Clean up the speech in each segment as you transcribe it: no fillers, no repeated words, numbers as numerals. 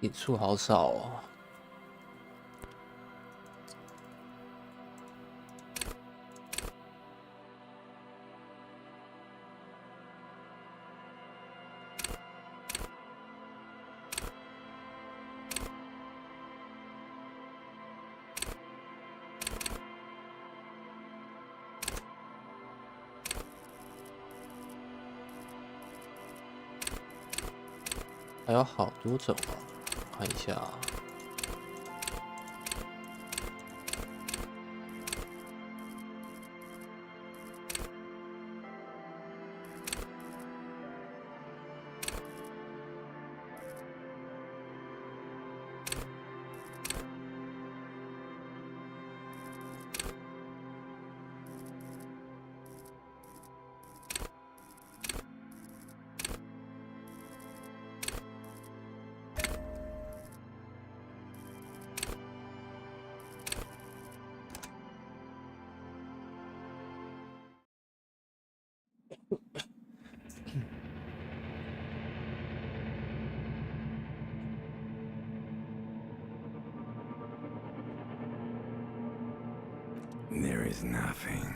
点数好少哦。还有好多种啊，看一下啊。There is nothing.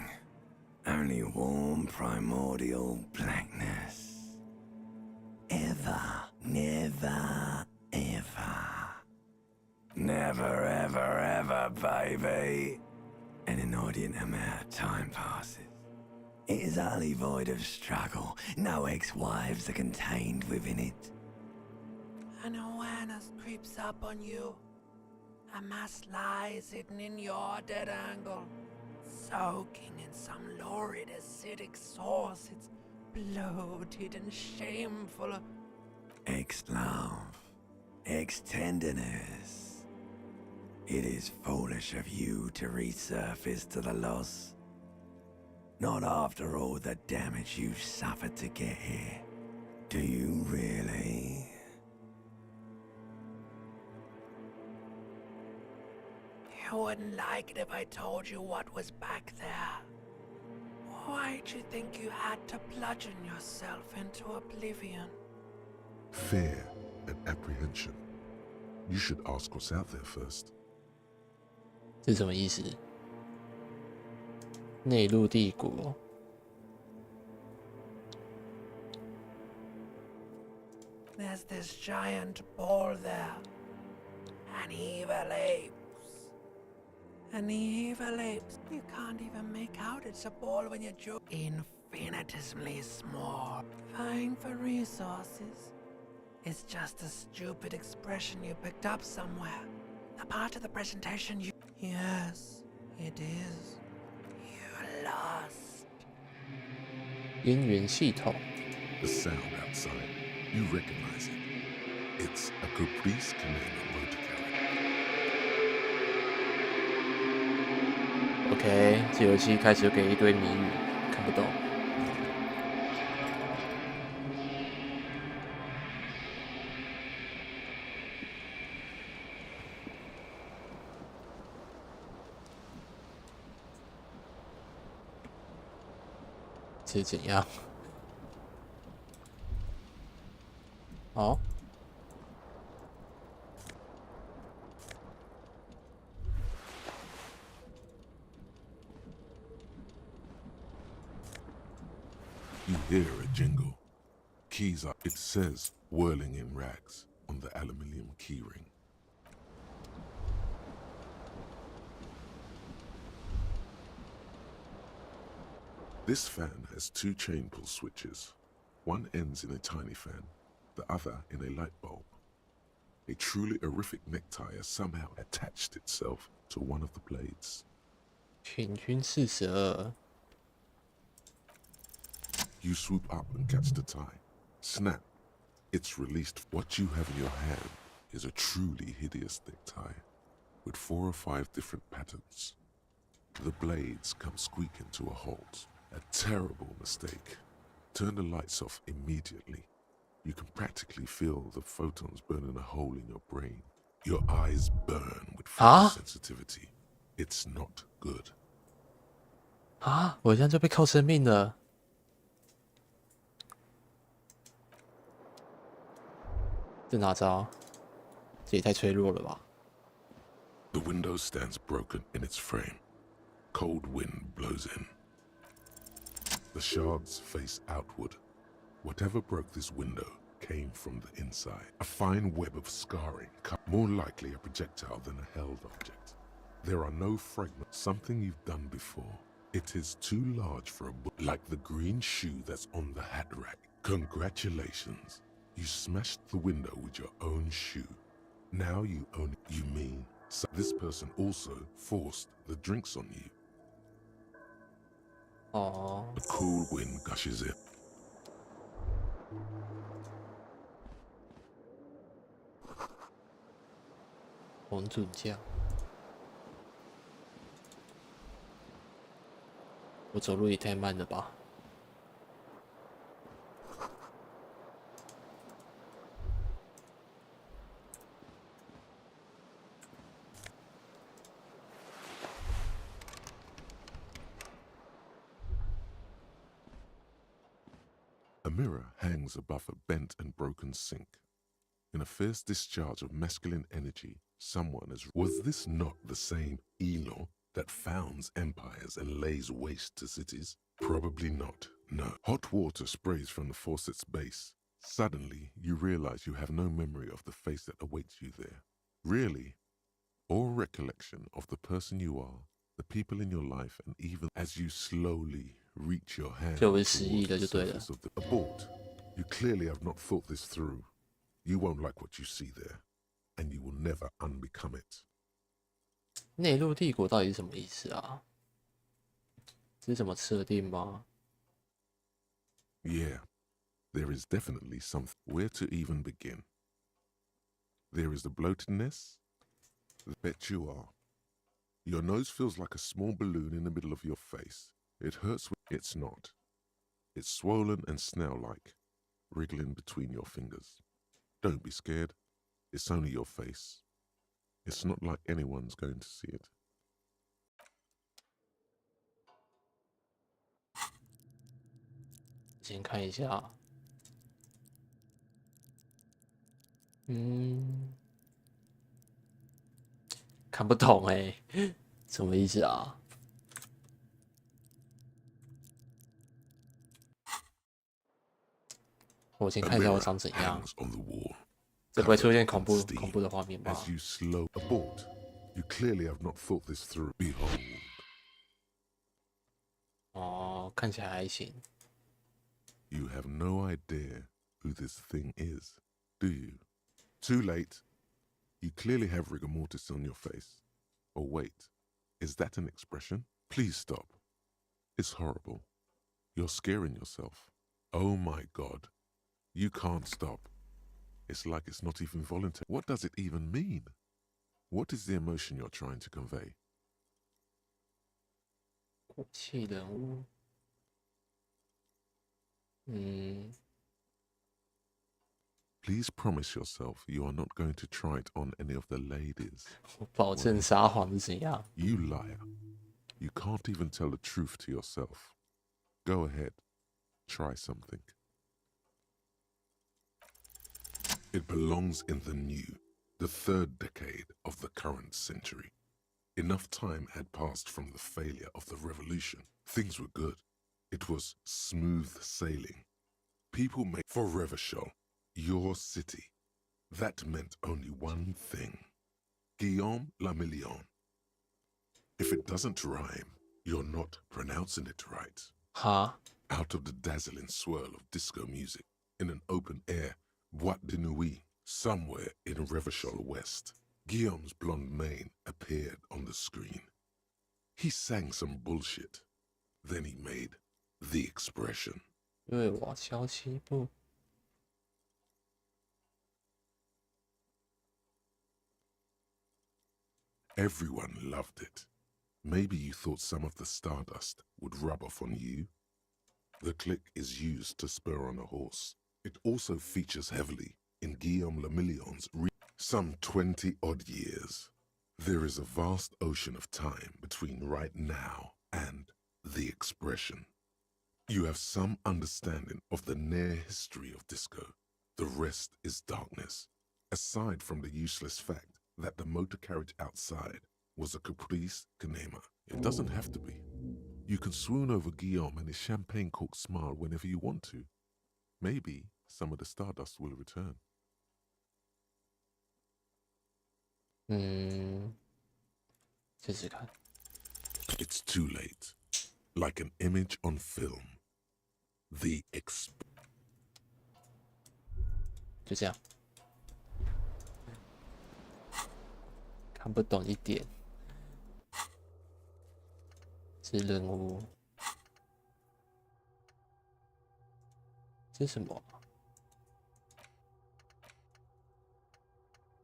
Only warm primordial blackness. Ever, never, ever. Never, ever, ever, baby. An inordinate amount of time passes. It is utterly void of struggle. No ex-wives are contained within it. An awareness creeps up on you. A mass lies hidden in your dead angle, soaking in some lurid acidic source. It's bloated and shameful. Ex-love, ex-tenderness. It is foolish of you to resurface to the loss. Not after all the damage you've suffered to get here. Do you really? You wouldn't like it if I told you what was back there. Why'd you think you had to bludgeon yourself into oblivion? Fear and apprehension. You should ask what's out there first. 这是什么意思？内陆帝国。There's this giant ball there. An evil ape. An evil ape. You can't even make out it's a ball when you're infinitesimally small. Vying for resources. It's just a stupid expression you picked up somewhere. A part of the presentation you... Yes, it is. You lost. 边缘系统。 The sound outside, you recognize it. It's a Caprice Commander motor carrier. OK， 这游戏开始就给一堆谜语，看不懂。这是怎样？好。You hear a jingle. Keys up. It says whirling in rags on the aluminium keyring. This fan has two chain pull switches. One ends in a tiny fan, the other in a light bulb. A truly horrific necktie has somehow attached itself to one of the blades. 平均42。 You swoop up and catch the tie. Snap. It's released. What you have in your hand is a truly hideous necktie with 4 or 5 different patterns. The blades come squeaking to a halt. A terrible mistake. Turn the lights off immediately. You can practically feel the photons burning a hole in your brain. Your eyes burn with sensitivity. It's not good. 啊！我这样就被扣生命了。这哪招？这也太脆弱了吧！ The window stands broken in its frame. Cold wind blows in. The shards face outward. Whatever broke this window came from the inside. A fine web of scarring, more likely a projectile than a held object. There are no fragments, something you've done before. It is too large for a book, like the green shoe that's on the hat rack. Congratulations. You smashed the window with your own shoe. Now you own it. You mean so this person also forced the drinks on you. 哦， A cool wind gushes in. 红准将，我走路也太慢了吧！ A mirror hangs above a bent and broken sink. In a fierce discharge of masculine energy, someone is... Was this not the same Elo that founds empires and lays waste to cities? Probably not, no. Hot water sprays from the faucet's base. Suddenly, you realize you have no memory of the face that awaits you there. Really, or recollection of the person you are, the people in your life, and even as you slowly reach your hand 就 towards 失忆了 the 就对了。 surface of the abort. You clearly have not thought this through. You won't like what you see there, and you will never unbecome it. 内陆帝国到底是什么意思啊？这是怎么设定吗？ Yeah, there is definitely something. Where to even begin? There is the bloatedness. Bet you are. Your nose feels like a small balloon in the middle of your face. It hurts. It's not. It's swollen and snail-like, wriggling between your fingers. Don't be scared. It's only your face. It's not like anyone's going to see it. 先看一下，嗯，看不懂哎、什么意思啊？我先 A 看一下我 mirror 长怎样， hangs on the wall. 这不会出现 covered 恐 in 怖 steam. 恐怖的画面吧？ As you slow abort, you clearly have not thought this through. Behold. 哦，看起来还行。 You have no idea who this thing is, do you? Too late. You clearly have rigor mortis on your face. Oh, wait. Is that an expression? Please stop. It's horrible. You're scaring yourself. Oh my God. You can't stop. It's like it's not even voluntary. What does it even mean? What is the emotion you're trying to convey? 过气人物，嗯， Please promise yourself you are not going to try it on any of the ladies. 我保证撒谎是怎样？ You liar. You can't even tell the truth to yourself. Go ahead. Try something. It belongs in the new, the third decade of the current century. Enough time had passed from the failure of the revolution. Things were good. It was smooth sailing. People made for Revachol, your city. That meant only one thing. Guillaume Lamillion. If it doesn't rhyme, you're not pronouncing it right. 哈， Out of the dazzling swirl of disco music, in an open air boîte de nuit, somewhere in Revachol West, Guillaume's blonde mane appeared on the screen. He sang some bullshit. Then he made the expression. 对我消息不， Everyone loved it. Maybe you thought some of the stardust would rub off on you. The click is used to spur on a horse. It also features heavily in Guillaume Lamillion's some 20-odd years. There is a vast ocean of time between right now and the expression. You have some understanding of the near history of disco. The rest is darkness. Aside from the useless fact that the motor carriage outside was a caprice canema, it doesn't have to be. You can swoon over Guillaume and his champagne cork smile whenever you want to. Maybe some of the stardust will return. 试试看。 It's too late. Like an image on film. The 就这样。看不懂一点。是任务。这是什么？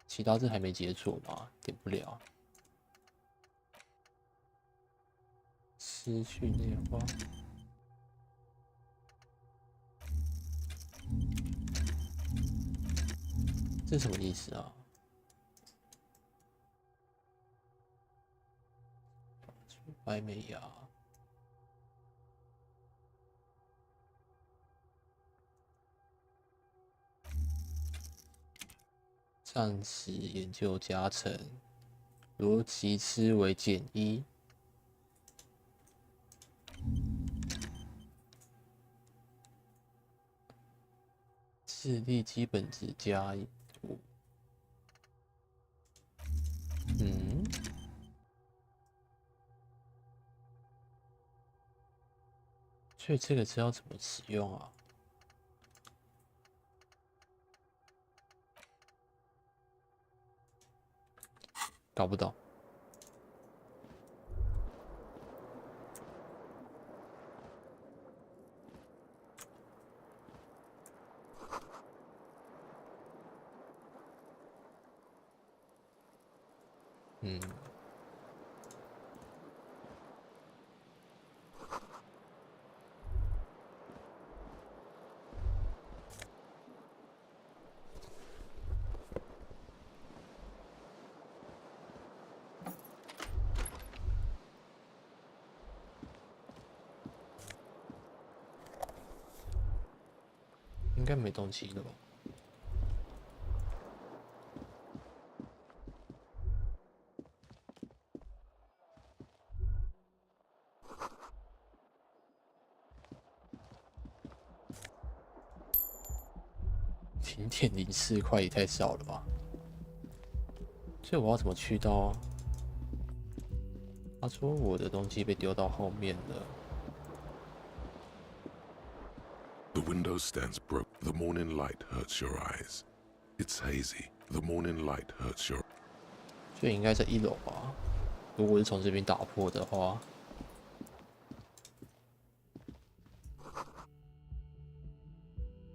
其他字还没解锁吗？点不了。失去内化。这什么意思啊？白美牙。暂时研究加成，逻辑思维减一。智力基本值加5。所以这个是要怎么使用啊？搞不懂。应该没东西了吧？0.04块也太少了吧？所以我要怎么去到？他说我的东西被丢到后面了。 The window stands broke. The morning light hurts your eyes. It's hazy. The morning light hurts your. 所以应该在1楼吧？如果是从这边打破的话。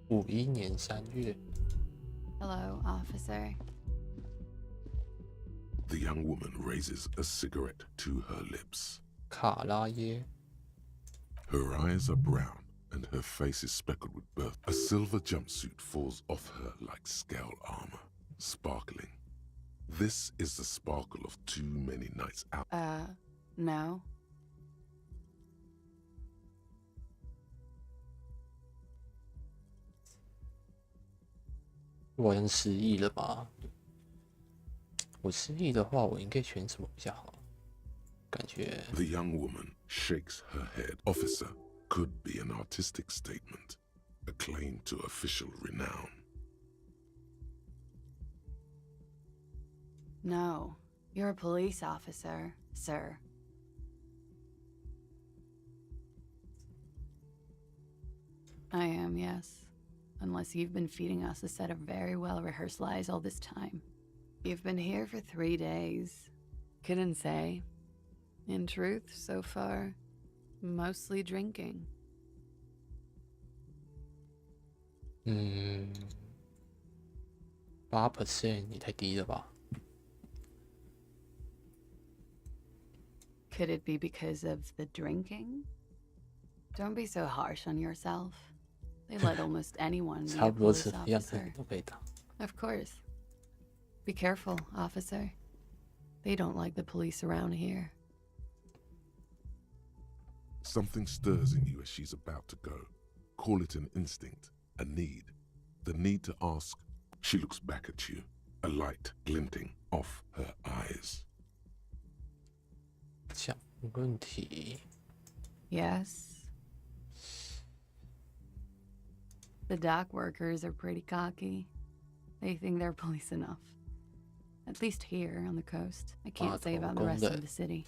51年3月。Hello, officer. The young woman raises a cigarette to her lips. 卡拉耶。 Her eyes are brown, and her face is speckled with birth. A silver jumpsuit falls off her like scale armor, sparkling. This is the sparkle of too many nights out. No. 我好像失忆了吧？我失忆的话，我应该选什么比较好？感觉 The young woman shakes her head. Officer could be an artistic statement, a claim to official renown. No. You're a police officer, sir. I am, yes. Unless you've been feeding us a set of very well-rehearsed lies all this time. You've been here for 3 days. Couldn't say. In truth, so far, mostly drinking. 8%也太低了吧？ Could it be because of the drinking? Don't be so harsh on yourself. They let almost anyone be 差 a 不多 police 是一样的 officer. 都可以打。 Of course. Be careful, officer. They don't like the police around here. Something stirs in you as she's about to go. Call it an instinct, a need. The need to ask. She looks back at you. a light glinting off her eyes. 讲问题 Yes. The dock workers are pretty cocky. They think they're police enough. At least here on the coast. I can't say about the rest of the city.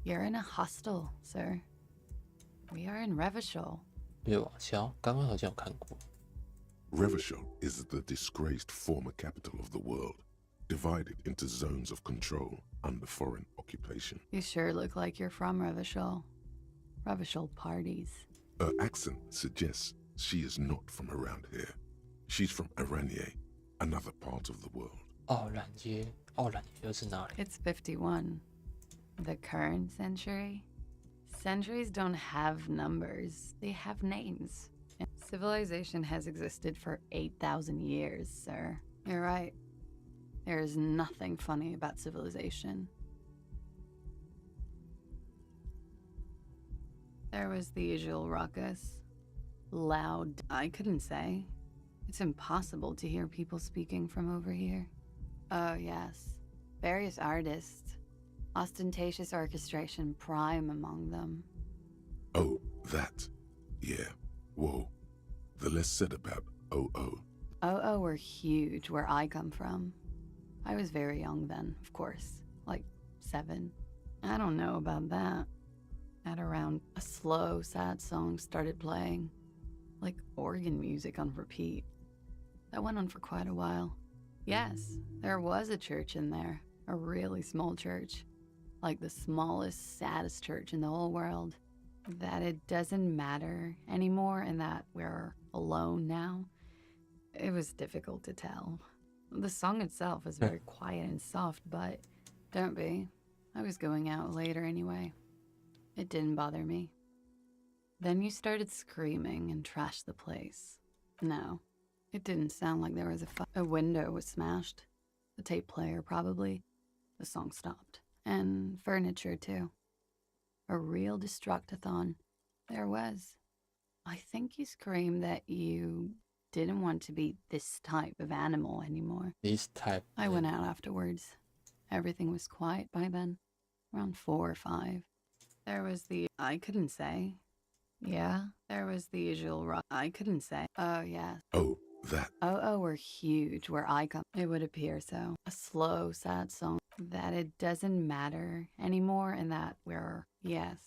You're in a hostel, sir. We are in Revachol. 月瓦肖，刚刚好像有看过。 Revachol is the disgraced former capital of the world, divided into zones of control under foreign occupation. You sure look like you're from Revachol. Revachol parties. Her accent suggests she is not from around here. She's from Aranye, another part of the world. 奥兰街，奥兰街又是哪里？ It's 51. The current century? Centuries don't have numbers, they have names. Civilization has existed for 8,000 years, sir. You're right. There is nothing funny about civilization. There was the usual ruckus. Loud, I couldn't say. It's impossible to hear people speaking from over here. Oh, yes. Various artists. Ostentatious orchestration prime among them. Oh, that. Yeah. Whoa. The less said about OO. OO were huge where I come from. I was very young then, of course. Like 7. I don't know about that. At around a slow, sad song started playing. Like organ music on repeat. That went on for quite a while. Yes, there was a church in there. A really small church. Like the smallest, saddest church in the whole world. That it doesn't matter anymore and that we're alone now. It was difficult to tell. The song itself is very quiet and soft, but don't be. I was going out later anyway. It didn't bother me. Then you started screaming and trashed the place. No, it didn't sound like there was a window was smashed. The tape player probably. The song stopped. And furniture too. A real destructathon. There was. I think you screamed that you didn't want to be this type of animal anymore. This type. I went out afterwards. Everything was quiet by then. Around 4 or 5. There was the... I couldn't say. Yeah, there was the usual... I couldn't say. Oh, yeah. Oh, that. OO were huge where I come. It would appear so. A slow, sad song. That it doesn't matter anymore and that we're... Yes.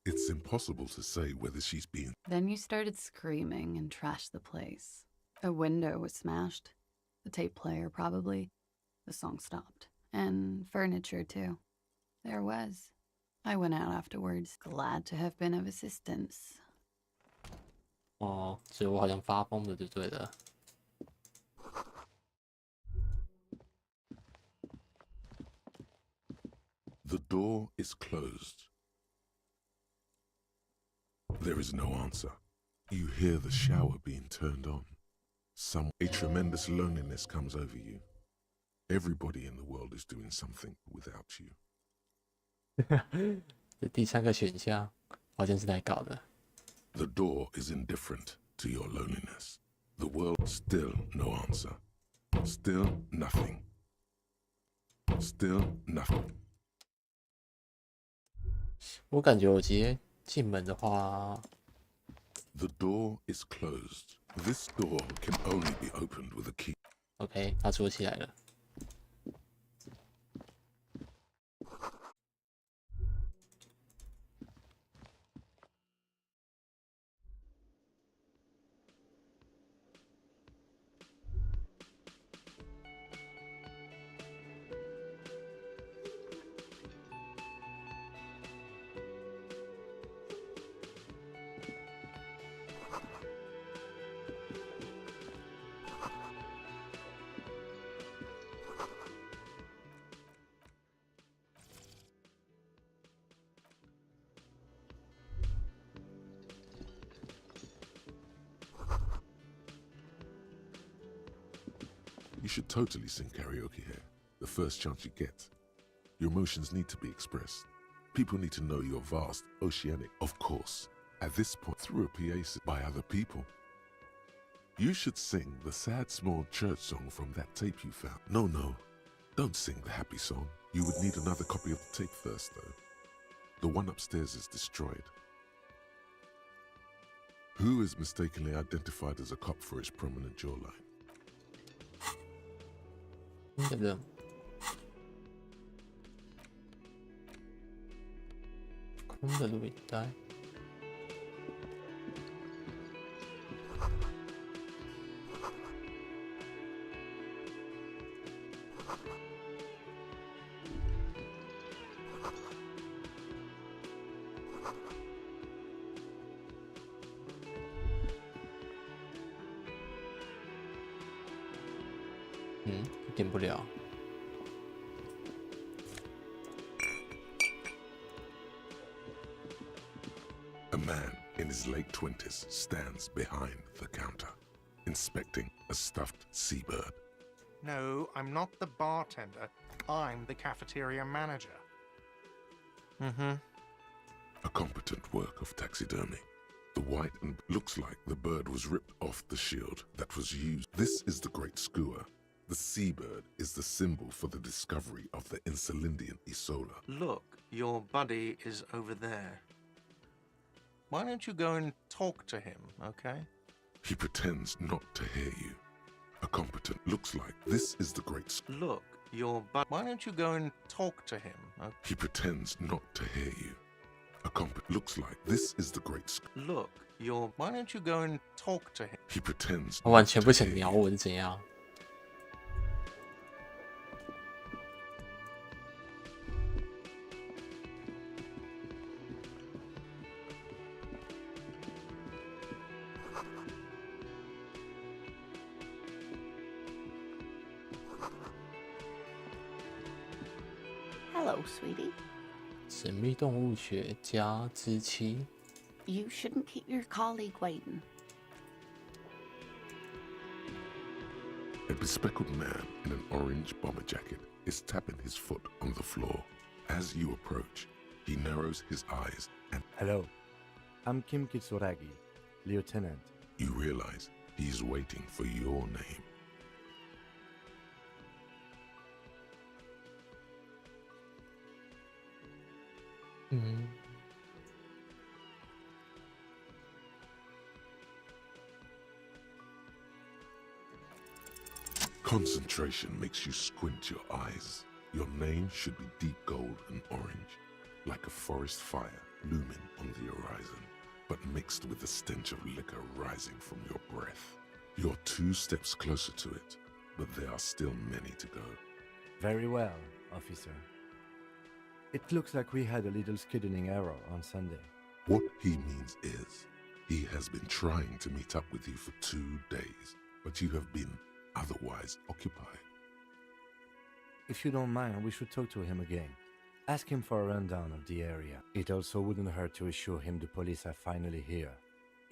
It's impossible to say whether she's being... Then you started screaming and trashed the place. A window was smashed. The tape player probably. The song stopped. And furniture too. There was. I went out afterwards, glad to have been of assistance. 哦，所以我好像发疯的就对了。 The door is closed. There is no answer. You hear the shower being turned on. A tremendous loneliness comes over you. Everybody in the world is doing something without you. 这第3个选项好像是来搞的。 The door is indifferent to your loneliness. The world still no answer. Still nothing. Still nothing. 我感觉我直接进门的话， The door is closed. This door can only be opened with a key. OK， 它锁起来了。 You should totally sing karaoke here, the first chance you get. Your emotions need to be expressed. People need to know you're vast, oceanic, of course. At this point, through a PA by other people. You should sing the sad small church song from that tape you found. No, no. Don't sing the happy song. You would need another copy of the tape first, though. The one upstairs is destroyed. Who is mistakenly identified as a cop for his prominent jawline? 新的任务，空的录影带。点不了。A man in his late 20s stands behind the counter, inspecting a stuffed seabird. No, I'm not the bartender. I'm the cafeteria manager. A competent work of taxidermy. The white and looks like the bird was ripped off the shield that was used. This is the great skua. The seabird is the symbol for the discovery of the Insulindian Isola. Look, your buddy is over there. Why don't you go and talk to him, okay? He pretends not to hear you. A competent looks like this is the great Look, your buddy. Why don't you go and talk to him, okay? He pretends not to hear you. A competent looks like this is the great Look, your. Why don't you go and talk to him? He pretends 我完 not 全 to 不想 hear 鸟 you. 我是怎样？ Hello, sweetie. 神秘动物学家之妻， You shouldn't keep your colleague waiting. A bespectacled man in an orange bomber jacket is tapping his foot on the floor. As you approach, he narrows his eyes and Hello, I'm Kim Kitsuragi, Lieutenant. you realize he is waiting for your name. Concentration makes you squint your eyes. Your name should be deep gold and orange, like a forest fire looming on the horizon, but mixed with the stench of liquor rising from your breath. You're 2 steps closer to it, but there are still many to go. Very well, officer. It looks like we had a little scheduling error on Sunday. What he means is, he has been trying to meet up with you for 2 days, but you have been otherwise occupied. If you don't mind, we should talk to him again. Ask him for a rundown of the area. It also wouldn't hurt to assure him the police are finally here.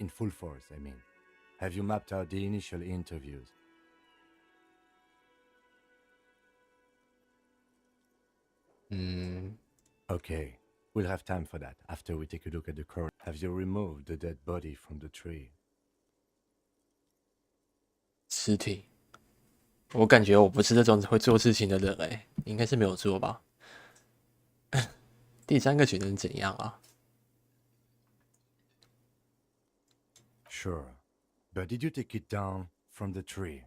In full force, I mean. Have you mapped out the initial interviews? Okay, we'll have time for that after we take a look at the corpse. Have you removed the dead body from the tree? 尸体。我感觉我不是这种会做事情的人应该是没有做吧。第3个举能怎样啊？ Sure. But did you take it down from the tree?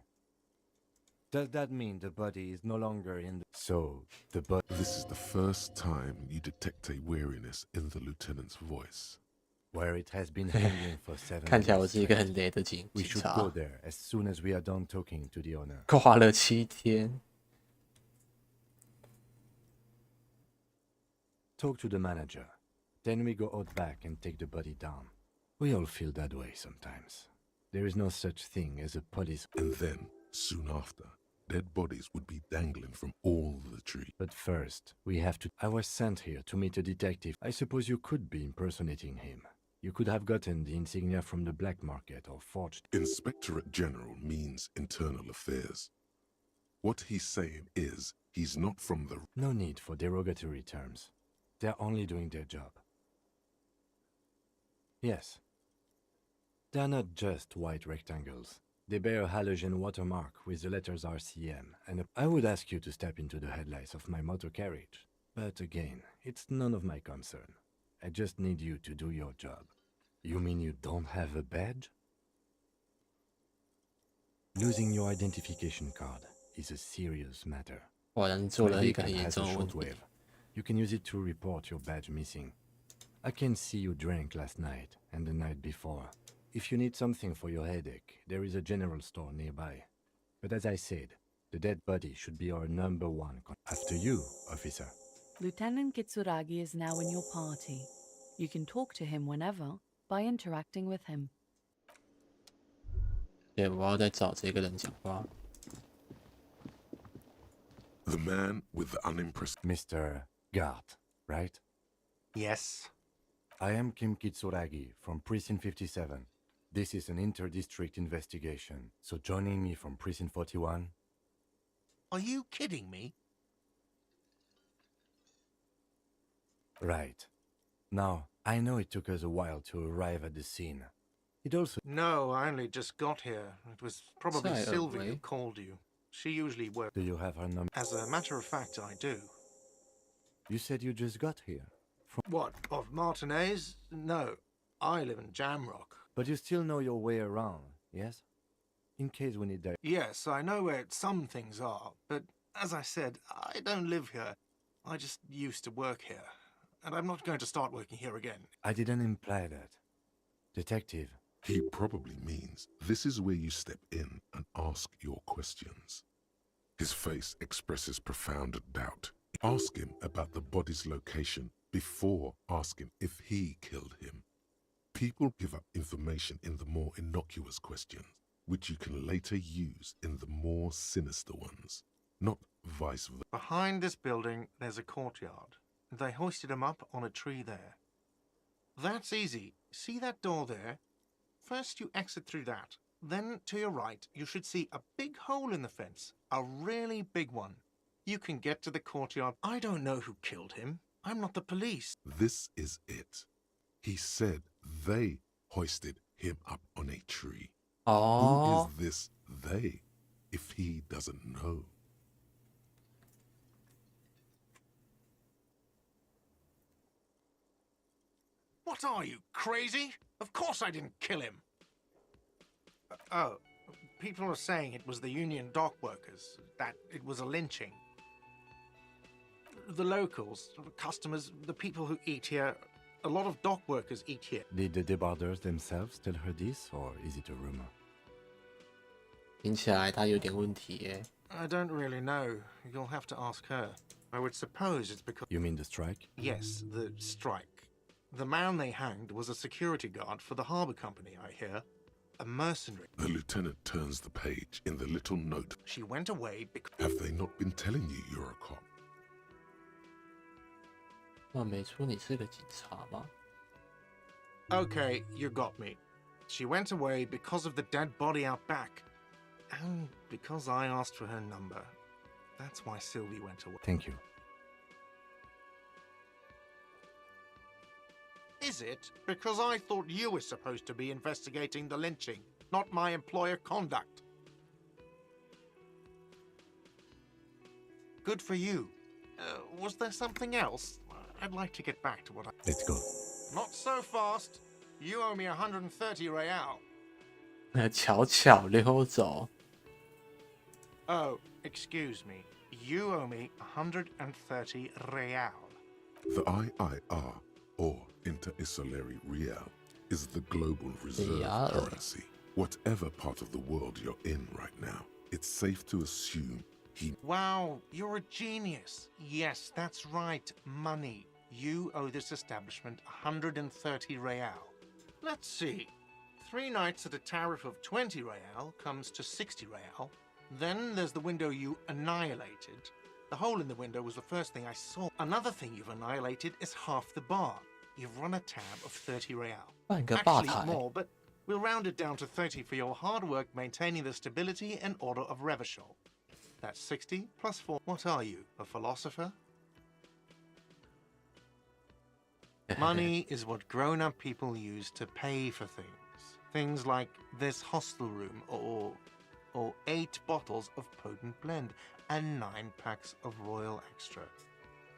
Does that mean the body is no longer in the... So, the body... This is the first time you detect a weariness in the lieutenant's voice. Where it has been hanging for 7看起来我 days 是一个 straight. 很雷的警 We 警 should 察 go，there as soon as we are done talking to the owner. 挂了7天。 Talk to the manager. Then we go out back and take the body down. We all feel that way sometimes. There is no such thing as a police... And then, soon after, dead bodies would be dangling from all the trees. But first, we have to... I was sent here to meet a detective. I suppose you could be impersonating him. You could have gotten the insignia from the black market or forged... Inspectorate General means internal affairs. What he's saying is, he's not from the... No need for derogatory terms. They're only doing their job. Yes. They're not just white rectangles. They bear a halogen watermark with the letters RCM, and I would ask you to step into the headlights of my motor carriage. But again, it's none of my concern. I just need you to do your job. You mean you don't have a badge? Losing your identification card is a serious matter. 我好像做 My 了一个 beacon 很严 has a 重的问题。 shortwave. You can use it to report your badge missing. I can see you drank last night and the night before. If you need something for your headache, there is a general store nearby. But as I said, the dead body should be our number one. After you, officer. Lieutenant Kitsuragi is now in your party. You can talk to him whenever by interacting with him. 对，我要再找这个人讲话。 The man with the unimpressive. Mr. Gart, right? Yes. I am Kim Kitsuragi from Precinct 57. This is an inter-district investigation, so joining me from Precinct 41. Are you kidding me? Right. Now, I know it took us a while to arrive at the scene. It also... No, I only just got here. It was probably Say, Sylvie who wait. called you. She usually works. Do you have her number? As a matter of fact, I do. You said you just got here. What, of Martinez? No, I live in Jamrock. But you still know your way around, yes? In case we need that. Yes, I know where some things are, but as I said, I don't live here. I just used to work here, and I'm not going to start working here again. I didn't imply that. Detective. He probably means this is where you step in and ask your questions. His face expresses profound doubt. Ask him about the body's location before asking if he killed him. People give up information in the more innocuous questions, which you can later use in the more sinister ones, not vice versa. Behind this building, there's a courtyard. They hoisted him up on a tree there. That's easy. See that door there? First you exit through that. Then, to your right, you should see a big hole in the fence. A really big one. You can get to the courtyard. I don't know who killed him. I'm not the police. This is it. He said they hoisted him up on a tree. Oh, Who is this they, if he doesn't know? What are you, crazy? Of course I didn't kill him. Oh, people are saying it was the union dock workers, that it was a lynching. The locals, the customers, the people who eat here, a lot of dock workers eat here. Did the debarders themselves tell her this, or is it a rumor? 听起来他有点问题耶。 I don't really know. You'll have to ask her. I would suppose it's because... You mean the strike? Yes, the strike. The man they hanged was a security guard for the harbour company, I hear. A mercenary. The lieutenant turns the page in the little note. She went away because... Have they not been telling you you're a cop? 那没说你是个警察吗？ Okay, you got me. She went away because of the dead body out back. And because I asked for her number. That's why Sylvie went away. Thank you. Is it? Because I thought you were supposed to be investigating the lynching, not my employer conduct. Good for you. Was there something else? I'd like to get back to what I... Let's go. Not so fast. You owe me 130 real. 悄悄溜走。 Oh, excuse me. You owe me 130 real. The IIR, or Inter-Isolary Real, is the global reserve Real. currency. Whatever part of the world you're in right now, it's safe to assume he... Wow, you're a genius. Yes, that's right. Money. You owe this establishment 130 real. Let's see. 3 nights at a tariff of 20 real comes to 60 real. Then there's the window you annihilated. The hole in the window was the first thing I saw. Another thing you've annihilated is half the bar. You've run a tab of 30 real. 半个吧 Actually 台。 more, but we'll round it down to 30 for your hard work maintaining the stability and order of Revachol. That's 60 plus 4. What are you, a philosopher? Money is what grown-up people use to pay for things. Things like this hostel room, or 8 bottles of potent blend, and 9 packs of Royal Extra.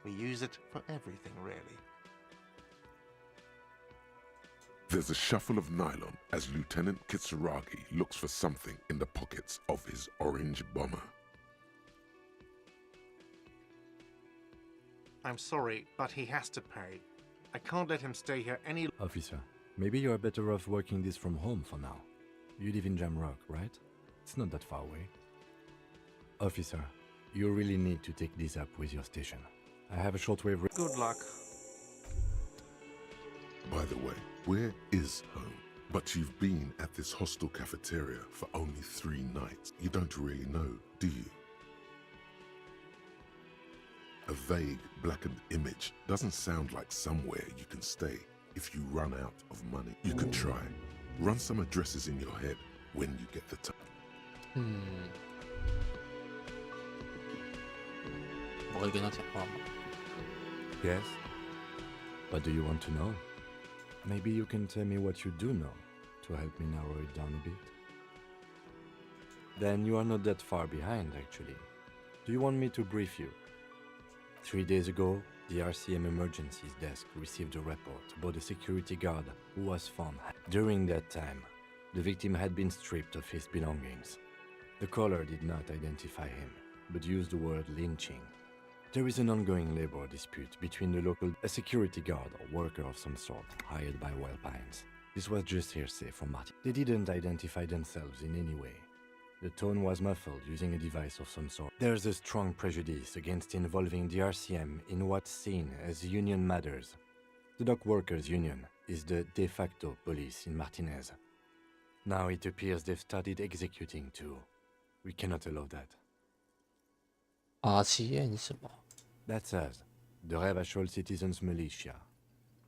We use it for everything, really. There's a shuffle of nylon as Lieutenant Kitsuragi looks for something in the pockets of his orange bomber. I'm sorry, but he has to pay. I can't let him stay here any... Officer, maybe you are better off working this from home for now. You live in Jamrock, right? It's not that far away. Officer, you really need to take this up with your station. I have a shortwave... Good luck. By the way, where is home? But you've been at this hostel cafeteria for only 3 nights. You don't really know, do you? A vague, blackened image doesn't sound like somewhere you can stay if you run out of money. You can try. Run some addresses in your head when you get the time. 我会跟他讲话吗？ Yes? What do you want to know? Maybe you can tell me what you do know to help me narrow it down a bit. Then you are not that far behind, actually. Do you want me to brief you? 3 days ago, the RCM Emergencies Desk received a report about a security guard who was found. During that time, the victim had been stripped of his belongings. The caller did not identify him, but used the word lynching. There is an ongoing labor dispute between the local security guard or worker of some sort hired by Wild Pines. This was just hearsay from Martin. They didn't identify themselves in any way. The tone was muffled using a device of some sort. There's a strong prejudice against involving the RCM in what's seen as union matters. The dock workers' union is the de facto police in Martinez. Now it appears they've started executing too. We cannot allow that. RCN 是什么？ That's us, the Revachol Citizens Militia.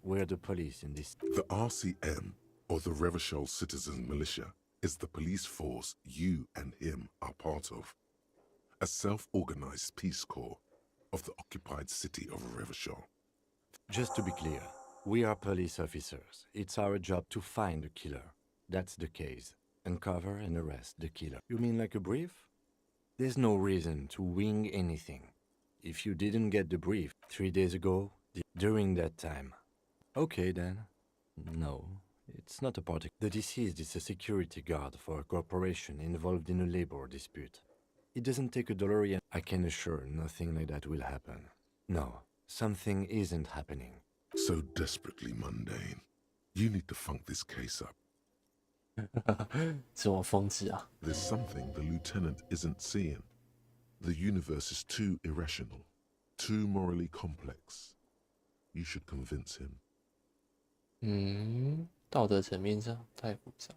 We're the police in this. The RCM, or the Revachol Citizen Militia, is the police force you and him are part of. A self-organized peace corps of the occupied city of Revachol. Just to be clear, we are police officers. It's our job to find the killer. That's the case. Uncover and arrest the killer. You mean like a brief? There's no reason to wing anything. If you didn't get the brief 3 days ago, during that time. Okay then. No, it's not a party. The deceased is a security guard for a corporation involved in a labor dispute. It doesn't take a $1. I can assure nothing like that will happen. No, something isn't happening. So desperately mundane. You need to funk this case up. 什么疯子啊？ There's something the lieutenant isn't seeing. The universe is too irrational, too morally complex. You should convince him. 道德层面上太复杂。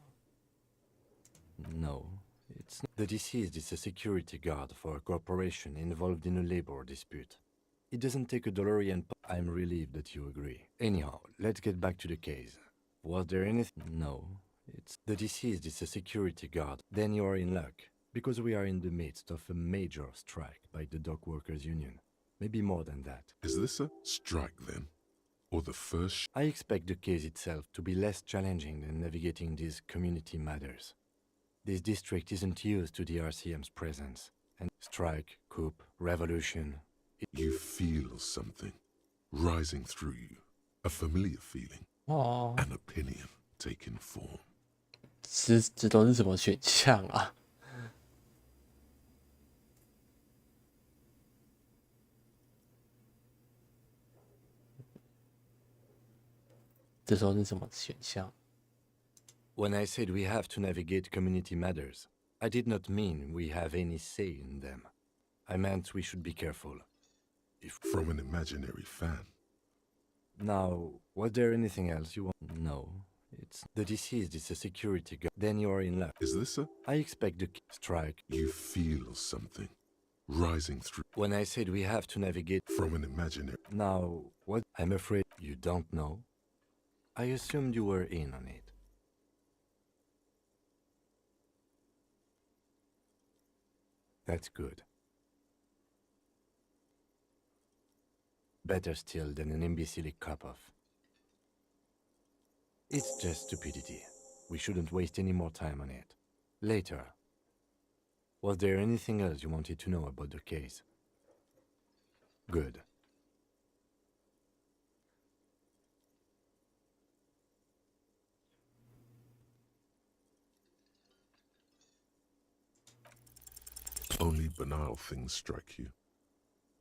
No, it's not. The deceased is a security guard for a corporation involved in a labor dispute. It doesn't take a $1. I'm relieved that you agree. Anyhow, let's get back to the case. Was there anything? No, it's. The deceased is a security guard. Then you are in luck, because we are in the midst of a major strike by the dock workers union. Maybe more than that. Is this a strike then? Or the first I expect the case itself to be less challenging than navigating these community matters. This district isn't used to the RCM's presence. And strike, coup, revolution. You feel something rising through you. A familiar feeling. 哦， An opinion taking form. 这都是什么选项啊？这时候是什么选项？ When I said we have to navigate community matters, I did not mean we have any say in them. I meant we should be careful. From an imaginary fan. Now, was there anything else you want? No, it's. The deceased is a security guard. Then you are in luck. Is this a I expect the strike. you feel something rising through When I said we have to navigate. from an imaginary Now, what? I'm afraid you don't know. I assumed you were in on it. That's good. Better still than an imbecile cop-off. It's just stupidity. We shouldn't waste any more time on it. Later. Was there anything else you wanted to know about the case? Good. Only banal things strike you.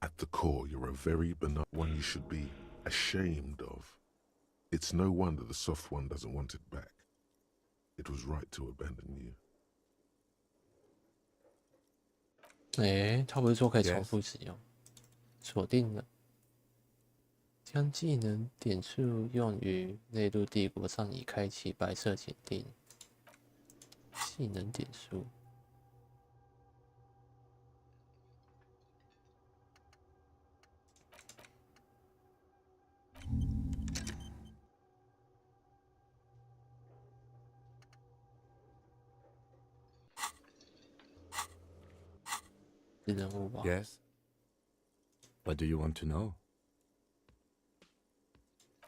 At the core, you're a very banal one you should be ashamed of. It's no wonder the soft one doesn't want it back. It was right to abandon you. 诶，他不是说可以重 Yes. 复使用？锁定了，将技能点数用于内陆帝国上已开启白色检定。技能点数。是人物吧？ Yes? What do you want to know?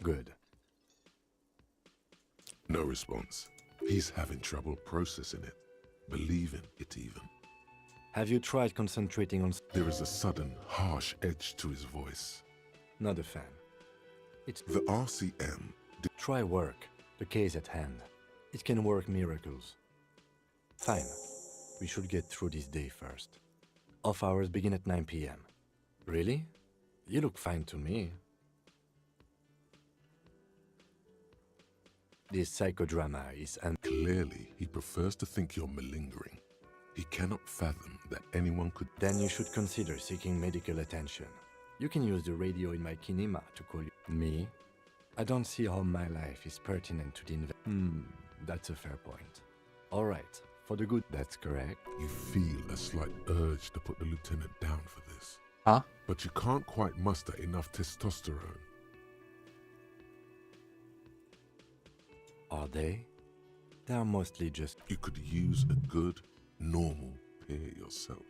Good. No response. He's having trouble processing it, believing it even. Have you tried concentrating on... There is a sudden, harsh edge to his voice. Not a fan. It's... The RCM. Try work. The case at hand. It can work miracles. Fine. We should get through this day first. Off hours begin at 9 p.m. Really? You look fine to me. This psychodrama is Clearly, he prefers to think you're malingering. He cannot fathom that anyone could... Then you should consider seeking medical attention. You can use the radio in my kinema to call you. Me? I don't see how my life is pertinent to the that's a fair point. All right, for the good, that's correct. You feel a slight urge to put the lieutenant down for this. Huh? But you can't quite muster enough testosterone. Are they? They are mostly just... You could use a good, normal peer yourself.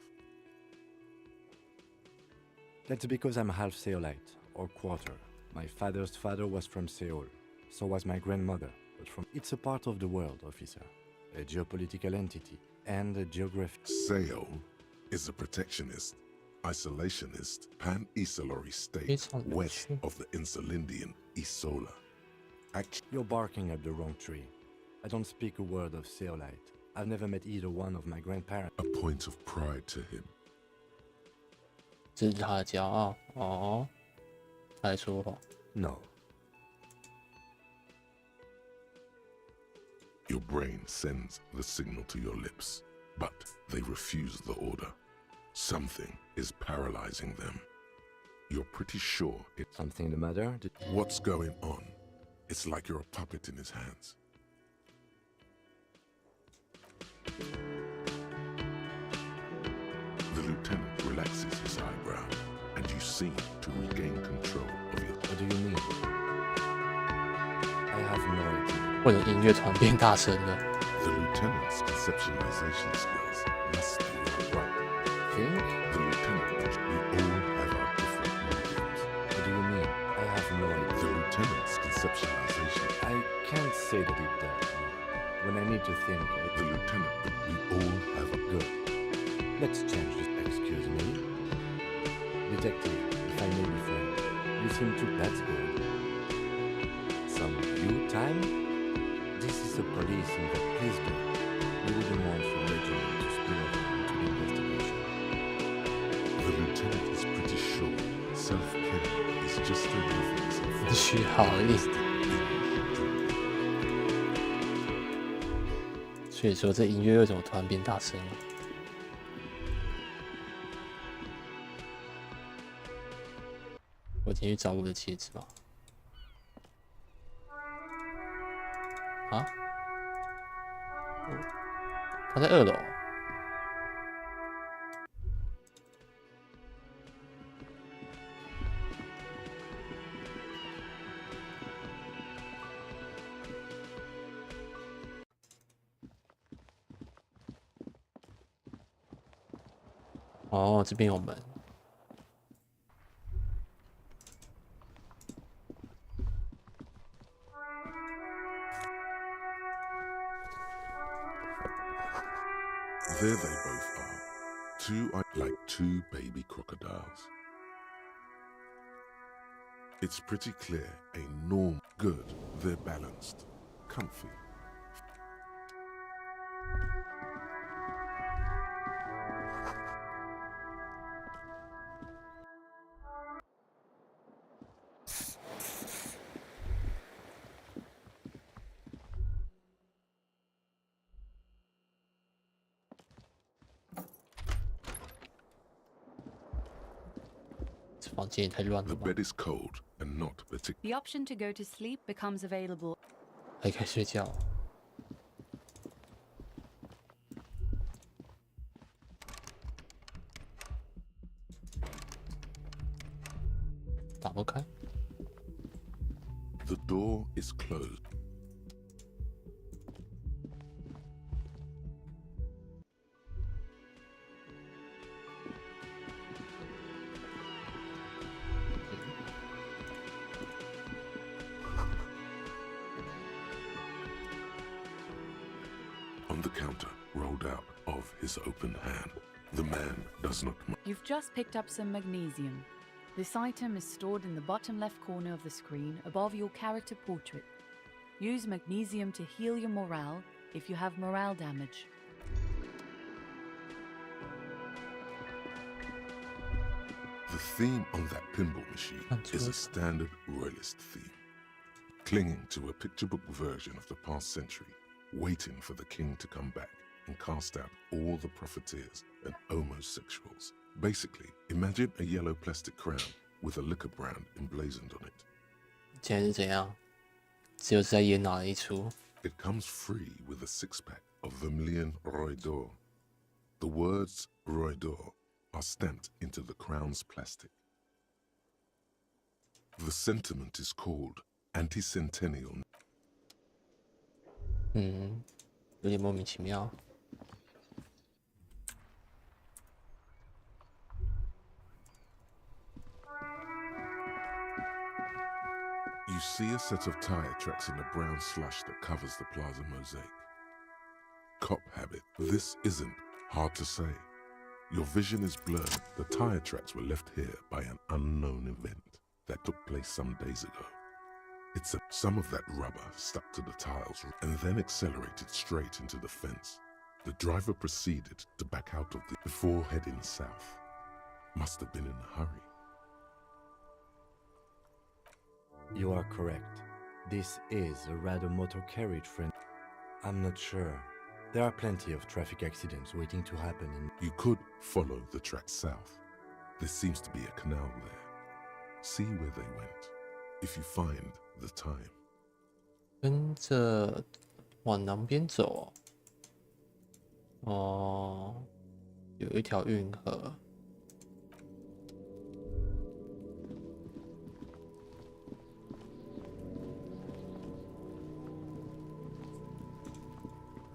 That's because I'm half Seolite, or quarter. My father's father was from Seoul. So was my grandmother, but from... It's a part of the world, officer. A geopolitical entity, and a geography... Seoul is a protectionist, isolationist, pan-Isolari state It's on the west tree. of the Insulindian Isola. You're barking up the wrong tree. I don't speak a word of Seolite. I've never met either one of my grandparents. A point of pride to him. 这是他的骄傲哦。他在说谎。 No. Your brain sends the signal to your lips, but they refuse the order. Something is paralyzing them. You're pretty sure it's... Something the matter? What's going on? It's like you're a puppet in his hands. The lieutenant relaxes his eyebrow, and you seem to regain control of your... What do you mean? I have no idea. 为什么音乐突然变大声了？ The lieutenant's conceptualization skills must be right. Think? The lieutenant, we all have our different mediums. What do you mean? I have no The idea. lieutenant's conceptualization, I can't say that it does. When I need to think, the lieutenant, we all have a... good. Let's change this. Excuse me? Detective, if I may be frank, you seem to... That's good. Some you time? This is a police investigation. Please do. We wouldn't want your regiment to spill over into the investigation. The lieutenant is pretty sure self-care is just a reference. 序号而已。所以说这音乐为什么突然变大声了？我进去找我的戒指吧。啊？他在2楼。哦，这边有门。There they both are. Like two baby crocodiles. It's pretty clear a norm. Good. They're balanced. Comfy.这房间也太乱 The 了吧！ bed is cold and not particularly. The option to go to sleep becomes available. 还可以睡觉。打不开。 The door is closed. On the counter, rolled out of his open hand, the man does not. You've just picked up some magnesium. This item is stored in the bottom left corner of the screen above your character portrait. Use magnesium to heal your morale if you have morale damage. The theme on that pinball machine is a standard royalist theme, clinging to a picture book version of the past century, waiting for the king to come back and cast out all the profiteers and homosexuals. Basically, imagine a yellow plastic crown with a liquor brand emblazoned on it. 现在是怎样？只有在演哪一出？ It comes free with a six-pack of Vermilion Roy d'Or. The words Roy d'Or are stamped into the crown's plastic. The sentiment is called anti-centennial. 有点莫名其妙。 You see a set of tire tracks in the brown slush that covers the plaza mosaic. Cop habit. This isn't hard to say. Your vision is blurred. The tire tracks were left here by an unknown event that took place some days ago. Some of that rubber stuck to the tiles and then accelerated straight into the fence. The driver proceeded to back out of before heading south. Must have been in a hurry. You are correct. This is a rather motor carriage friend. I'm not sure. There are plenty of traffic accidents waiting to happen in... You could follow the track south. There seems to be a canal there. See where they went, if you find the time. 跟着往南边走哦。有一条运河。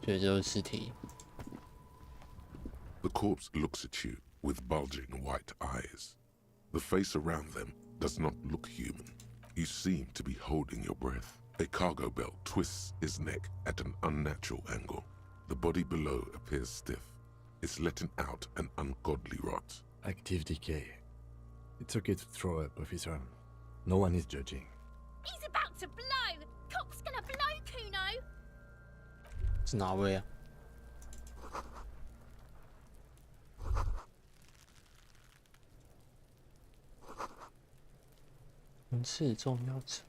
所以就是尸体。 The corpse looks at you with bulging white eyes. The face around them does not look human. You seem to be holding your breath. A cargo belt twists his neck at an unnatural angle. The body below appears stiff. It's letting out an ungodly rot. Active decay. It's okay to throw up, officer. No one is judging. He's about to blow! Cop's gonna blow, Kuno! 是哪位啊？人事重要场。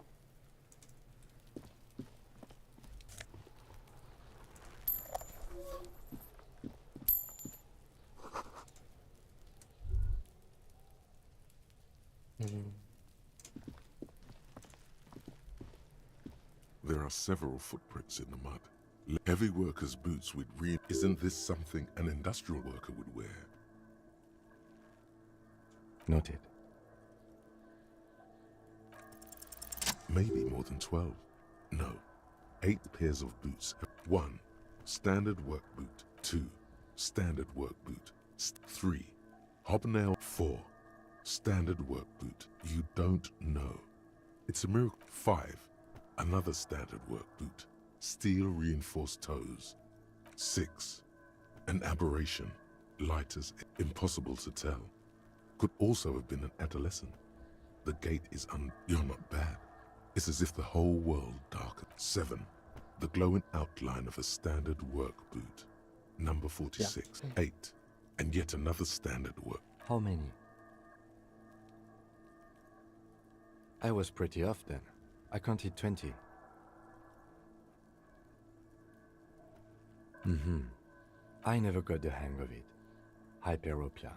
There are several footprints in the mud. Heavy worker's boots with Isn't this something an industrial worker would wear? Noted. Maybe more than 12. No. 8 pairs of boots. 1. Standard work boot. 2. Standard work boot. 3. Hobnail. 4. Standard work boot. You don't know. It's a miracle. 5. Another standard work boot. Steel reinforced toes. 6. An aberration, light as impossible to tell. Could also have been an adolescent. The gate is You're not bad. It's as if the whole world darkened. 7. The glowing outline of a standard work boot. Number 46. 8. And yet another standard work. How many? I was pretty off then. I counted 20. I never got the hang of it. Hyperopia.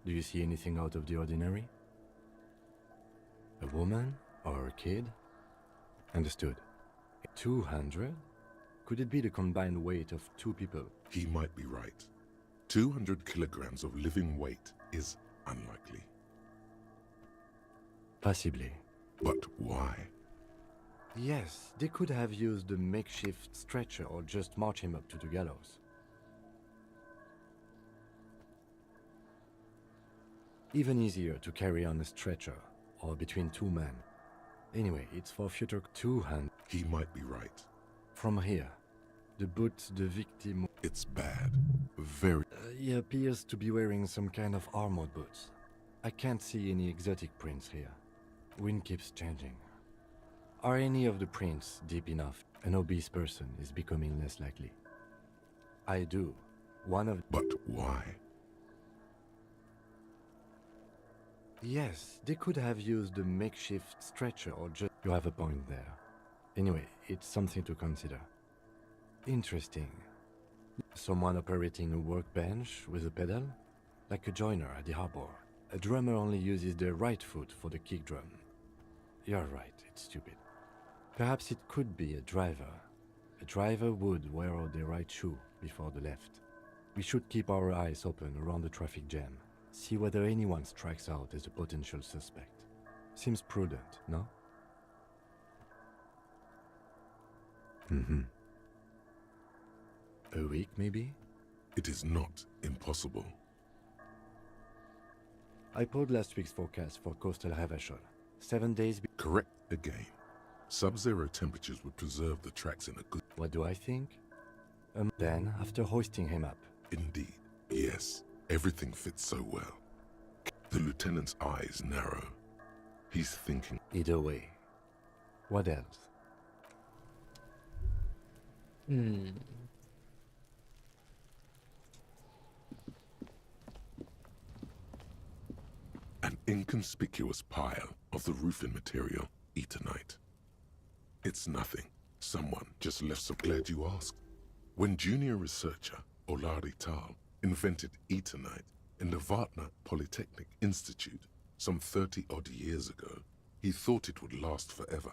Do you see anything out of the ordinary? A woman or a kid? Understood. 200? Could it be the combined weight of 2 people? He might be right. 200 kilograms of living weight is unlikely. Possibly. But why? Yes, they could have used a makeshift stretcher or just march him up to the gallows. Even easier to carry on a stretcher, or between 2 men. Anyway, it's for future 200. He might be right. From here, the boot the victim... It's bad. Very. He appears to be wearing some kind of armored boots. I can't see any exotic prints here. Wind keeps changing. Are any of the prints deep enough? An obese person is becoming less likely. I do. One of... But why? Yes, they could have used a makeshift stretcher or just... You have a point there. Anyway, it's something to consider. Interesting. Someone operating a workbench with a pedal? Like a joiner at the harbor. A drummer only uses their right foot for the kick drum. You're right, it's stupid. Perhaps it could be a driver. A driver would wear the right shoe before the left. We should keep our eyes open around the traffic jam. See whether anyone strikes out as a potential suspect. Seems prudent, no? A week, maybe? It is not impossible. I pulled last week's forecast for coastal Havashol. 7 days... Correct again. Sub-zero temperatures would preserve the tracks in a good... What do I think? Then, after hoisting him up... Indeed. Yes. Everything fits so well. The lieutenant's eyes narrow. He's thinking... Either way. What else? An inconspicuous pile of the roofing material, Eternite. It's nothing. Someone just left. So glad you asked. When junior researcher Olari Tal invented Eternite in the Vatna Polytechnic Institute some 30-odd years ago, he thought it would last forever.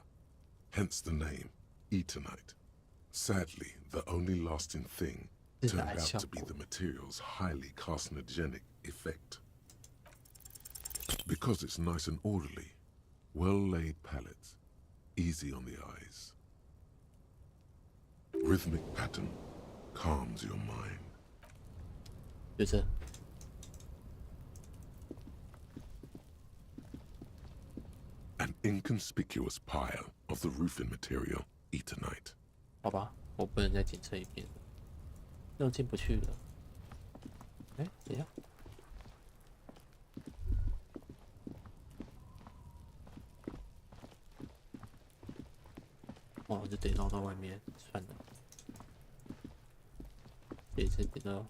Hence the name, Eternite. Sadly, the only lasting thing turned out to be the material's highly carcinogenic effect. Because it's nice and orderly, well-laid palettes, easy on the eyes. Rhythmic pattern calms your mind. 就是 An inconspicuous pile of the roofing material, Eternite. 好吧，我不能再检测一遍了，又进不去了。哎，等一下，哇，我就得绕到外面，算了，这次得到。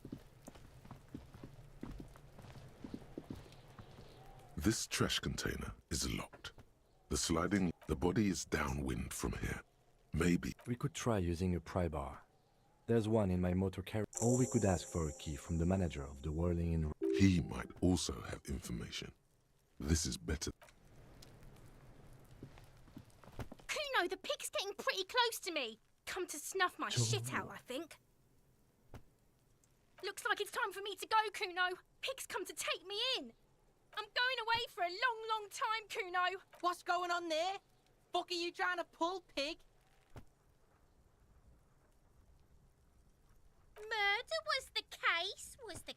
This trash container is locked. The body is downwind from here. Maybe. We could try using a pry bar. There's one in my motor carrier. Or we could ask for a key from the manager of the Whirling Inn. He might also have information. This is better. Kuno, the pig's getting pretty close to me. Come to snuff my shit out, I think. Looks like it's time for me to go, Kuno. Pig's come to take me in. I'm going away for a long, long time, Kuno. What's going on there? Fuck are you trying to pull, pig? Murder was the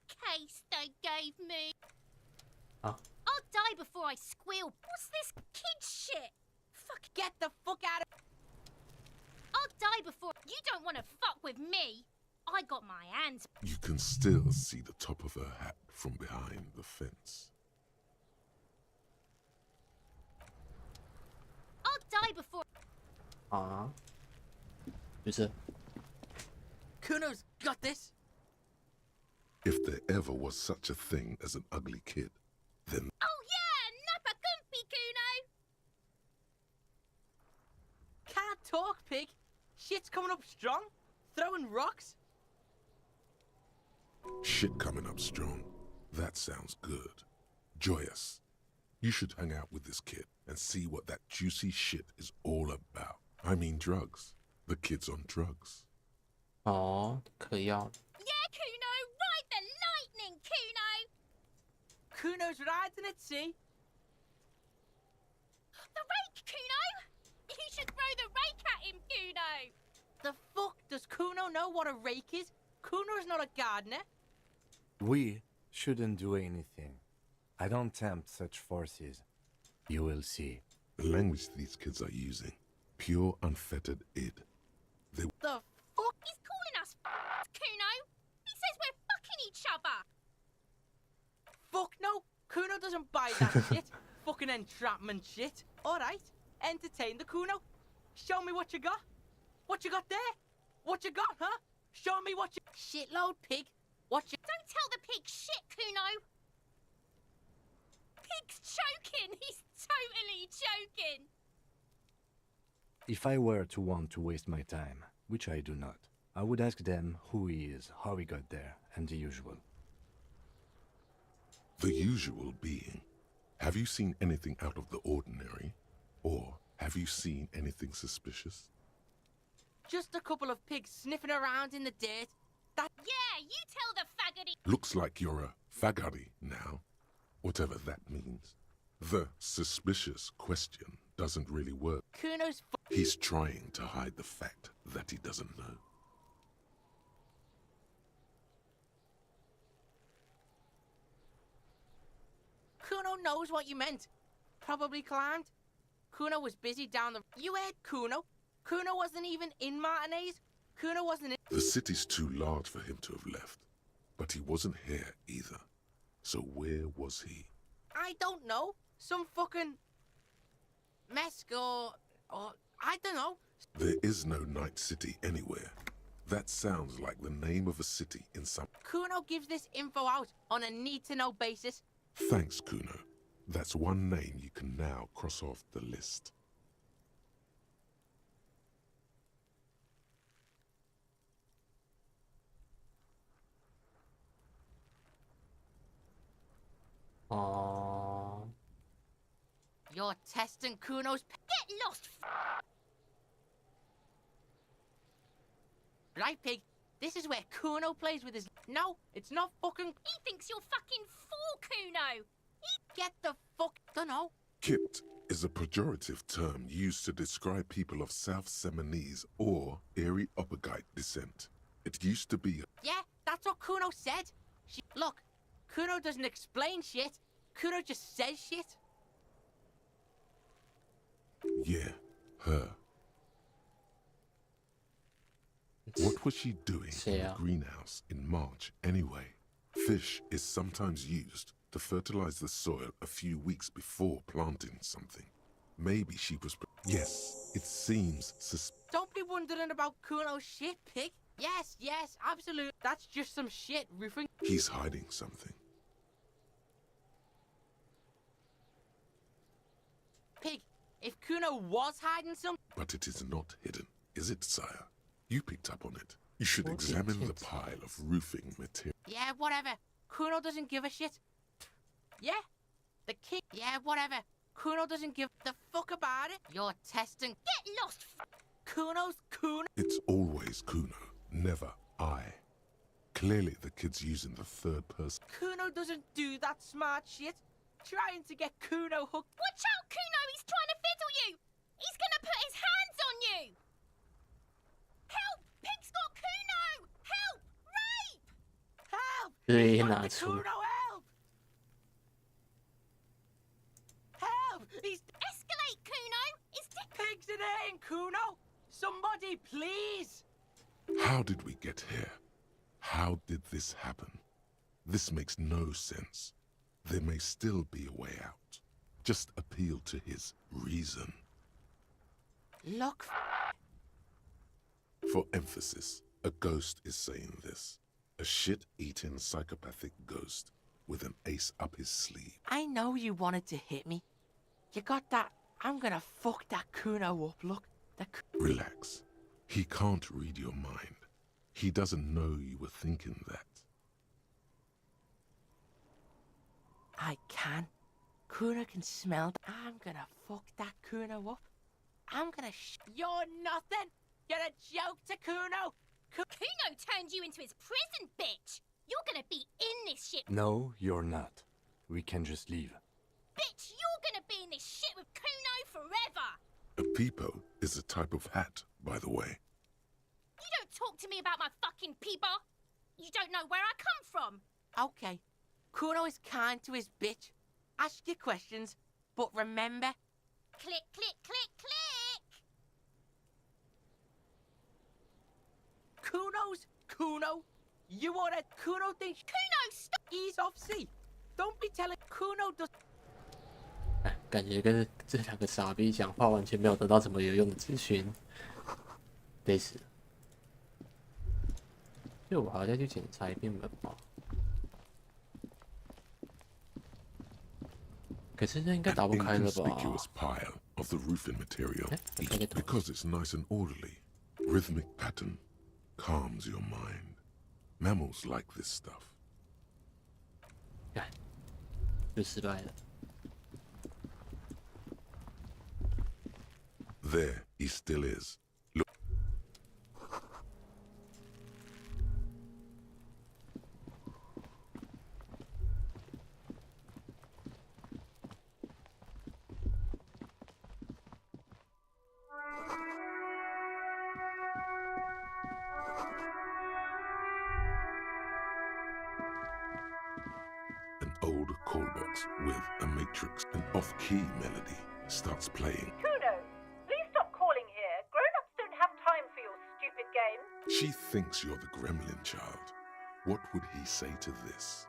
case they gave me. Huh? I'll die before I squeal. What's this kid shit? Fuck. Get the fuck out of... I'll die before... You don't want to fuck with me. I got my hands. You can still see the top of her hat from behind the fence. I'll die before. 啊，就是 Kuno's got this. If there ever was such a thing as an ugly kid, then Oh yeah, Nappa Gumpy Kuno. Can't talk, pig. Shit's coming up strong. Throwing rocks. shit coming up strong. That sounds good. Joyous, you should hang out with this kid and see what that juicy shit is all about. I mean drugs. The kid's on drugs. 哦，嗑药。 Yeah, Kuno, ride the lightning, Kuno. Kuno's riding at sea. The rake, Kuno. You should throw the rake at him, Kuno. The fuck does Kuno know what a rake is? Kuno's not a gardener. We shouldn't do anything. I don't tempt such forces. You will see. The language these kids are using, pure unfettered id. The fuck? He's calling us Kuno. He says we're fucking each other. Fuck no. Kuno doesn't buy that shit. Fucking entrapment shit. Alright. Entertain the Kuno. Show me what you got. What you got there? What you got, huh? Show me what you... Shitload, pig. What you... Don't tell the pig shit, Kuno. Pig's choking. He's totally choking. If I were to want to waste my time, which I do not, I would ask them who he is, how he got there, and the usual. The usual being, have you seen anything out of the ordinary? Or have you seen anything suspicious? Just a couple of pigs sniffing around in the dirt. That... Yeah, you tell the faggoty. Looks like you're a faggoty now, whatever that means. The suspicious question doesn't really work. Kuno's... He's trying to hide the fact that he doesn't know. Kuno knows what you meant. Probably climbed. Kuno was busy down the... You heard Kuno. Kuno wasn't even in Martinez. Kuno wasn't in... The city's too large for him to have left, but he wasn't here either. So where was he? I don't know. Some fucking... Mesk or I don't know. There is no Night City anywhere. That sounds like the name of a city in some... Kuno gives this info out on a need-to-know basis. Thanks, Kuno. That's one name you can now cross off the list.哦， You're testing Kuno's... Get lost. Right, pig? This is where Kuno plays with his... No, it's not fucking... He thinks you're fucking fool, Kuno. Get the fuck... Dunno. Kipt is a pejorative term used to describe people of South Seminese or Erie Uppergite descent. It used to be... Yeah, that's what Kuno said. Look, Kuno doesn't explain shit. Kuno just says shit. Yeah, her. What was she doing in the Yeah. greenhouse in March anyway? Fish is sometimes used to fertilize the soil a few weeks before planting something. Maybe she was... Yes, it seems Don't be wondering about Kuno's shit, pig. Yes, absolutely. That's just some shit, roofing. He's hiding something. Pig, if Kuno was hiding some... But it is not hidden, is it, sire? You picked up on it. You should What examine is the it? pile of roofing material. Yeah, whatever. Kuno doesn't give a shit. Yeah, the king... Yeah, whatever. Kuno doesn't give the fuck about it. You're testing... Get lost. Kuno's Kuno. It's always Kuno, never I. Clearly the kid's using the third person. Kuno doesn't do that smart shit. Trying to get Kuno hooked. Watch out, Kuno. He's trying to fiddle you. He's gonna put his hands on you. Help! Pig's got Kuno. Help! Rape! Help! 对， He's got 拿 the 出 Kuno, help! Help! He's... Escalate, Kuno. It's Pigs in here, Kuno! Somebody, please! How did we get here? How did this happen? This makes no sense. There may still be a way out. Just appeal to his reason. Look. For emphasis, a ghost is saying this. A shit-eating psychopathic ghost with an ace up his sleeve. I know you wanted to hit me. You got that. I'm gonna fuck that Kuno up, look. Relax. He can't read your mind. He doesn't know you were thinking that. I can. Kuno can smell. I'm gonna fuck that Kuno up. I'm gonna You're nothing. You're a joke to Kuno. Kuno turned you into his prison, bitch! You're gonna be in this shit! No, you're not. We can just leave. Bitch, you're gonna be in this shit with Kuno forever! A peepo is a type of hat, by the way. You don't talk to me about my fucking peeper! You don't know where I come from! Okay. Kuno is kind to his bitch. Ask your questions, but remember... Click, click, click, click! Kuno? You want a Kuno thing? Kuno, stop! Ease off, see? Don't be telling Kuno does... 哎，感觉跟这两个傻逼讲话完全没有得到什么有用的资讯，累死了。所以我还要再去检查一遍门吗？可是这应该打不开了吧？ Inconspicuous pile of the roofing material. Because it's nice and orderly. Rhythmic pattern calms your mind. Mammals like this stuff. 看，又失败了。 There he still is. Look. An old call box with a matrix, an off-key melody starts playing. Kuno, please stop calling here. Grown-ups don't have time for your stupid games. She thinks you're the gremlin child. What would he say to this?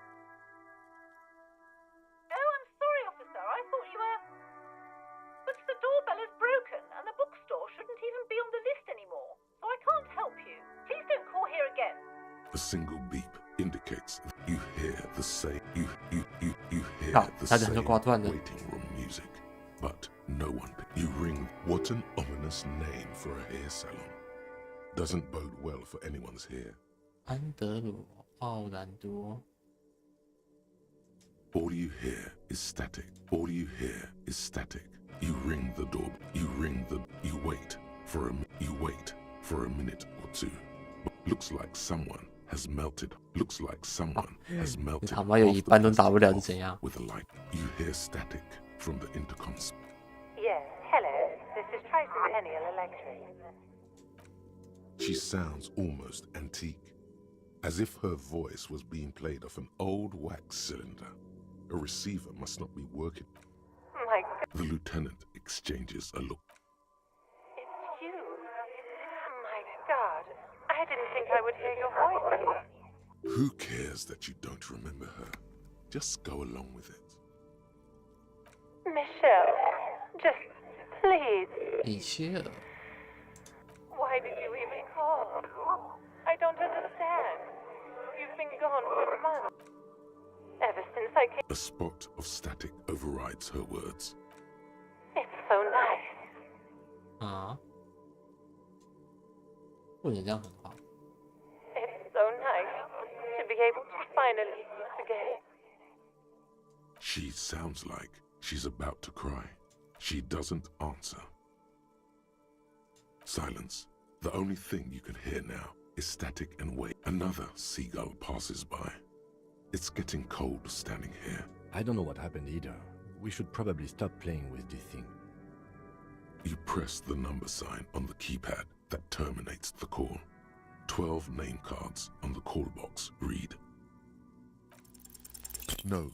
Oh, I'm sorry, officer. I thought you were... But the doorbell is broken, and the bookstore shouldn't even be on the list anymore. So I can't help you. Please don't call here again. A single beep indicates that you hear the same. You hear the 他人就 same 挂断了。 waiting room music, but no one. You ring. What an ominous name for a hair salon. Doesn't bode well for anyone's hair. 安德鲁奥兰多。 All you hear is static. All you hear is static. You ring the door. You wait for a minute or two. Looks like someone has melted. Looks like someone has melted. 他妈有一半都打不了是怎样？ With a light, you hear static from the intercom. Yes, hello. This is Tricentennial Electric. She sounds almost antique, as if her voice was being played off an old wax cylinder. A receiver must not be working. My God, The lieutenant exchanges a look. it's you. My God, I didn't think I would hear your voice. Who cares that you don't remember her? Just go along with it. Michelle, just please. 米歇尔， Why did you even call? I don't understand. You've been gone for months. Ever since I came. A spot of static overrides her words. It's so nice. 啊，为什么这样很好？ It's so nice to be able to finally meet again. She sounds like she's about to cry. She doesn't answer. Silence. The only thing you can hear now is static and wait. Another seagull passes by. It's getting cold standing here. I don't know what happened either. We should probably stop playing with this thing. You press the number sign on the keypad that terminates the call. 12 name cards on the call box read. No.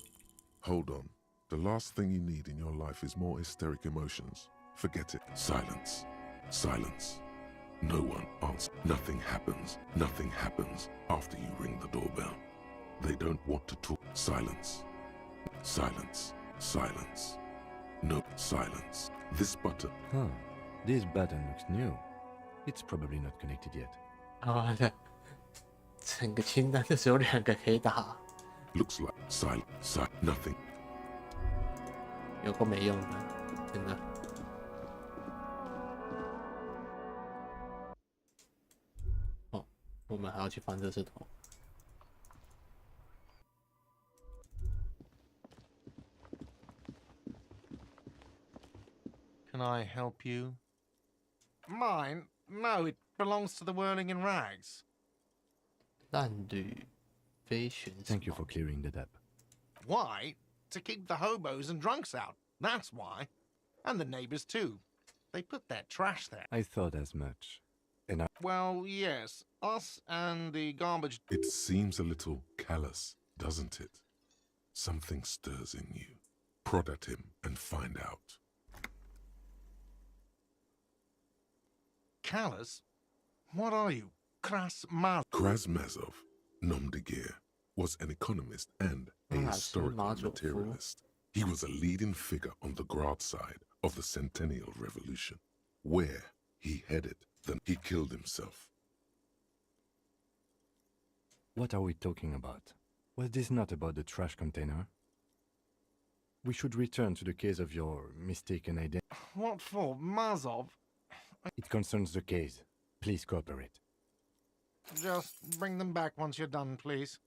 Hold on. The last thing you need in your life is more hysteric emotions. Forget it. Silence. Silence. No one answers. Nothing happens. Nothing happens after you ring the doorbell. They don't want to talk. Silence. Silence. Silence. No silence. This button. Huh. This button looks new. It's probably not connected yet. 啊，对，整个清单就只有2个可以打， Looks like silent. Nothing. 有够没用的，真的。哦，我们还要去翻垃圾桶。 Can I help you? Mine? No, it belongs to the Whirling in Rags. 烂旅飞旋。 Thank you for clearing that up. Why? To keep the hobos and drunks out. That's why. And the neighbors too. They put their trash there. I thought as much. And Well, yes. Us and the garbage. It seems a little callous, doesn't it? Something stirs in you. Prod at him and find out. Callous? What are you? Krasmaz? Krasmazov, nom de guerre, was an economist and a historical materialist. He was a leading figure on the Grad side of the Centennial Revolution. Where he headed, then he killed himself. what are we talking about? Was this not about the trash container? We should return to the case of your mistaken identity. What for? Mazov? It concerns the case. Please cooperate. Just bring them back once you're done, please.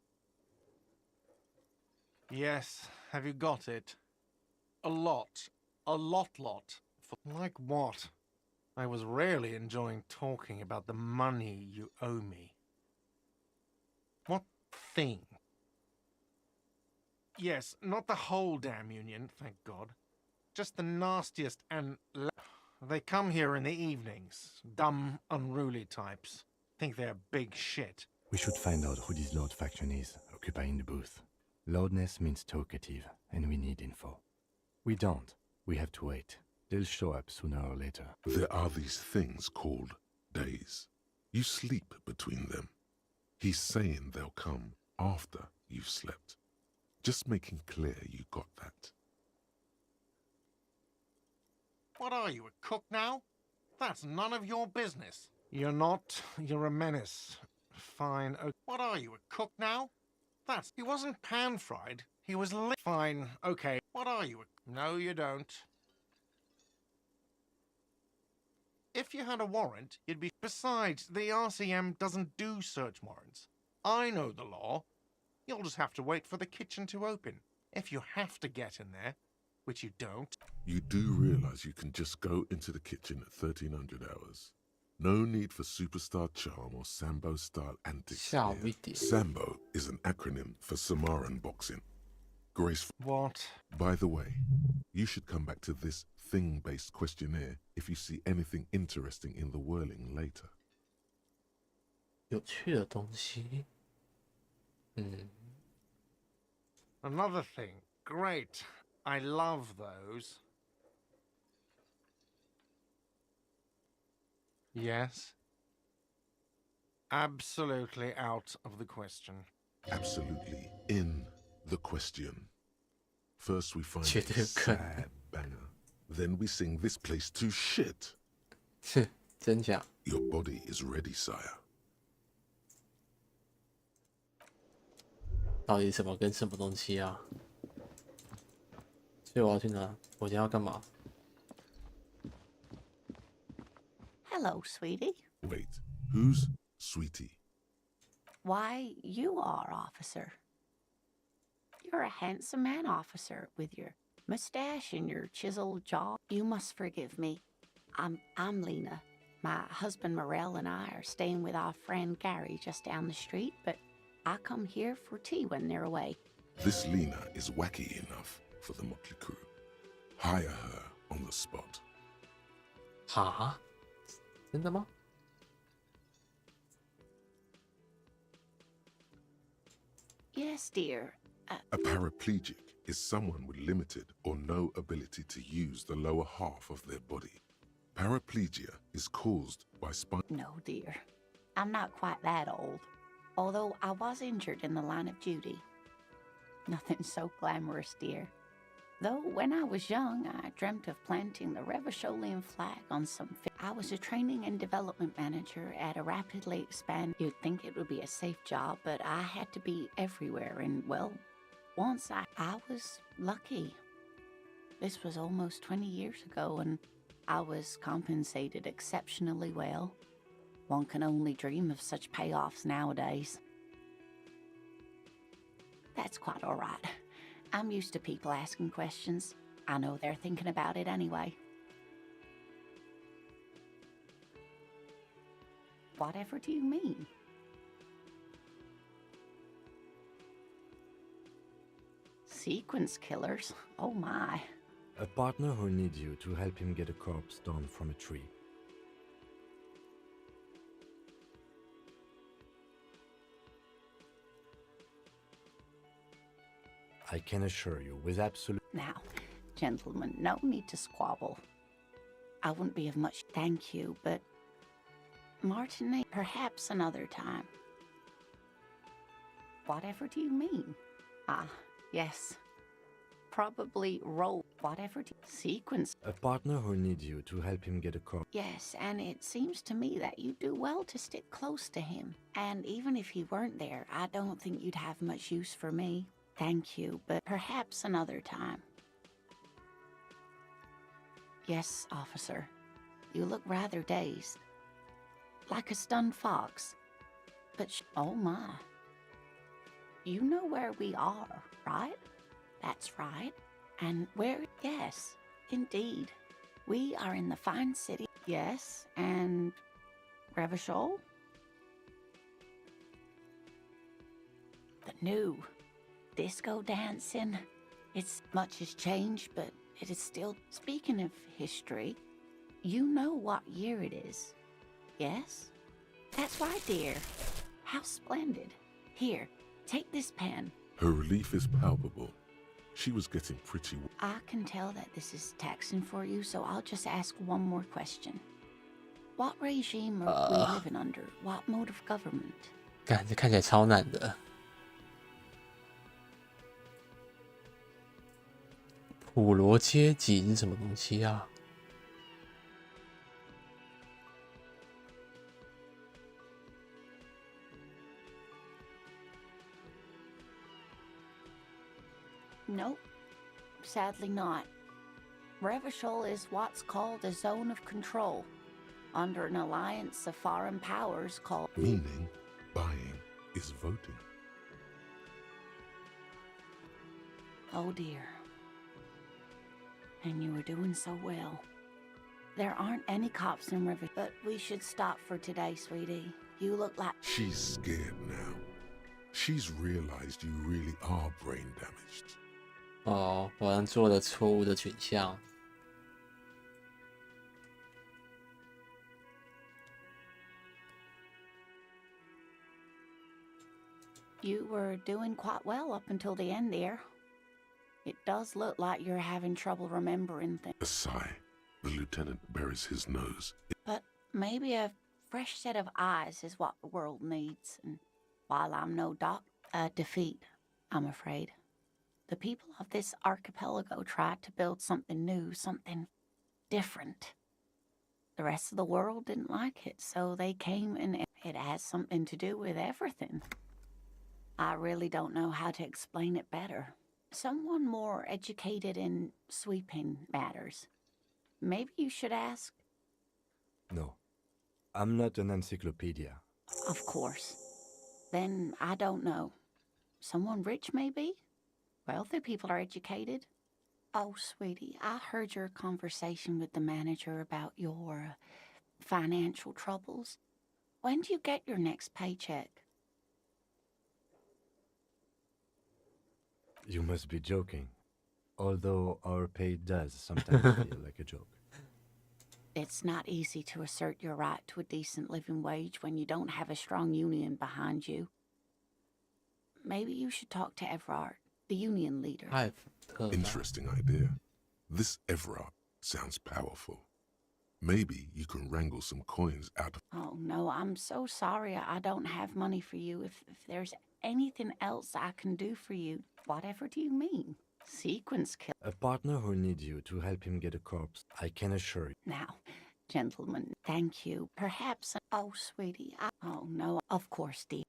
Yes, have you got it? A lot. A lot. Like what? I was really enjoying talking about the money you owe me. What thing? Yes, not the whole damn union, thank God. Just the nastiest and... They come here in the evenings. Dumb, unruly types. Think they're big shit. We should find out who this Lord faction is, occupying the booth. Loudness means talkative, and we need info. We don't. We have to wait. They'll show up sooner or later. There are these things called days. You sleep between them. He's saying they'll come after you've slept. Just making clear you got that. What are you, a cook now? That's none of your business. You're not. You're a menace. Fine. Okay. What are you, a cook now? He wasn't pan-fried. He was Fine. Okay. What are you? No, you don't. If you had a warrant, you'd be... Besides, the RCM doesn't do search warrants. I know the law. You'll just have to wait for the kitchen to open. If you have to get in there, which you don't. You do realize you can just go into the kitchen at 1300 hours. No need for superstar charm or Sambo-style antics. here. Sambo is an acronym for Samaran boxing. Graceful. What? By the way, you should come back to this thing-based questionnaire if you see anything interesting in the whirling later. 有趣的东西。Another thing. Great. I love those. Yes. Absolutely out of the question. Absolutely in the question. First we find a 绝对有可能。 sad banger. Then we sing this place to shit. 真假？ Your body is ready, sire. 到底什么跟什么东西啊？所以我要去哪？我今天要干嘛？ Hello, sweetie. Wait, who's Sweetie? Why, you are, officer. You're a handsome man, officer, with your mustache and your chiseled jaw. You must forgive me. I'm Lena. My husband Morel and I are staying with our friend Gary just down the street, but I come here for tea when they're away. This Lena is wacky enough for the motley crew. Hire her on the spot. 哈？真的吗？ Yes, dear. A paraplegic is someone with limited or no ability to use the lower half of their body. Paraplegia is caused by spine. No, dear. I'm not quite that old. Although I was injured in the line of duty. Nothing so glamorous, dear. Though when I was young, I dreamt of planting the Revacholian flag on some I was a training and development manager at a rapidly expanding. You'd think it would be a safe job, but I had to be everywhere, and well, once I was lucky. This was almost 20 years ago, and I was compensated exceptionally well. One can only dream of such payoffs nowadays. That's quite all right. I'm used to people asking questions. I know they're thinking about it anyway. Whatever do you mean? Sequence killers? Oh my. A partner who needs you to help him get a corpse down from a tree. I can assure you with absolute... Now, gentlemen, no need to squabble. I wouldn't be of much thank you, but... Martinet, perhaps another time. Whatever do you mean? Ah, yes. Probably roll. Whatever sequence. A partner who needs you to help him get a corpse. Yes, and it seems to me that you do well to stick close to him. And even if he weren't there, I don't think you'd have much use for me. Thank you, but perhaps another time. Yes, officer. You look rather dazed. Like a stunned fox. But oh my. You know where we are, right? That's right. And where? Yes, indeed. We are in the fine city. Yes, and Revachol? The new disco dancing. It's much has changed, but it is still... Speaking of history, you know what year it is. Yes? That's right, dear. How splendid. Here, take this pen. Her relief is palpable. She was getting pretty... I can tell that this is taxing for you, so I'll just ask one more question. What regime are we living under? What mode of government? 干，这看起来超难的。普罗阶级是什么东西啊？ Nope. Sadly not. Revachol is what's called a zone of control, under an alliance of foreign powers called... Meaning, buying is voting. Oh dear. And you were doing so well. There aren't any cops in River, but we should stop for today, sweetie. You look like... She's scared now. She's realized you really are brain damaged. 哦，我好像做了错误的选项。 You were doing quite well up until the end there. It does look like you're having trouble remembering things. A sigh. The lieutenant buries his nose. But maybe a fresh set of eyes is what the world needs. And while I'm no defeat, I'm afraid. The people of this archipelago tried to build something new, something different. The rest of the world didn't like it, so they came, and it has something to do with everything. I really don't know how to explain it better. Someone more educated in sweeping matters. Maybe you should ask? No. I'm not an encyclopedia. Of course. Then I don't know. Someone rich, maybe? Wealthy people are educated. Oh, sweetie, I heard your conversation with the manager about your financial troubles. When do you get your next paycheck? You must be joking. Although our pay does sometimes feel like a joke. It's not easy to assert your right to a decent living wage when you don't have a strong union behind you. Maybe you should talk to Everard, the union leader. 太特了。 Interesting idea. This Everard sounds powerful. Maybe you can wrangle some coins out of... Oh, no, I'm so sorry. I don't have money for you. If there's anything else I can do for you, whatever do you mean? Sequence kill. A partner who needs you to help him get a corpse, I can assure you. Now, gentlemen, thank you. Perhaps. Oh, sweetie. Oh, no, of course, dear.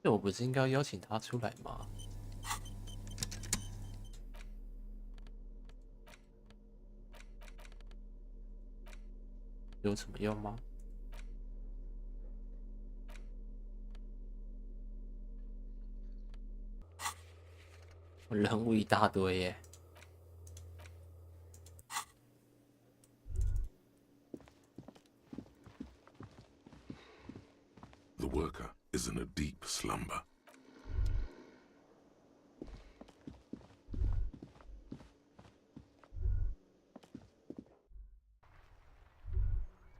这我不是应该邀请他出来吗？有什么用吗？人物一大堆耶。The worker is in a deep slumber.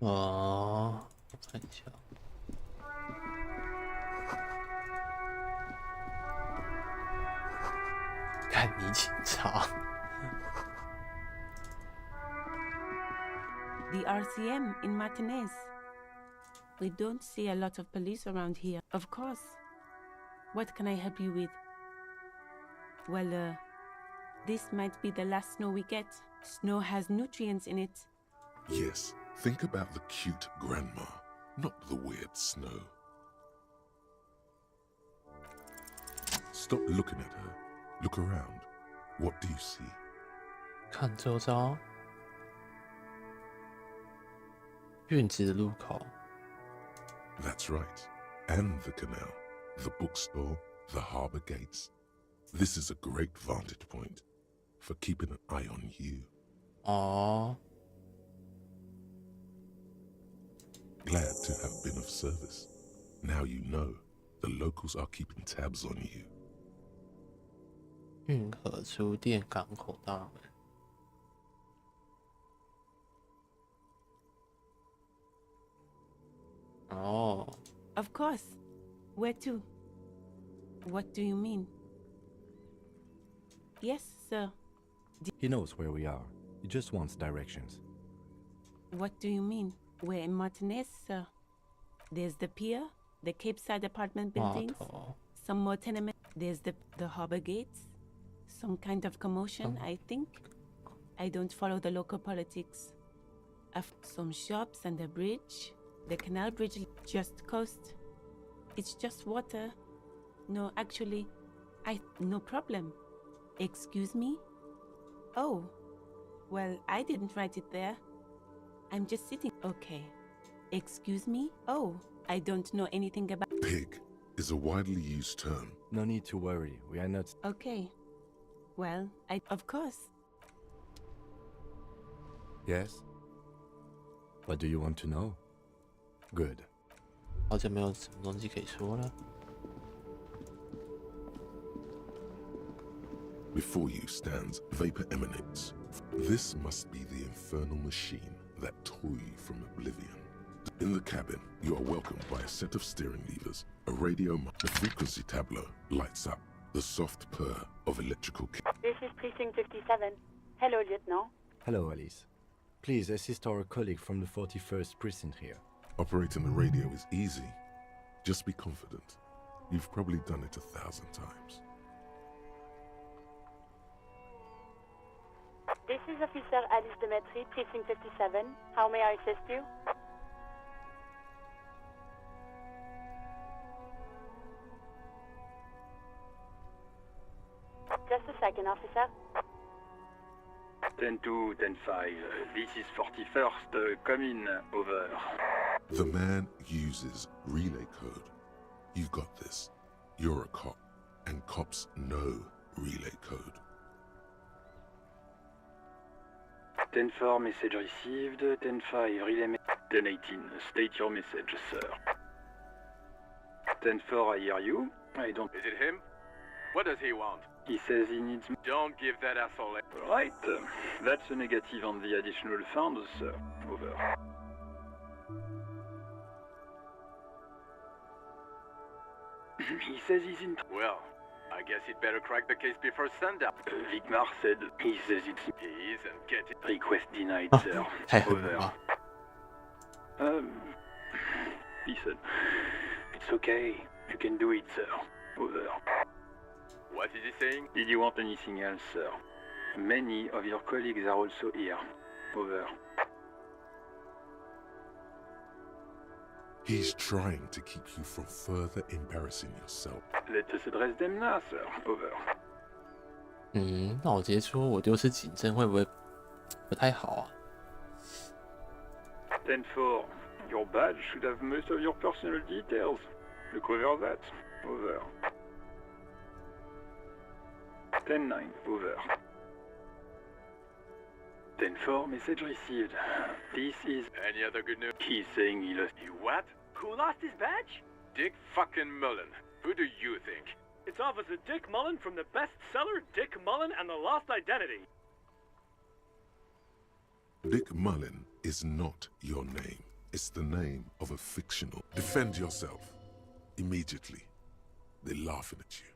Oh, 我看一下。看你警察。The RCM in Martinez. We don't see a lot of police around here. Of course. What can I help you with? Well, this might be the last snow we get. Snow has nutrients in it. Yes, think about the cute grandma, not the weird snow. Stop looking at her. Look around. What do you see? 看周遭。运子路口。 That's right. And the canal, the bookstore, the harbour gates. This is a great vantage point for keeping an eye on you. Oh. Glad to have been of service. Now you know the locals are keeping tabs on you. 运河书店港口大门。哦。Of course. Where to? What do you mean? Yes, sir. He knows where we are. He just wants directions. What do you mean? We're in Martinez, sir. There's the pier, the Cape Side apartment buildings, some more tenement. There's the harbor gates. Some kind of commotion, I think. I don't follow the local politics. Some shops and a bridge. The canal bridge just coast. It's just water. No, actually, no problem. Excuse me? Oh, well, I didn't write it there. I'm just sitting. Okay. Excuse me? Oh, I don't know anything about... Pig is a widely used term. No need to worry. We are not... Okay. Well, of course. Yes? What do you want to know? Good. 好久没有什么东西可以说了。 Before you stands vapor emanates. This must be the infernal machine that tore you from oblivion. In the cabin, you are welcomed by a set of steering levers, a radio. The frequency tableau lights up. The soft purr of electrical... This is Precinct 57. Hello, Lieutenant. Hello, Alice. Please assist our colleague from the 41st Precinct here. Operating the radio is easy. Just be confident. You've probably done it 1,000 times. This is Officer Alice Demetri, Precinct 57. How may I assist you? Just a second, officer. 10-2, 10-5. This is 41st. Come in. Over. The man uses relay code. You've got this. You're a cop, and cops know relay code. 10-4, message received. 10-5, relay 10-18, state your message, sir. 10-4, I hear you. I don't... Is it him? What does he want? He says he needs... Don't give that asshole... Right. That's a negative on the additional funds, sir. Over. He says he's in... Well, I guess he'd better crack the case before sundown. Vigmar said he says it's He isn't getting. request denied, sir. 太狠 Over. 了吧！ He said it's okay. You can do it, sir. Over. What is he saying? Did you want anything else, sir? Many of your colleagues are also here. Over. He's trying to keep you from further embarrassing yourself. Let us address them now, sir. Over. 那我直接说我丢失警证会不会不太好啊？ 10-4. Your badge should have most of your personal details. Look over that. Over. 10-9. Over. 10-4. Message received. This is... Any other good news? He's saying he lost... He what? Who lost his badge? Dick fucking Mullen. Who do you think? It's Officer Dick Mullen from the bestseller Dick Mullen and the Lost Identity. Dick Mullen is not your name. It's the name of a fictional. Defend yourself. Immediately. They're laughing at you.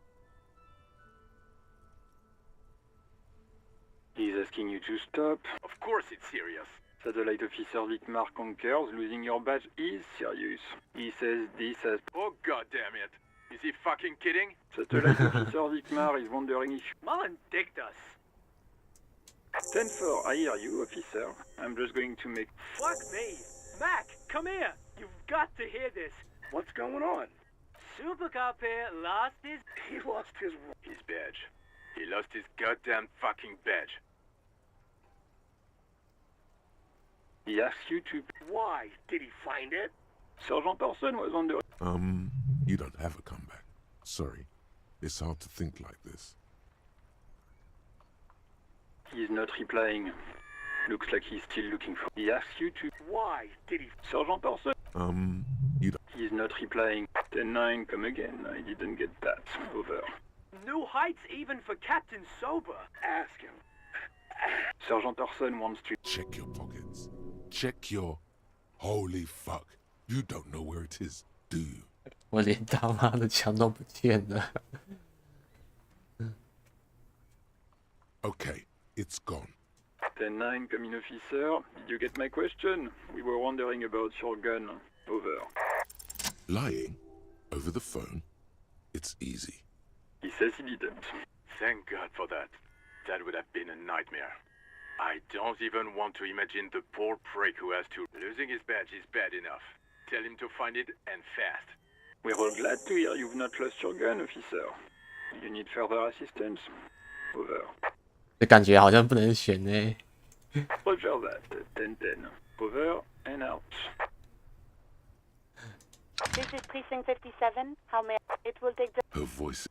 He's asking you to stop. Of course it's serious. Satellite Officer Vigmar concurs. Losing your badge is serious. He says this as... Oh god damn it. Is he fucking kidding? Satellite Officer Vigmar is wondering if... Mullen dicked us. 10-4. I hear you, officer. I'm just going to make... Fuck me. Mac, come here. You've got to hear this. What's going on? Super Cop here lost his... He lost his badge. He lost his goddamn fucking badge. He asked you to... Why? Did he find it? Sergeant Orson was wondering... You don't have a comeback. Sorry. It's hard to think like this. He's not replying. Looks like he's still looking for... He asked you to... Why? Did he... Sergeant Orson? You don't... He's not replying. 10-9, come again. I didn't get that. Over. New heights even for Captain Sober. Ask him. Sergeant Orson wants to... Check your pockets. Check your... Holy fuck. You don't know where it is, do you? 我连他妈的枪都不见了。Okay, it's gone. 10-9, come in, officer. Did you get my question? We were wondering about your gun. Over. Lying? Over the phone? It's easy. He says he didn't. Thank God for that. That would have been a nightmare. I don't even want to imagine the poor prick who has to... Losing his badge is bad enough. Tell him to find it, and fast. We're all glad to hear you've not lost your gun, officer. You need further assistance? Over. 这感觉好像不能选呢。Roger that. 10-10. Over and out. This is Precinct 57. How may it will take the... Her voice...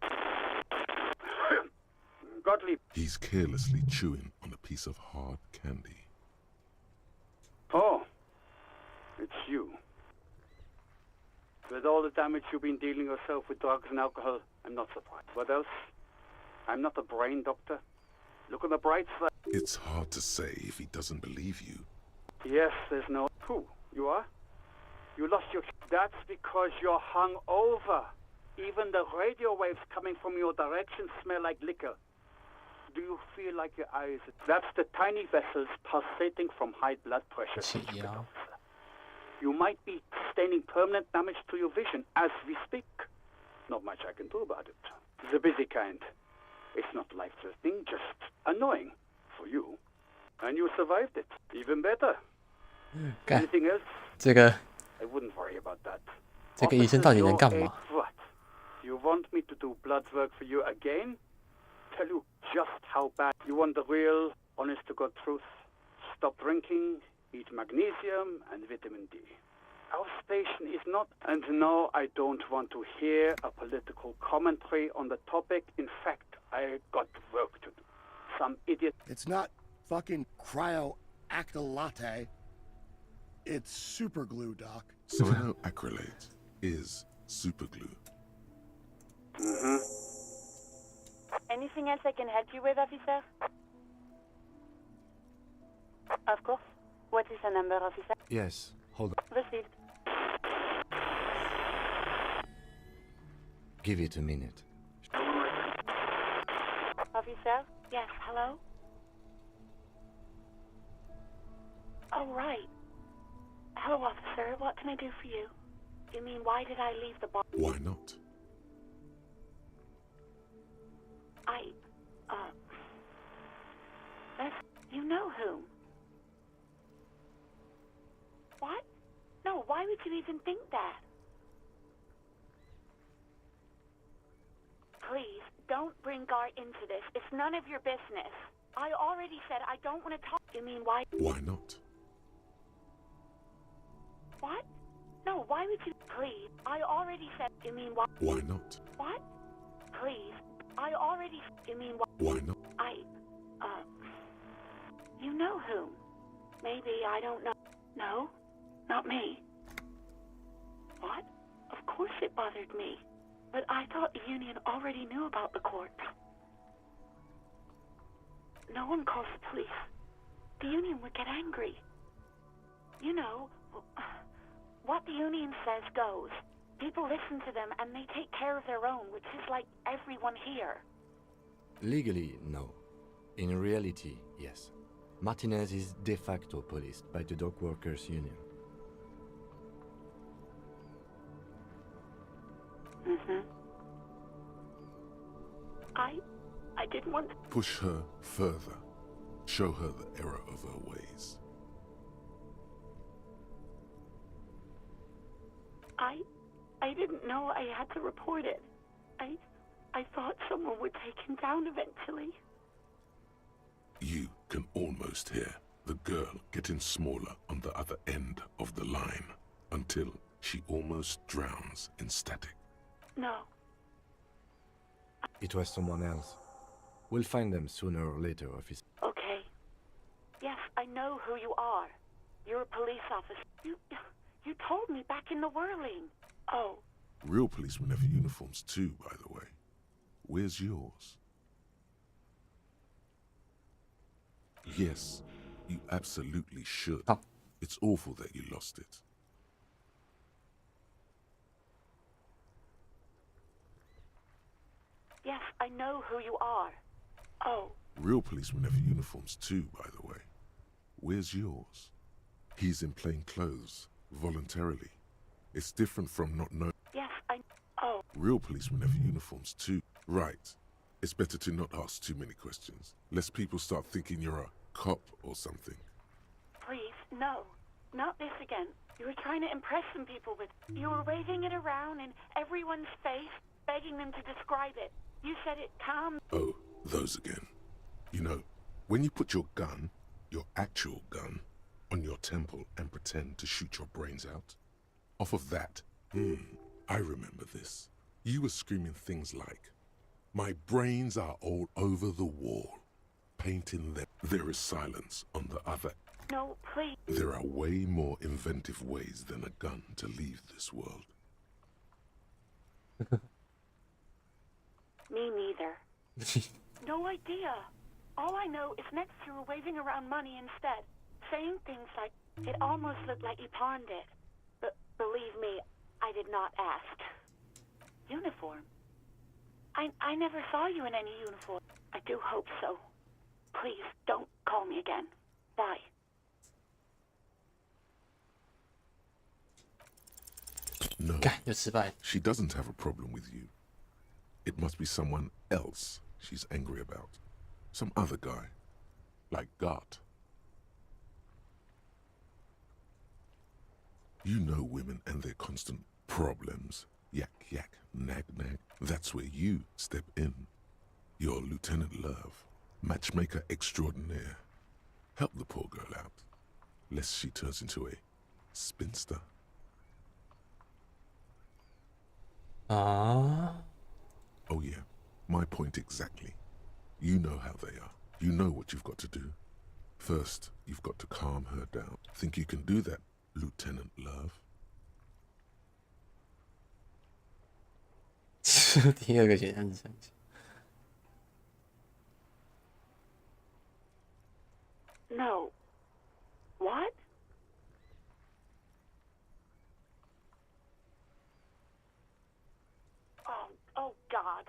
Gottlieb. He's carelessly chewing on a piece of hard candy. Oh. It's you. With all the damage you've been dealing yourself with drugs and alcohol, I'm not surprised. What else? I'm not a brain doctor. Look on the bright side. It's hard to say if he doesn't believe you. Yes, there's no... Who? You are? You lost your... That's because you're hung over. Even the radio waves coming from your direction smell like liquor. Do you feel like your eyes... That's the tiny vessels pulsating from high blood pressure. You might be sustaining permanent damage to your vision as we speak. Not much I can do about it. The busy kind. It's not life-threatening, just annoying for you. And you survived it. Even better. Anything else? 这个 I wouldn't worry about that. 这个医生到底能干嘛？ What? You want me to do blood work for you again? Tell you just how bad. You want the real, honest-to-God truth? Stop drinking, eat magnesium and vitamin D. Our station is not... And no, I don't want to hear a political commentary on the topic. In fact, I got work to do. Some idiot... It's not fucking cryo-actylate. It's super glue, Doc. Cyanoacrylate is superglue. Mm-hmm. Anything else I can help you with, officer? Of course. What is the number, officer? Yes, hold on. Received. Give it a minute. officer? Yes, hello? Oh, right. Hello, officer. What can I do for you? You mean, why did I leave the bar? Why not? You know whom? What? No, why would you even think that? Please, don't bring Gar into this. It's none of your business. I already said I don't want to talk. You mean why? Why not? What? No, why would you? Please, I already said. You mean why? Why not? What? Please, I already. You mean why? Why not? You know whom? Maybe I don't know. No, not me. What? Of course it bothered me. But I thought the Union already knew about the corpse. No one calls the police. The Union would get angry. You know, what the Union says goes. People listen to them and they take care of their own, which is like everyone here. Legally, no. In reality, yes. Martinez is de facto policed by the Dock Workers Union. I didn't want to... Push her further. Show her the error of her ways. I didn't know I had to report it. I thought someone would take him down eventually. You can almost hear the girl getting smaller on the other end of the line until she almost drowns in static. No. It was someone else. We'll find them sooner or later, officer. Okay. Yes, I know who you are. You're a police officer. You told me back in the whirling. Oh. Real policemen have uniforms too, by the way. Where's yours? Yes, you absolutely should. It's awful that you lost it. Yes, I know who you are. Oh. Real policemen have uniforms too, by the way. Where's yours? He's in plain clothes, voluntarily. It's different from not knowing. Yes, Oh. Real policemen have uniforms too. Right. It's better to not ask too many questions, lest people start thinking you're a cop or something. Please, no. Not this again. You were trying to impress some people with... You were waving it around in everyone's face, begging them to describe it. You said it calmed... Oh, those again. You know, when you put your gun, your actual gun, on your temple and pretend to shoot your brains out, off of that, I remember this. You were screaming things like, "My brains are all over the wall," painting them. There is silence on the other. No, please. There are way more inventive ways than a gun to leave this world. Me neither. No idea. All I know is next you were waving around money instead, saying things like, "It almost looked like you pawned it." But believe me, I did not ask. Uniform? I never saw you in any uniform. I do hope so. Please, don't call me again. Bye. No, she doesn't have a problem with you. It must be someone else she's angry about. Some other guy. Like Gart. You know women and their constant problems. Yak, yak, nag, nag. That's where you step in. You're Lieutenant Love, matchmaker extraordinaire. Help the poor girl out, lest she turns into a spinster. Oh yeah, my point exactly. You know how they are. You know what you've got to do. First, you've got to calm her down. Think you can do that, Lieutenant Love? 第二个选项是相信。No. What? Oh God.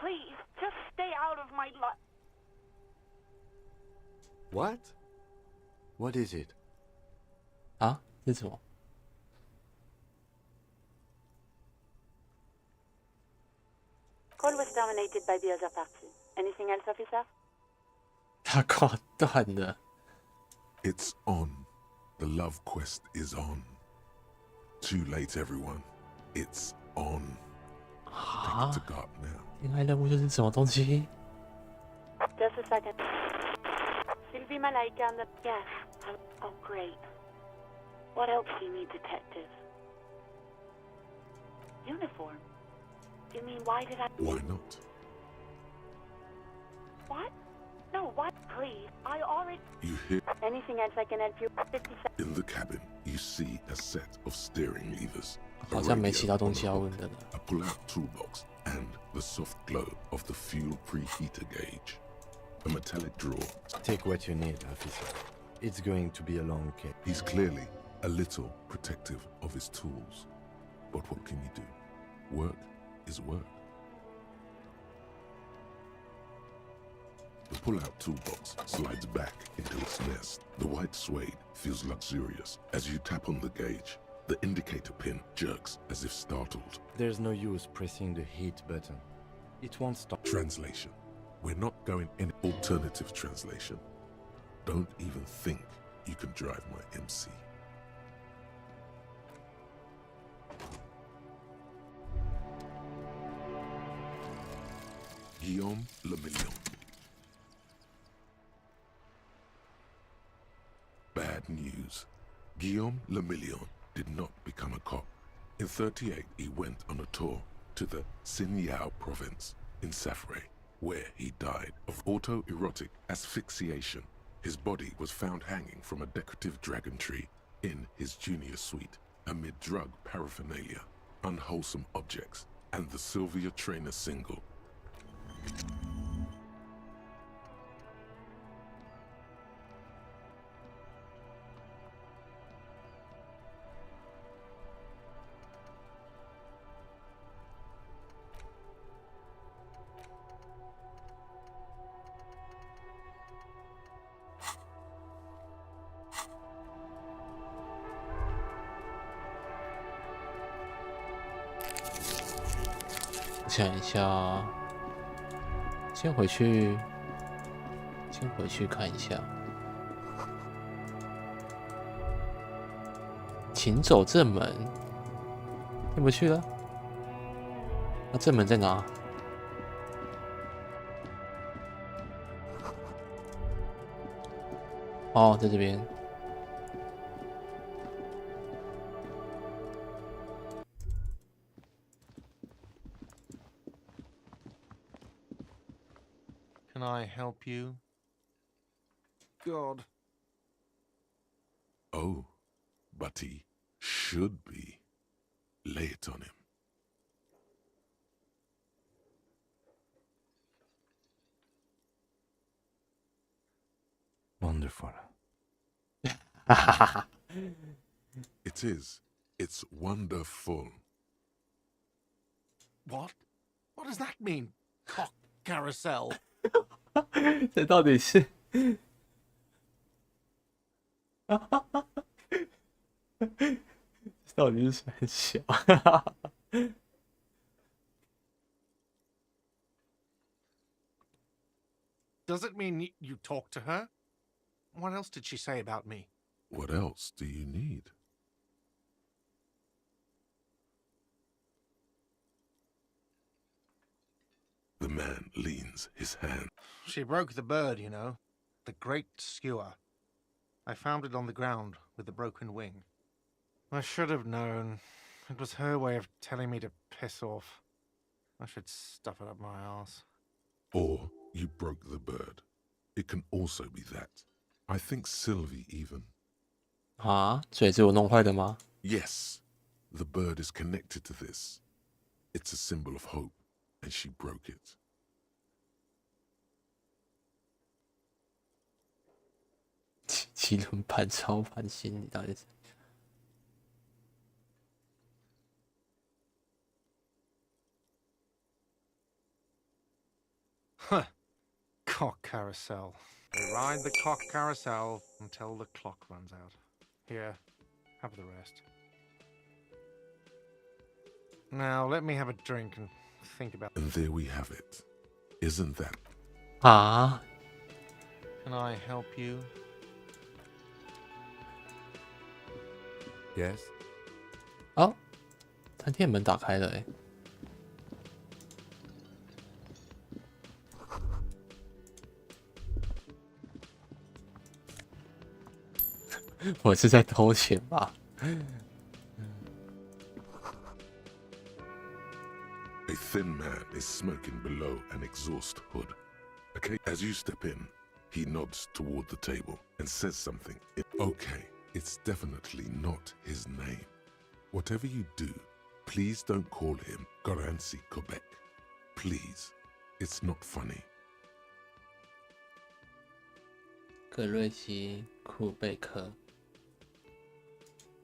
Please, just stay out of my life. What? What is it? 啊，这是什么？ Call was dominated by the other party. Anything else, officer? 他挂断了。 It's on. The love quest is on. Too late, everyone. It's on. Take it to God now. 恋爱任务就是什么东西？ Just a second. Sylvie Malaika and the... Yes. Oh, great. What else do you need, detective? Uniform? You mean, why did I... Why not? What? No, what? Please, I already... You hear? Anything else I can help you? 57... In the cabin, you see a set of steering levers. 好像没其他东西要问的了。 A pull-out toolbox and the soft glow of the fuel preheater gauge. A metallic drawer. Take what you need, officer. It's going to be a long case. He's clearly a little protective of his tools. But what can you do? Work is work. The pull-out toolbox slides back into its nest. The white suede feels luxurious. As you tap on the gauge, the indicator pin jerks as if startled. There's no use pressing the heat button. It won't stop. Translation. We're not going in alternative translation. Don't even think you can drive my MC. Guillaume Le Million. Bad news. Guillaume Le Million did not become a cop. In 1938, he went on a tour to the Sinyao province in Safre, where he died of autoerotic asphyxiation. His body was found hanging from a decorative dragon tree in his junior suite amid drug paraphernalia, unwholesome objects, and the Sylvia Trainer single.想一下，先回去看一下。请走正门，进不去了。那正门在哪？哦，在这边。 Can I help you? God. Oh, but he should be. Lay it on him. Wonderful. It is. It's wonderful. What? What does that mean? Cock carousel. 这到底是？到底是很小。Does it mean you talked to her? What else did she say about me? What else do you need? The man leans his hand. She broke the bird, you know. The great skewer. I found it on the ground with the broken wing. I should have known. It was her way of telling me to piss off. I should stuff it up my arse. Or you broke the bird. It can also be that. I think Sylvie even. 啊，所以是我弄坏的吗？ Yes, the bird is connected to this. It's a symbol of hope, and she broke it. 七轮盘超盘心，你到底是？ cock carousel. They ride the cock carousel until the clock runs out. Here, have the rest. Now, let me have a drink and think about... And there we have it. Isn't that...啊， Can I help you? Yes? 哦，餐厅门打开了哎。我是在偷钱吧？ A thin man is smoking below an exhaust hood. Okay, as you step in, he nods toward the table and says something. Okay, it's definitely not his name. Whatever you do, please don't call him Garancy Quebec. Please, it's not funny. 格瑞奇·库贝克。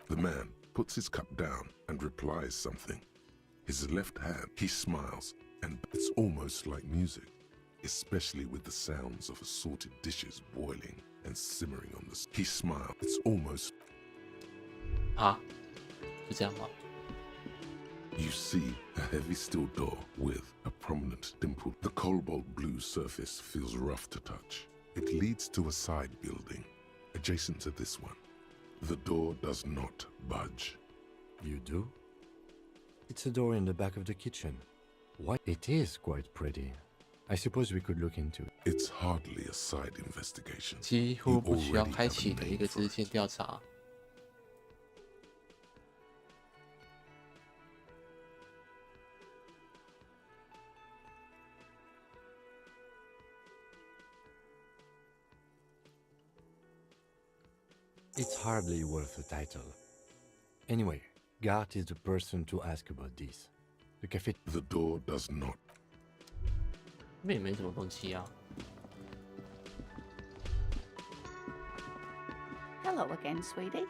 The man puts his cup down and replies something. His left hand, he smiles, and it's almost like music, especially with the sounds of assorted dishes boiling and simmering on the... He smiles. It's almost... 啊，是这样吗？ You see a heavy steel door with a prominent dimple. The cobalt blue surface feels rough to touch. It leads to a side building, adjacent to this one. The door does not budge. You do? It's a door in the back of the kitchen. Why? It is quite pretty. I suppose we could look into it. It's hardly a side investigation. 几乎不需要开启的一个支线调查。 It's hardly worth a title. Anyway, Gart is the person to ask about this. The cafe... The door does not. 那也没什么东西啊。 Hello again, sweetie.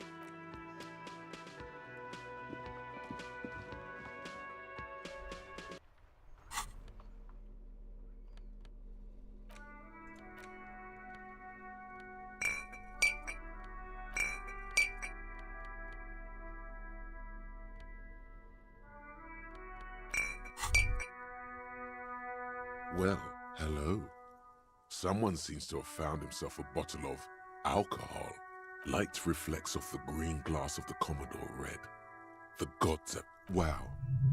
Well, hello. Someone seems to have found himself a bottle of alcohol. Light reflects off the green glass of the Commodore red. The gods have... Wow.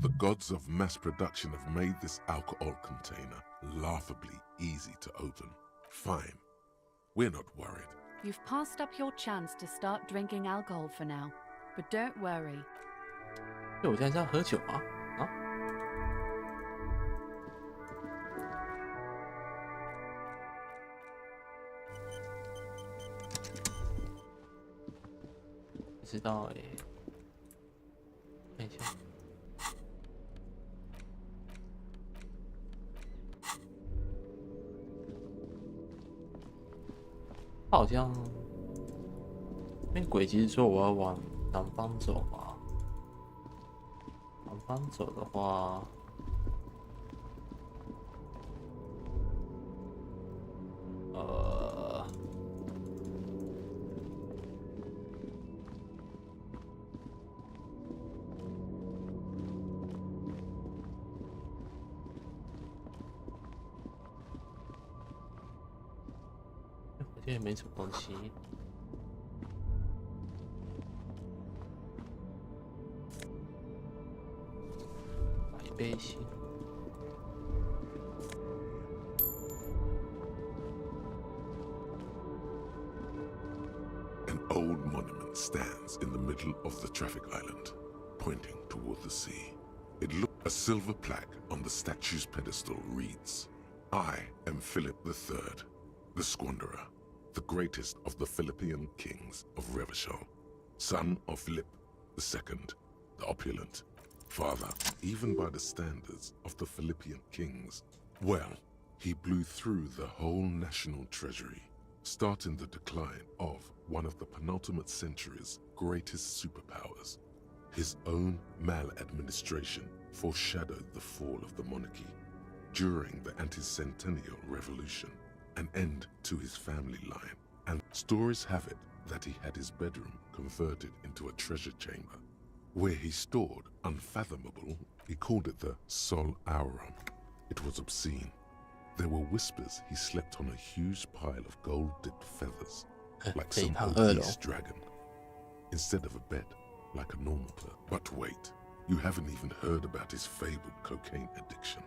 The gods of mass production have made this alcohol container laughably easy to open. Fine. We're not worried. You've passed up your chance to start drinking alcohol for now. But don't worry. 对，我现在是要喝酒吗？啊？ 不知道哎，看一下。他好像那个轨迹是说我要往南方走嘛？南方走的话，这也没什么东西。买背心。An old monument stands in the middle of the traffic island, pointing toward the sea. It looks... A silver plaque on the statue's pedestal reads, I am Philip III, the Squanderer, the greatest of the Philippian kings of Revachol, son of Philip II, the opulent, father, even by the standards of the Philippian kings. Well, he blew through the whole national treasury, starting the decline of one of the penultimate century's greatest superpowers. His own maladministration foreshadowed the fall of the monarchy during the anti-centennial revolution. an end to his family line, and stories have it that he had his bedroom converted into a treasure chamber, where he stored unfathomable. He called it the Sol Auron. It was obscene. There were whispers he slept on a huge pile of gold-dipped feathers, like some obese dragon, instead of a bed, like a normal person. But wait, you haven't even heard about his fabled cocaine addiction.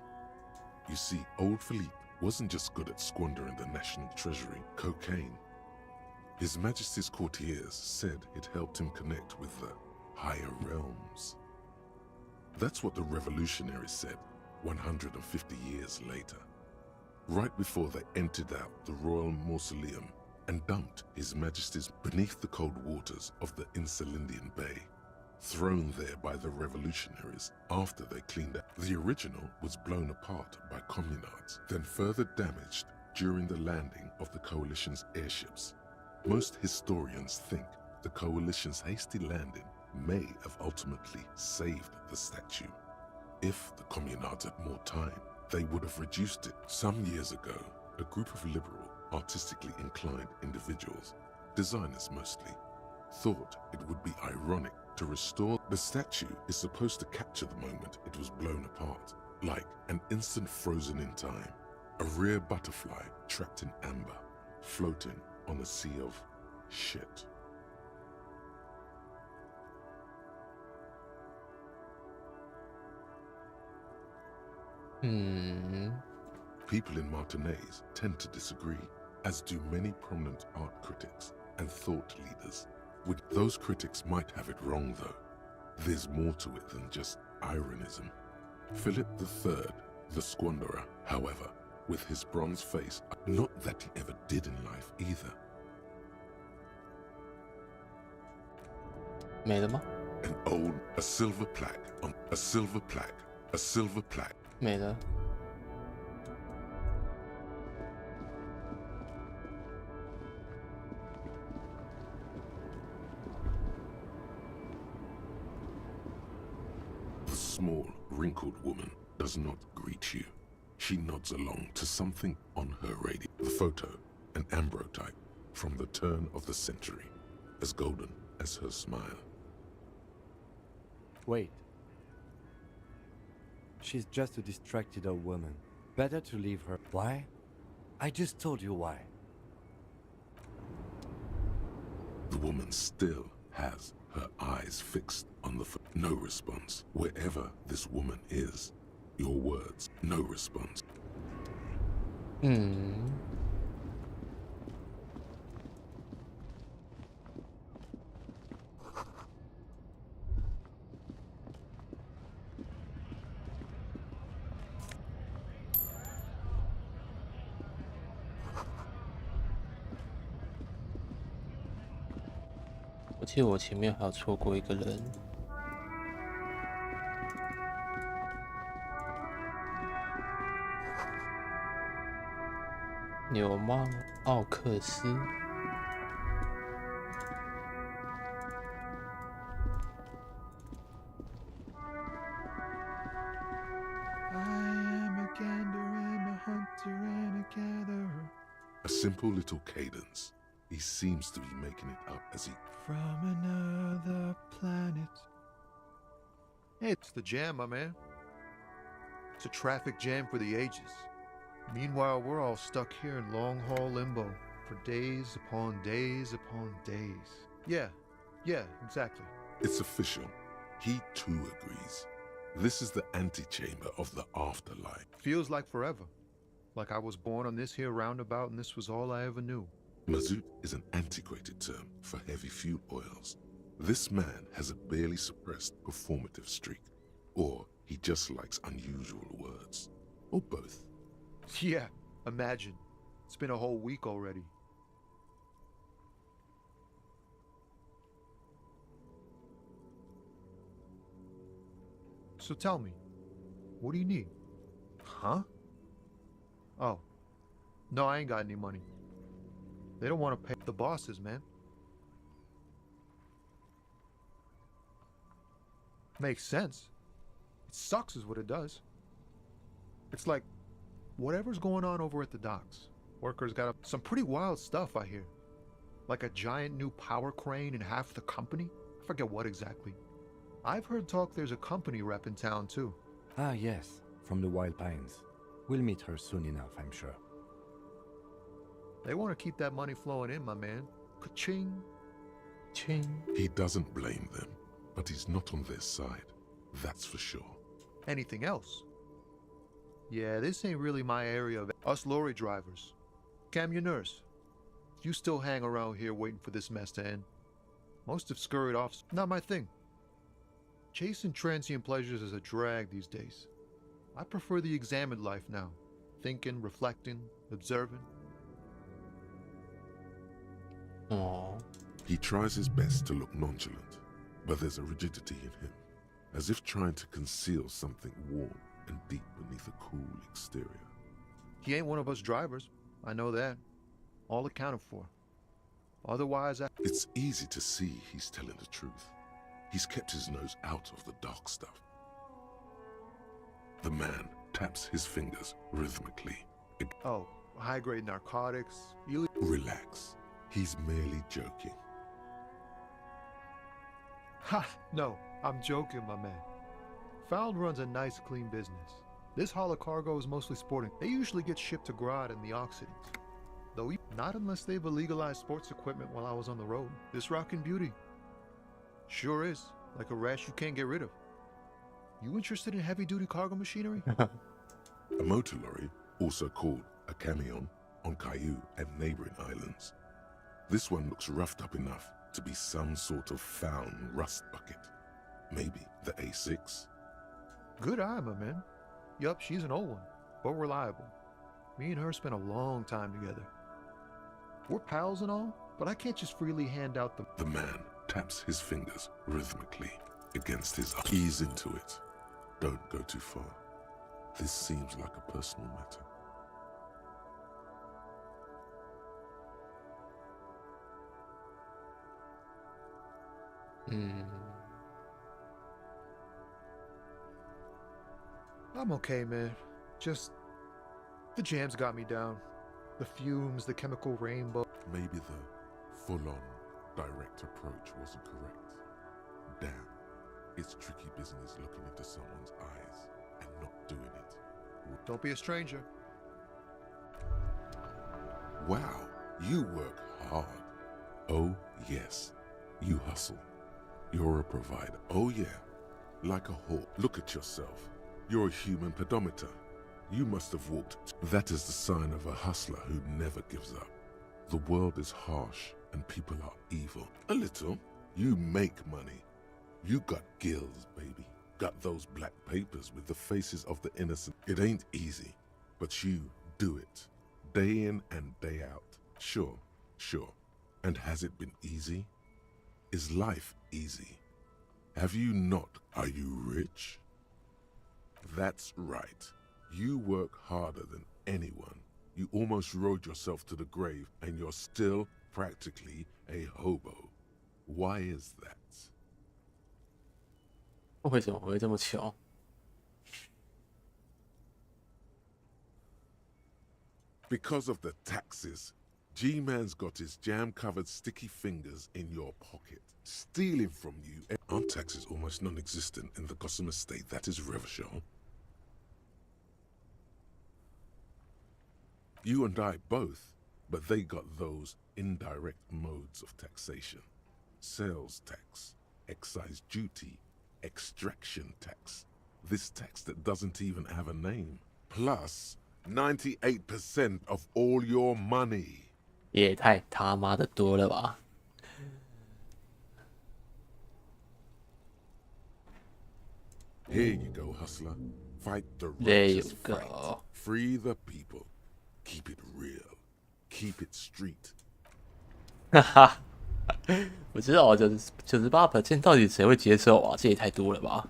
You see, old Philippe wasn't just good at squandering the national treasury. Cocaine. His Majesty's courtiers said it helped him connect with the higher realms. That's what the revolutionaries said 150 years later, right before they emptied out the royal mausoleum and dumped His Majesty's beneath the cold waters of the Insulindian Bay, thrown there by the revolutionaries after they cleaned up. The original was blown apart by communards, then further damaged during the landing of the coalition's airships. Most historians think the coalition's hasty landing may have ultimately saved the statue. If the communards had more time, they would have reduced it. Some years ago, a group of liberal, artistically inclined individuals, designers mostly, thought it would be ironic to restore. The statue is supposed to capture the moment it was blown apart, like an instant frozen in time, a rare butterfly trapped in amber, floating on a sea of shit. People in Martinaise tend to disagree, as do many prominent art critics and thought leaders. Those critics might have it wrong, though. There's more to it than just ironism. Philip III, the squanderer, however, with his bronze face, not that he ever did in life either. 没了吗？ A silver plaque on a silver plaque, a silver plaque. 没了。 The small, wrinkled woman does not greet you. She nods along to something on her radio. The photo, an ambrotype from the turn of the century, as golden as her smile. Wait. She's just a distracted old woman. Better to leave her. Why? I just told you why. The woman still has her eyes fixed on the no response. Wherever this woman is, your words, no response. 我记得我前面还有错过一个人。纽曼奥克斯。A simple little cadence. He seems to be making it up as he... From another planet. Hey, it's the jam, my man. It's a traffic jam for the ages. Meanwhile, we're all stuck here in long-haul limbo for days upon days upon days. Yeah, exactly. It's official. He too agrees. This is the antechamber of the afterlife. Feels like forever. Like I was born on this here roundabout and this was all I ever knew. Mazout is an antiquated term for heavy fuel oils. This man has a barely suppressed performative streak. Or he just likes unusual words. Or both. Yeah, imagine. It's been a whole week already. So tell me, what do you need? Huh? Oh. No, I ain't got any money. They don't want to pay the bosses, man. Makes sense. It sucks is what it does. It's like, whatever's going on over at the docks, Workers got some pretty wild stuff, I hear. Like a giant new power crane in half the company? I forget what exactly. I've heard talk there's a company rep in town, too. Ah, yes, from the Wild Pines. We'll meet her soon enough, I'm sure. They want to keep that money flowing in, my man. Ka-ching. Ching. He doesn't blame them, but he's not on their side. That's for sure. Anything else? Yeah, this ain't really my area of us lorry drivers. Cam, your nurse. You still hang around here waiting for this mess to end. Most have scurried off. Not my thing. Chasing transient pleasures is a drag these days. I prefer the examined life now. Thinking, reflecting, observing. Aww. He tries his best to look nonchalant, but there's a rigidity in him, as if trying to conceal something warm and deep beneath a cool exterior. He ain't one of us drivers. I know that. All accounted for. Otherwise, It's easy to see he's telling the truth. He's kept his nose out of the dark stuff. The man taps his fingers rhythmically. Oh, high-grade narcotics. Relax. He's merely joking. Ha! No, I'm joking, my man. Found runs a nice, clean business. This haul of cargo is mostly sporting. They usually get shipped to Grad and the Occidents. Though not unless they've illegalized sports equipment while I was on the road. This rockin' beauty. Sure is. Like a rash you can't get rid of. You interested in heavy-duty cargo machinery? A motor lorry, also called a camion, on Caillou and neighboring islands. This one looks roughed up enough to be some sort of found rust bucket. Maybe the A6? Good eye, my man. Yup, she's an old one, but reliable. Me and her spent a long time together. We're pals and all, but I can't just freely hand out the... The man taps his fingers rhythmically against his eye. Ease into it. Don't go too far. This seems like a personal matter. I'm okay, man. Just... the jams got me down. The fumes, the chemical rainbow. Maybe the full-on direct approach wasn't correct. Damn, it's tricky business looking into someone's eyes and not doing it. Don't be a stranger. Wow, you work hard. Oh, yes, you hustle. You're a provider. Oh, yeah, like a hawk. Look at yourself. You're a human pedometer. You must have walked. That is the sign of a hustler who never gives up. The world is harsh and people are evil. A little. You make money. You got gills, baby. Got those black papers with the faces of the innocent. It ain't easy, but you do it. Day in and day out. Sure, sure. And has it been easy? Is life easy? Have you not? Are you rich? That's right. You work harder than anyone. You almost rode yourself to the grave and you're still practically a hobo. Why is that? 为什么会这么巧？ Because of the taxes. G-Man's got his jam-covered sticky fingers in your pocket, stealing from you. Aren't taxes almost non-existent in the Gossamer state that is Revachol? You and I both, but they got those indirect modes of taxation. Sales tax, excise duty, extraction tax. This tax that doesn't even have a name. Plus 98% of all your money. 也太他妈的多了吧！ Here you go, hustler. Fight the There you righteous go. fight. Free the people. Keep it real. Keep it street. 哈哈，我知道98%到底谁会接受啊？这也太多了吧！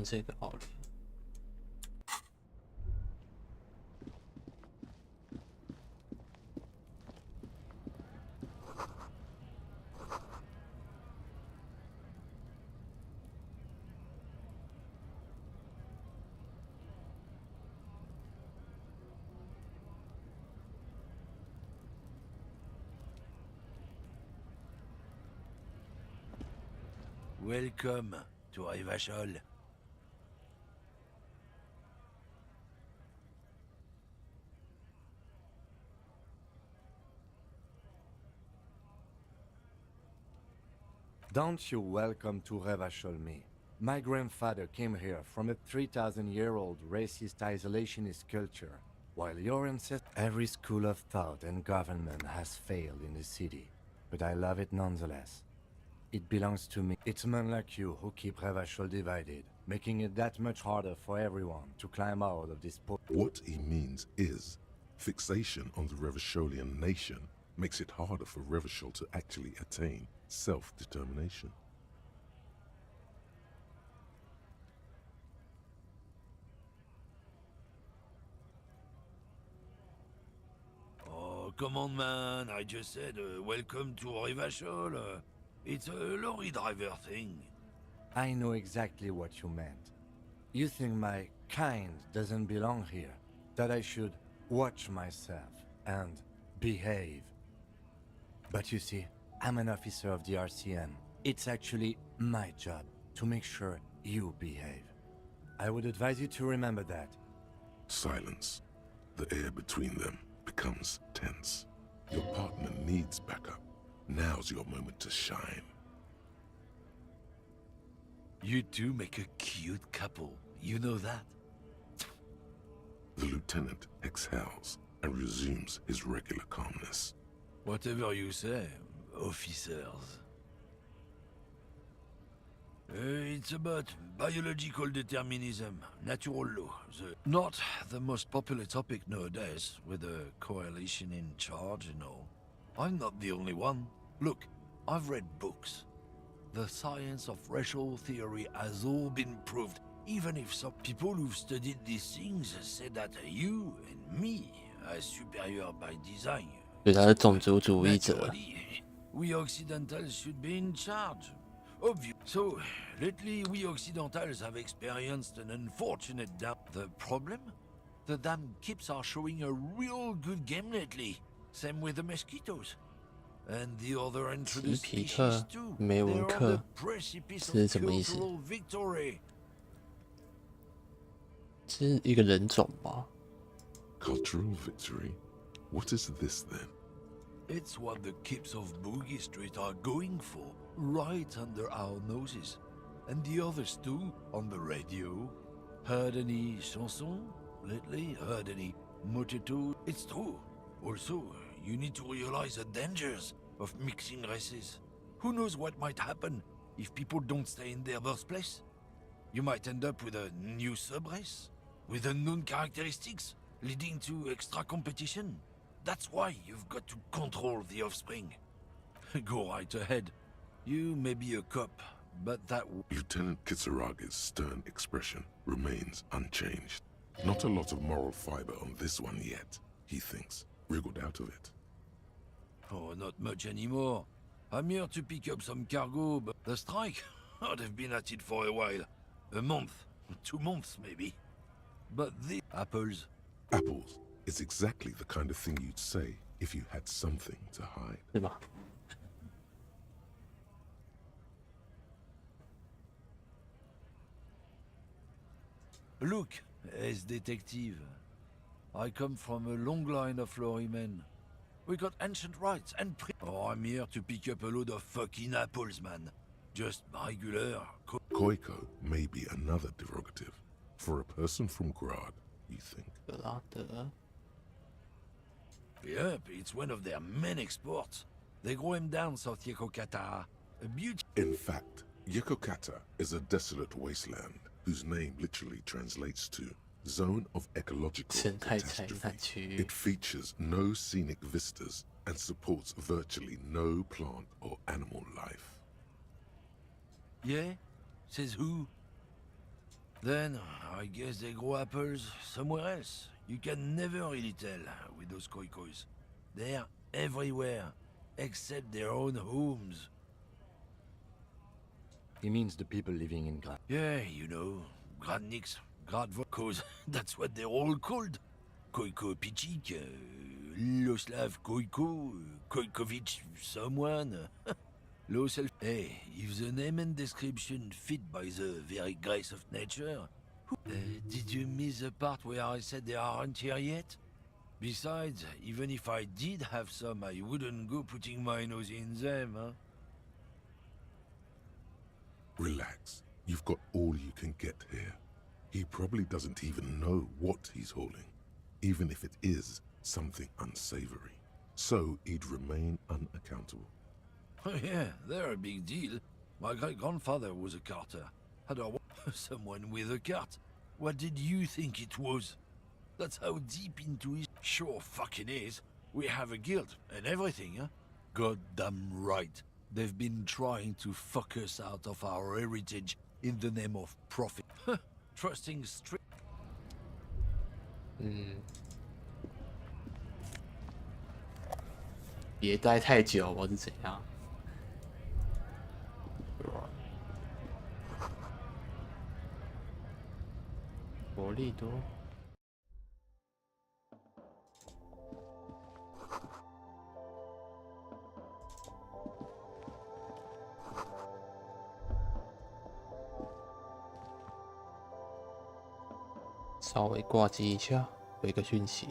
用这个奥利。Welcome to Rivachol. Don't you welcome to Revachol me. My grandfather came here from a 3,000-year-old racist isolationist culture, while your ancestors... Every school of thought and government has failed in the city, but I love it nonetheless. It belongs to me. It's men like you who keep Revachol divided, making it that much harder for everyone to climb out of this What he means is, fixation on the Revacholian nation makes it harder for Revachol to actually attain self-determination. Oh, come on, man. I just said welcome to Rivachol. It's a lorry driver thing. I know exactly what you meant. You think my kind doesn't belong here, that I should watch myself and behave. But you see, I'm an officer of the RCM. It's actually my job to make sure you behave. I would advise you to remember that. Silence. The air between them becomes tense. Your partner needs backup. Now's your moment to shine. You two make a cute couple. You know that? The lieutenant exhales and resumes his regular calmness. Whatever you say, officers. It's about biological determinism, natural law. Not the most popular topic nowadays, with a coalition in charge and all. I'm not the only one. Look, I've read books. The science of racial theory has all been proved, even if some people who've studied these things say that you and me are superior by design. 所以他是种族主义者。 We Occidentals should be in charge. Obvious. So, lately we Occidentals have experienced an unfortunate dam. The problem? The damn kips are showing a real good game lately. Same with the mosquitoes. And the other introduced species too. They're on the precipice of cultural victory. 是一个人种吗？ Cultural victory? What is this then? It's what the kips of Boogie Street are going for, right under our noses. And the others too, on the radio. Heard any chansons lately? Heard any motito? It's true. Also, you need to realize the dangers of mixing races. Who knows what might happen if people don't stay in their birthplace? You might end up with a new sub-race, with unknown characteristics, leading to extra competition. That's why you've got to control the offspring. Go right ahead. You may be a cop, but that... Lieutenant Kisaragi's stern expression remains unchanged. Not a lot of moral fiber on this one yet, he thinks, wriggled out of it. Oh, not much anymore. I'm here to pick up some cargo, but the strike? Oh, they've been at it for a while. A month, 2 months maybe. But the apples... Apples is exactly the kind of thing you'd say if you had something to hide. 是吧？ Look, as detective, I come from a long line of lorrymen. We got ancient rights and Oh, I'm here to pick up a load of fucking apples, man. Just regular... Koiko may be another derogative. For a person from Grad, you think? Yep, it's one of their main exports. They grow him down South Yekokata. A beauty... In fact, Yekokata is a desolate wasteland whose name literally translates to Zone of Ecological Catastrophe. It features no scenic vistas and supports virtually no plant or animal life. Yeah? Says who? Then, I guess they grow apples somewhere else. You can never really tell with those koikos. They're everywhere, except their own homes. He means the people living in Grad. Yeah, you know, Gradniks, Gradvokos, that's what they're all called. Koiko Pichik, Loslav Koiko, Koikovich someone. Low self. Hey, if the name and description fit by the very grace of nature, did you miss the part where I said they aren't here yet? Besides, even if I did have some, I wouldn't go putting my nose in them, huh? Relax. You've got all you can get here. He probably doesn't even know what he's hauling, even if it is something unsavory. So he'd remain unaccountable. Oh yeah, they're a big deal. My great-grandfather was a carter. Had a someone with a cart. What did you think it was? That's how deep into it. Sure fucking is. We have a guild and everything, huh? Goddamn right. They've been trying to fuck us out of our heritage in the name of profit. Trusting straight. 别待太久，或是怎样？伯利多。稍微挂机一下，回个讯息。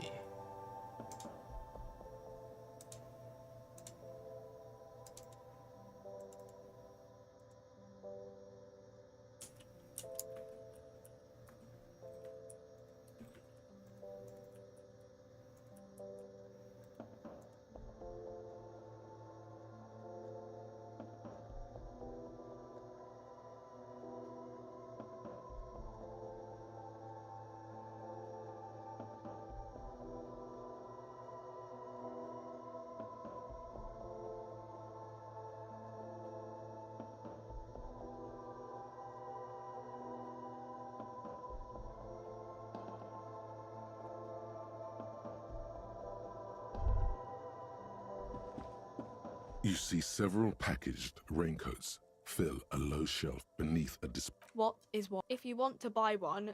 You see several packaged raincoats fill a low shelf beneath a display. What is what? If you want to buy one.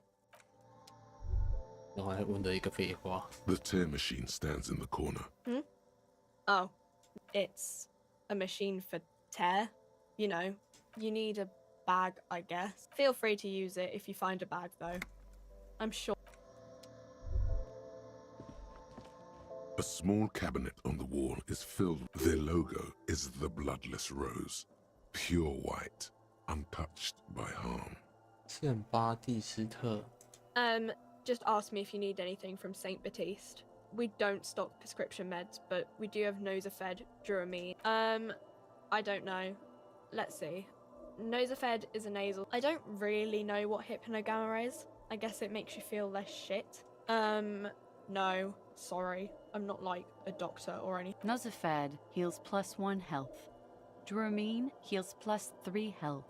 然后还问了一个废话。The tear machine stands in the corner. Oh, it's a machine for tear. You know, you need a bag, I guess. Feel free to use it if you find a bag, though. I'm sure. A small cabinet on the wall is filled. Their logo is the bloodless rose, pure white, untouched by harm. 圣巴蒂斯特。Just ask me if you need anything from Saint Baptiste. We don't stock prescription meds, but we do have Nosafed, Duramine. I don't know. Let's see. Nosafed is a nasal. I don't really know what Hypnogamma is. I guess it makes you feel less shit. No, sorry. I'm not like a doctor or anything. Nosafed heals +1 health. Duramine heals +3 health.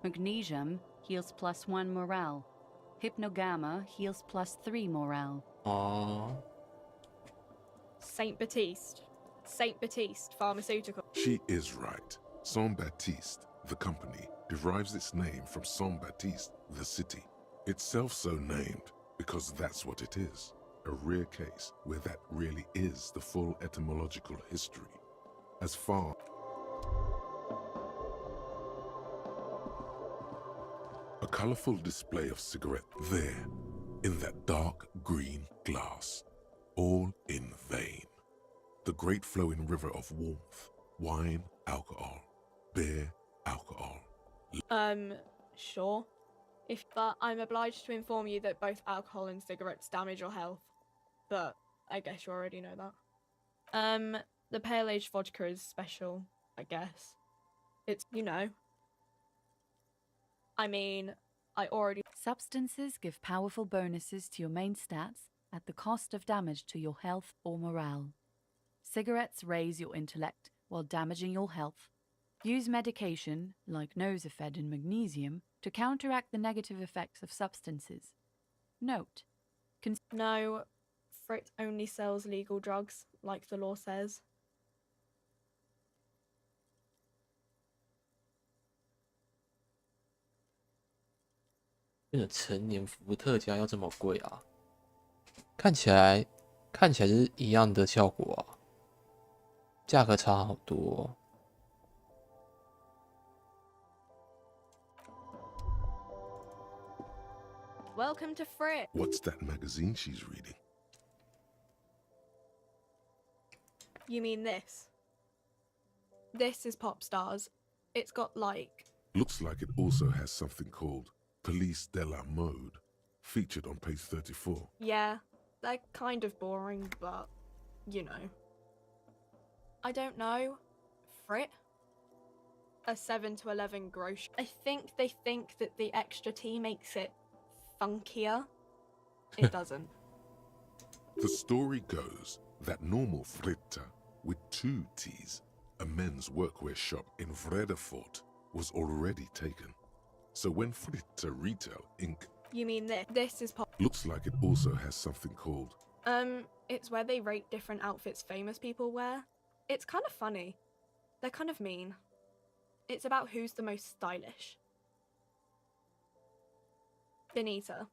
Magnesium heals +1 morale. Hypnogamma heals +3 morale. Saint Baptiste. Saint Baptiste Pharmaceutical. She is right. Saint Baptiste, the company, derives its name from Saint Baptiste, the city. Itself so named because that's what it is. A rare case where that really is the full etymological history. As far a colorful display of cigarette there, in that dark green glass, all in vain. The great flowing river of warmth, wine, alcohol, beer, alcohol. Sure. But I'm obliged to inform you that both alcohol and cigarettes damage your health. But I guess you already know that. The pale age vodka is special, I guess. It's, you know. I mean, I already... Substances give powerful bonuses to your main stats at the cost of damage to your health or morale. Cigarettes raise your intellect while damaging your health. Use medication, like Nosafed and magnesium, to counteract the negative effects of substances. Note: No, Frit only sells legal drugs, like the law says. 这个成年伏特加要这么贵啊？看起来是一样的效果啊，价格差好多哦。Welcome to Frit. What's that magazine she's reading? You mean this? This is Pop Stars. It's got like... Looks like it also has something called Police de la Mode, featured on page 34. Yeah, they're kind of boring, but, you know. I don't know. Frit? A 7 to 11 gross. I think they think that the extra T makes it funkier. It doesn't. The story goes that normal Fritta, with 2 T's, a men's workwear shop in Vredefort, was already taken. So when Fritta Retail Inc. You mean this? This is Pop... Looks like it also has something called... It's where they rate different outfits famous people wear. It's kind of funny. They're kind of mean. It's about who's the most stylish. Benita.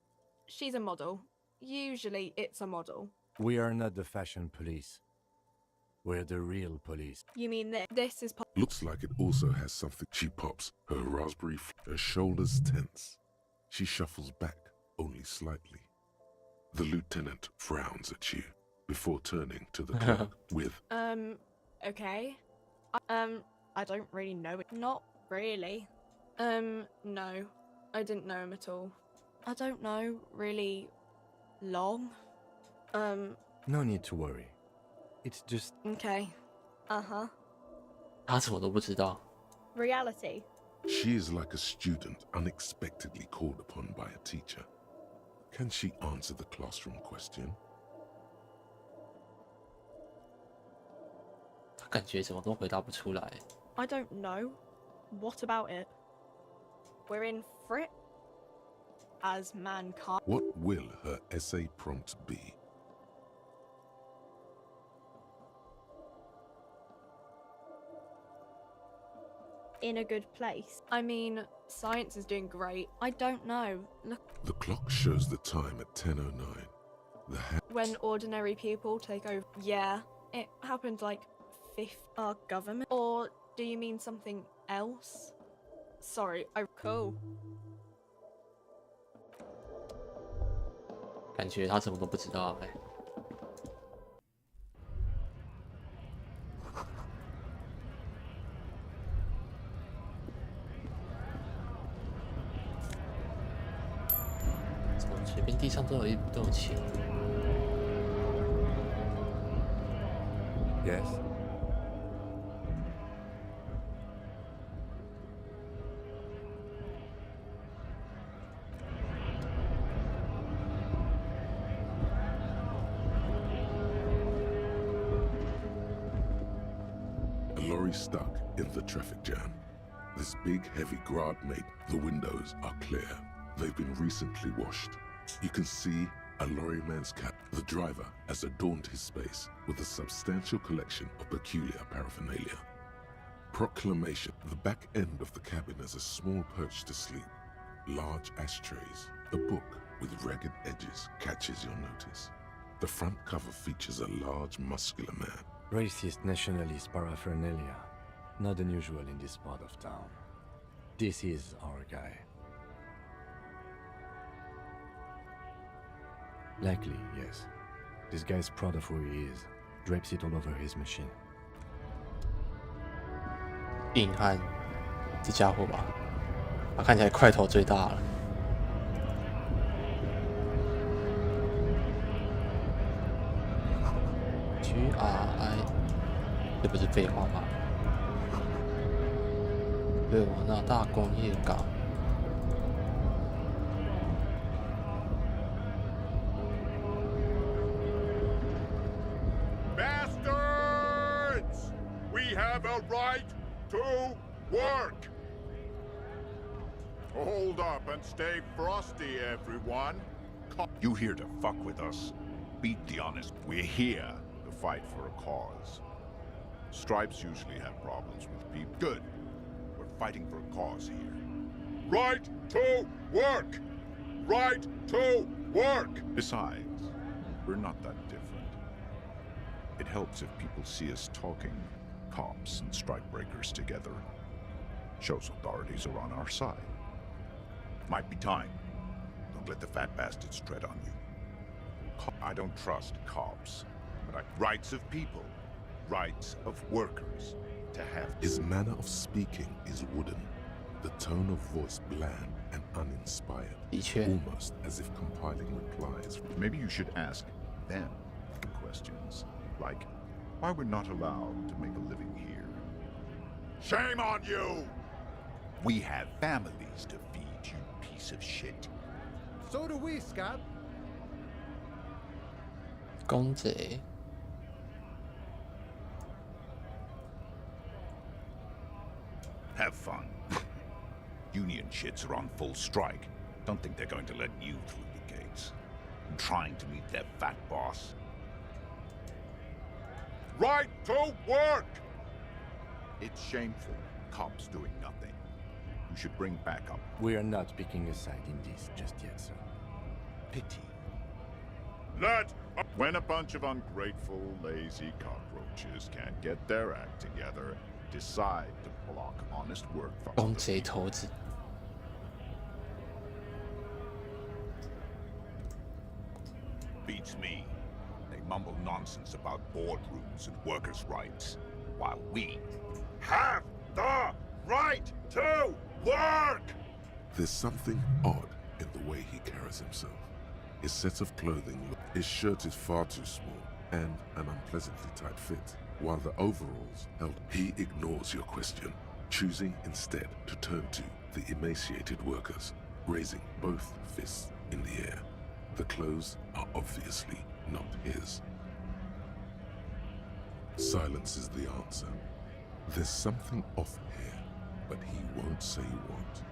She's a model. Usually it's a model. We are not the fashion police. We're the real police. You mean this? This is Pop... Looks like it also has something. She pops, her raspberry, her shoulders tense. She shuffles back, only slightly. The lieutenant frowns at you, before turning to the clerk with... Okay. I don't really know it. Not really. No. I didn't know him at all. I don't know, really... long. No need to worry. It's just... Okay. Uh-huh. 他什么都不知道。 Reality. She is like a student unexpectedly called upon by a teacher. Can she answer the classroom question? 他感觉什么都回答不出来。 I don't know. What about it? We're in Frit? As mankind. What will her essay prompt be? In a good place. I mean, science is doing great. I don't know. Look. The clock shows the time at 10:09. The When ordinary people take over. Yeah, it happened like our government. Or do you mean something else? Sorry, cool. 感觉他什么都不知道哎。怎么随便地上都有钱 Yes. A lorry stuck in the traffic jam. This big, heavy grad made. The windows are clear. They've been recently washed. You can see a lorryman's cap. The driver has adorned his space with a substantial collection of peculiar paraphernalia. Proclamation. The back end of the cabin has a small perch to sleep. Large ashtrays. A book with ragged edges catches your notice. The front cover features a large, muscular man. Racist nationalist paraphernalia. Not unusual in this part of town. This is our guy. Likely, yes. This guy's proud of who he is. Drapes it all over his machine. 硬汉，这家伙吧，他看起来块头最大了。GRI， 这不是废话吗？勒瓦纳大工业港。 Bastards! We have a right to work! Hold up and stay frosty, everyone. You here to fuck with us? Beat the honest. We're here to fight for a cause. Stripes usually have problems with people. Good. We're fighting for a cause here. Right to work! Right to work! Besides, we're not that different. It helps if people see us talking, cops and strikebreakers together. Shows authorities are on our side. Might be time. Don't let the fat bastards tread on you. I don't trust cops, but rights of people, rights of workers, to have. His manner of speaking is wooden, the tone of voice bland and uninspired, almost as if compiling replies. Maybe you should ask them questions, like why we're not allowed to make a living here. Shame on you! We have families to feed, you piece of shit. So do we, Scott. 公贼 Have fun. Union shits are on full strike. Don't think they're going to let you through the gates. I'm trying to meet their fat boss. Right to work! It's shameful. Cops doing nothing. You should bring backup. We are not picking a side in this just yet, sir. Pity. When a bunch of ungrateful, lazy cockroaches can't get their act together, decide to block honest work from 公贼头子 beats me. They mumble nonsense about boardrooms and workers' rights, while we have the right to work! There's something odd in the way he carries himself. His set of clothing, his shirt is far too small and an unpleasantly tight fit, while the overalls held. He ignores your question, choosing instead to turn to the emaciated workers, raising both fists in the air. The clothes are obviously not his. Silence is the answer. There's something off here, but he won't say what.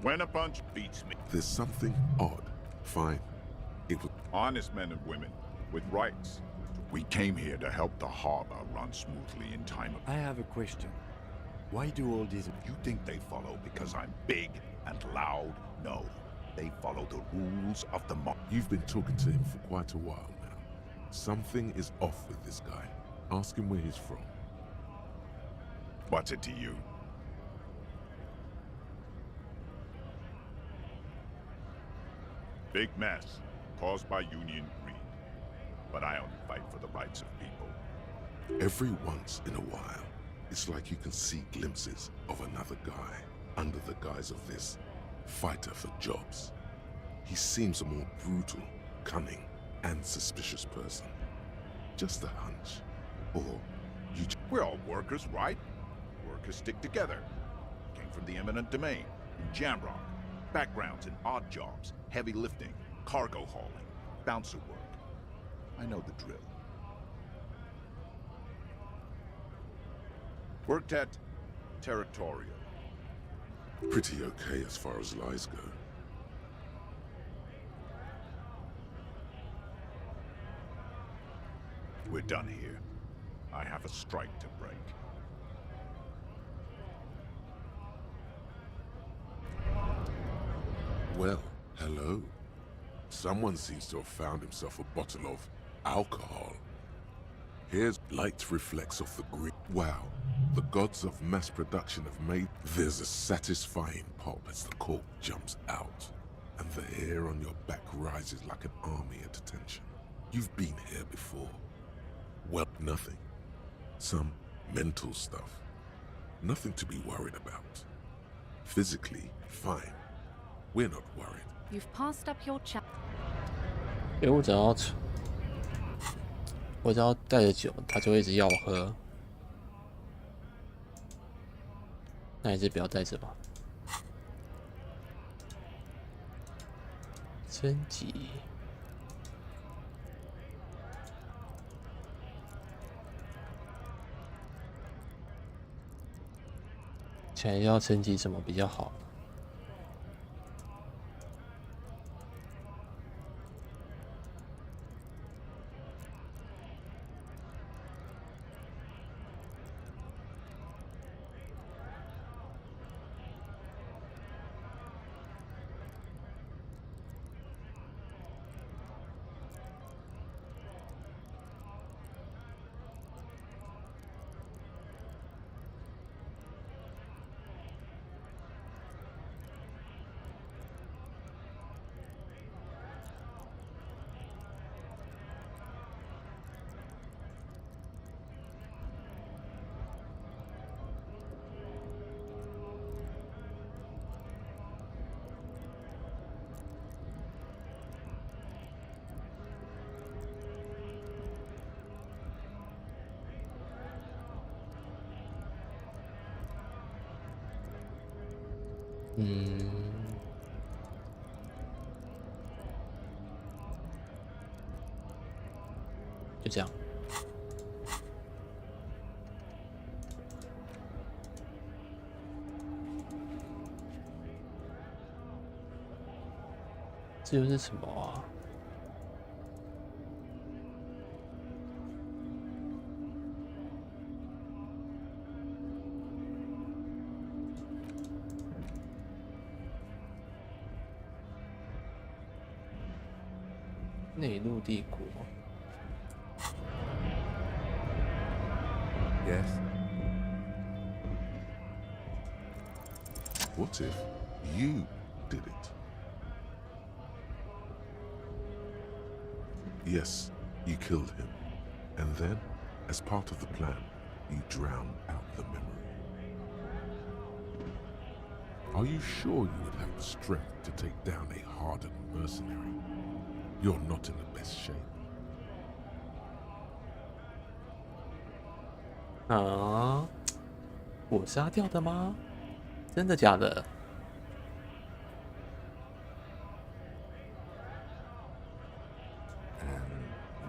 When a bunch beats me. There's something odd. Fine. It was honest men and women with rights. We came here to help the harbor run smoothly in time of. I have a question. Why do all these? You think they follow because I'm big and loud? No. They follow the rules of the mob. You've been talking to him for quite a while now. Something is off with this guy. Ask him where he's from. What's it to you? Big mess caused by union greed. But I only fight for the rights of people. Every once in a while, it's like you can see glimpses of another guy under the guise of this fighter for jobs. He seems a more brutal, cunning, and suspicious person. Just a hunch. Or you we're all workers, right? Workers stick together. Came from the eminent domain, in Jamrock. Backgrounds in odd jobs, heavy lifting, cargo hauling, bouncer work. I know the drill. Worked at Territorial. Pretty okay as far as lies go. We're done here. I have a strike to break. Well, hello. Someone seems to have found himself a bottle of alcohol. Here's light reflects off the green. Wow, the gods of mass production have made. There's a satisfying pop as the cork jumps out, and the hair on your back rises like an army at attention. You've been here before. Well, nothing. Some mental stuff. Nothing to be worried about. Physically, fine. We're not worried. You've passed up your chat. 因为我只要带着酒，他就会一直要我喝。那还是不要带着吧。升级。起来要升级什么比较好？就这样。这又是什么啊？内陆帝国。Yes. What if you did it? Yes, you killed him. And then, as part of the plan, you drowned out the memory. Are you sure you would have the strength to take down a hardened mercenary? You're not in the best shape. 啊，我杀掉的吗？真的假的？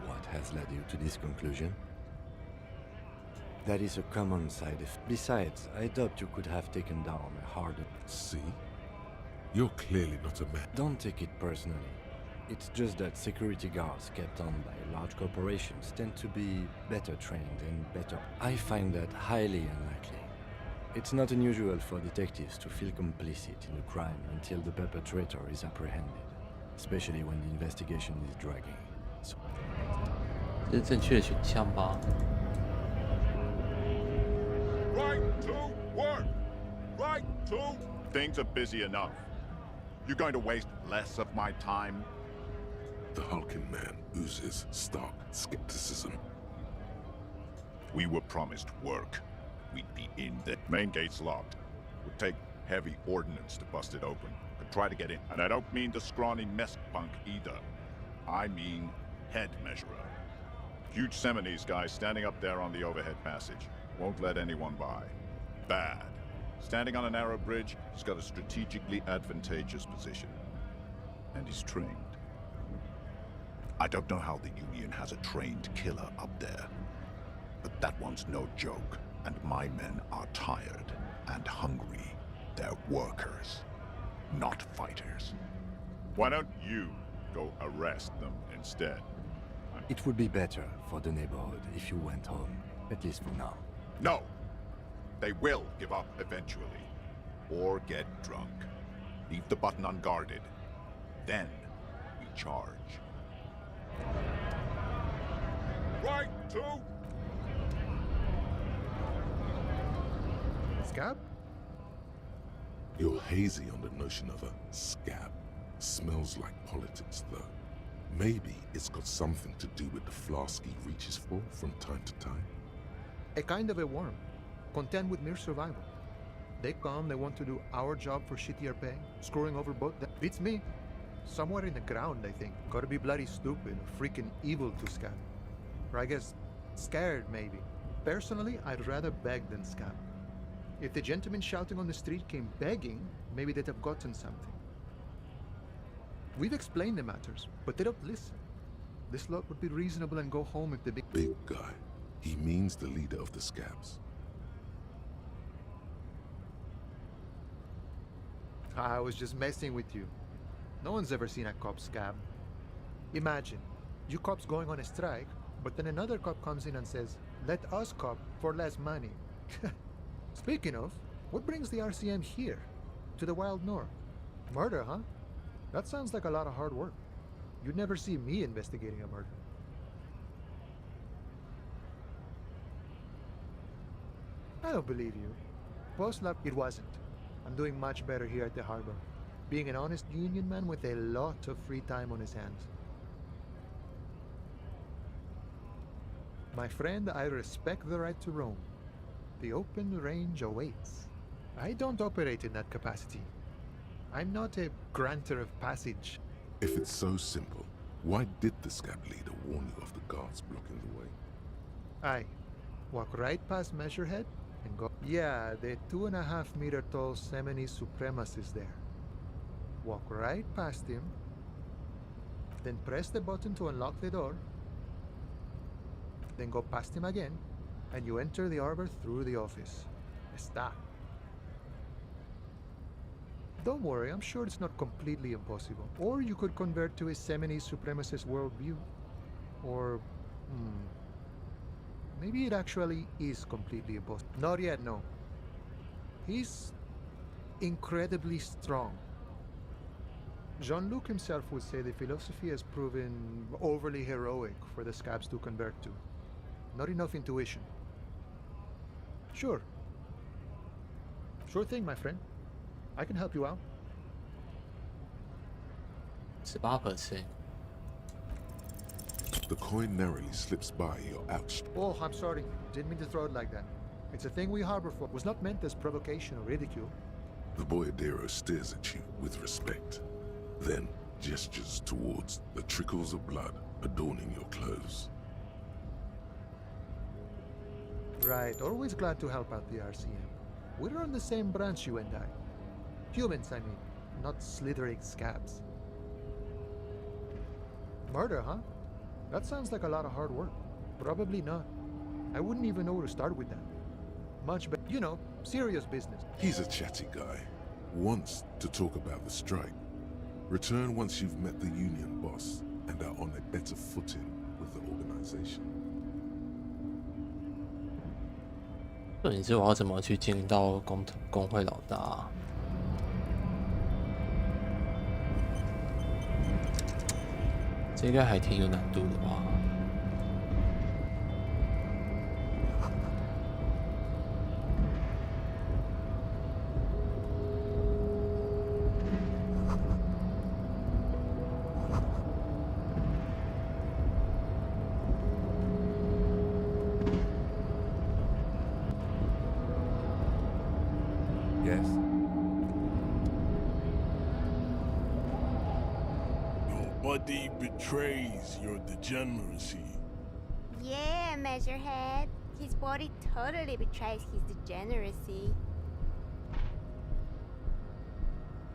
What has led you to this conclusion? That is a common side effect. Besides, I doubt you could have taken down a hardened... See? You're clearly not a man. Don't take it personally. It's just that security guards kept on by large corporations tend to be better trained and better. I find that highly unlikely. It's not unusual for detectives to feel complicit in a crime until the perpetrator is apprehended, especially when the investigation is dragging. So... 这是正确的选项吗？ Right to work! Right to... Things are busy enough. You're going to waste less of my time? The hulking man oozes stark skepticism. We were promised work. We'd be in the main gate's locked. Would take heavy ordnance to bust it open. Could try to get in. And I don't mean the scrawny mess punk either. I mean head measurer. Huge Seminese guy standing up there on the overhead passage. Won't let anyone by. Bad. Standing on a narrow bridge, he's got a strategically advantageous position. And he's trained. I don't know how the Union has a trained killer up there. But that one's no joke. And my men are tired and hungry. They're workers, not fighters. Why don't you go arrest them instead? It would be better for the neighborhood if you went home, at least for now. No! They will give up eventually. Or get drunk. Leave the button unguarded. Then we charge. Right to... Scab? You're hazy on the notion of a scab. Smells like politics, though. Maybe it's got something to do with the flask he reaches for from time to time. A kind of a worm, content with mere survival. They come, they want to do our job for shittier pay, screwing over both. That beats me. Somewhere in the ground, I think. Gotta be bloody stupid or freaking evil to scab. Or I guess, scared, maybe. Personally, I'd rather beg than scab. If the gentleman shouting on the street came begging, maybe they'd have gotten something. We've explained the matters, but they don't listen. This lot would be reasonable and go home if the Big guy. He means the leader of the scabs. I was just messing with you. No one's ever seen a cop scab. Imagine, you cops going on a strike, but then another cop comes in and says, let us cop for less money. Speaking of, what brings the RCM here? To the wild north? Murder, huh? That sounds like a lot of hard work. You'd never see me investigating a murder. I don't believe you. Post-lab, it wasn't. I'm doing much better here at the harbor. Being an honest union man with a lot of free time on his hands. My friend, I respect the right to roam. The open range awaits. I don't operate in that capacity. I'm not a granter of passage. If it's so simple, why did the scab leader warn you of the guards blocking the way? Aye. Walk right past Measurehead and go. Yeah, the 2.5 meter tall Semini supremacist there. Walk right past him, then press the button to unlock the door, then go past him again, and you enter the arbor through the office. Está. Don't worry, I'm sure it's not completely impossible. Or you could convert to a Semini supremacist worldview. Or, maybe it actually is completely impossible. Not yet, no. He's incredibly strong. Jean-Luc himself would say the philosophy has proven overly heroic for the scabs to convert to. Not enough intuition. Sure. Sure thing, my friend. I can help you out. 18%. The coin narrowly slips by your ouch. Oh, I'm sorry. Didn't mean to throw it like that. It's a thing we harbor for. Was not meant as provocation or ridicule. The boyadero stares at you with respect, then gestures towards the trickles of blood adorning your clothes. Right, always glad to help out the RCM. We're on the same branch, you and I. Humans, I mean, not slithering scabs. Murder, huh? That sounds like a lot of hard work. Probably not. I wouldn't even know where to start with that. Much better, you know, serious business. He's a chatty guy. Wants to talk about the strike. Return once you've met the union boss and are on a better footing with the organization. 重点是我要怎么去见到工会老大啊？这应该还挺有难度的吧？ Yes? Your body betrays your degeneracy. Yeah, Measurehead. His body totally betrays his degeneracy.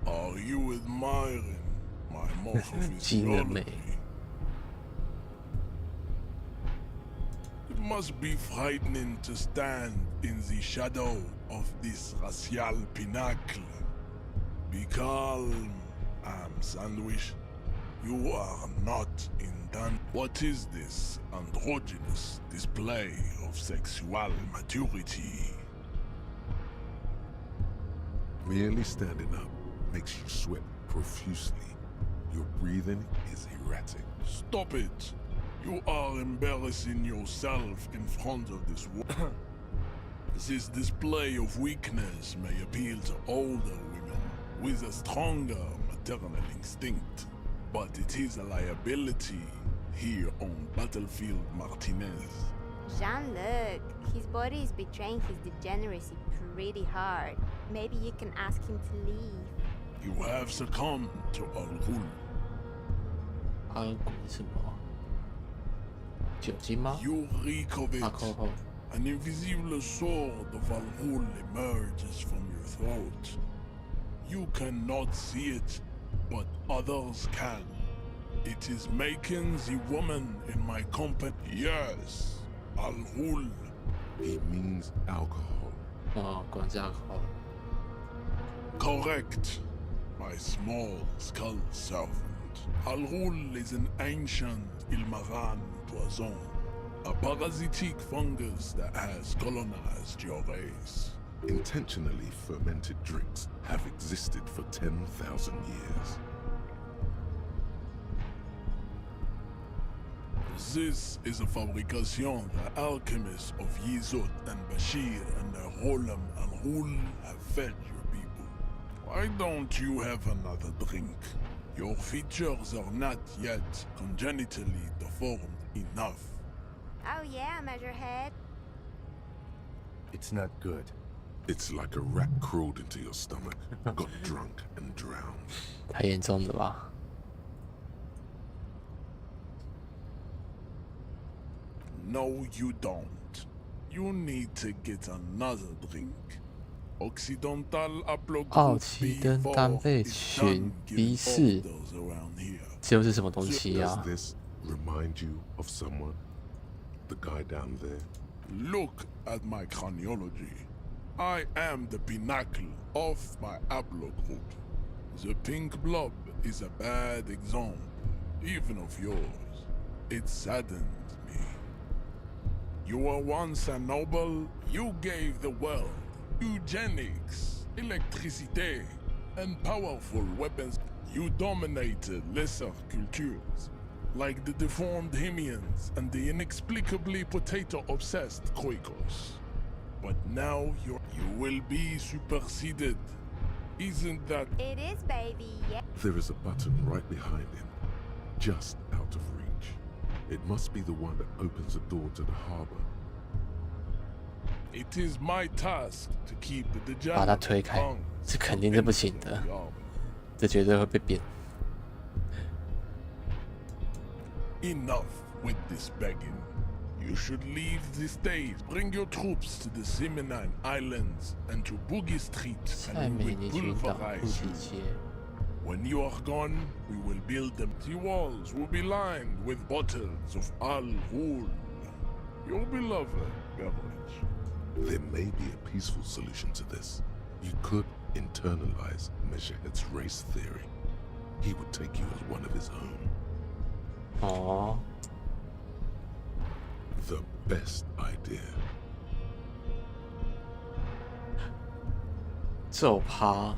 Are you admiring my morphophysiology? It must be frightening to stand in the shadow of this racial pinnacle. Be calm, Sandwich. You are not in danger. What is this androgynous display of sexual maturity? Merely standing up makes you sweat profusely. Your breathing is erratic. Stop it! You are embarrassing yourself in front of this world. This display of weakness may appeal to older women with a stronger maternal instinct, but it is a liability here on Battlefield Martinez. Jean-Luc, his body is betraying his degeneracy pretty hard. Maybe you can ask him to leave. You have succumbed to Al-Ghul. 什么？酒精吗？ You reek of it. An invisible sword of Al-Ghul emerges from your throat. You cannot see it, but others can. It is making the woman in my company. Yes, Al-Ghul. He means alcohol. Oh, 管是 alcohol. Correct. My small skull servant. Alrul is an ancient Ilmaran poison, a parasitic fungus that has colonized your race. Intentionally fermented drinks have existed for 10,000 years. This is a fabrication the alchemists of Yizot and Bashir and the Rolam and Rul have fed your people. Why don't you have another drink? Your features are not yet congenitally deformed enough. Oh yeah, Measurehead. It's not good. It's like a rat crawled into your stomach, got drunk and drowned. 太严重了吧？ No, you don't. You need to get another drink. Occidental 奥奇登单倍群 B 4，这又是什么东西啊 Does this remind you of someone? The guy down there? Look at my craniology. I am the pinnacle of my haplogroup. The pink blob is a bad example, even of yours. It saddens me. You were once a noble. You gave the world eugenics, electricity, and powerful weapons. You dominated lesser cultures, like the deformed Hemians and the inexplicably potato-obsessed Khoikos. But now you will be superseded. Isn't that... It is, baby, yeah. There is a button right behind him, just out of reach. It must be the one that opens the door to the harbor. It is my task to keep the 把它推开，这肯定是不行的，这绝对会被扁。 Enough with this begging. You should leave the stage. Bring your troops to the Seminine Islands and to Boogie Street, and we will pulverize you. When you are gone, we will build empty walls. Will be lined with bottles of Al-Ghul, your beloved beverage. There may be a peaceful solution to this. You could internalize Measurehead's race theory. He would take you as one of his own. Aww. The best idea. 骤趴，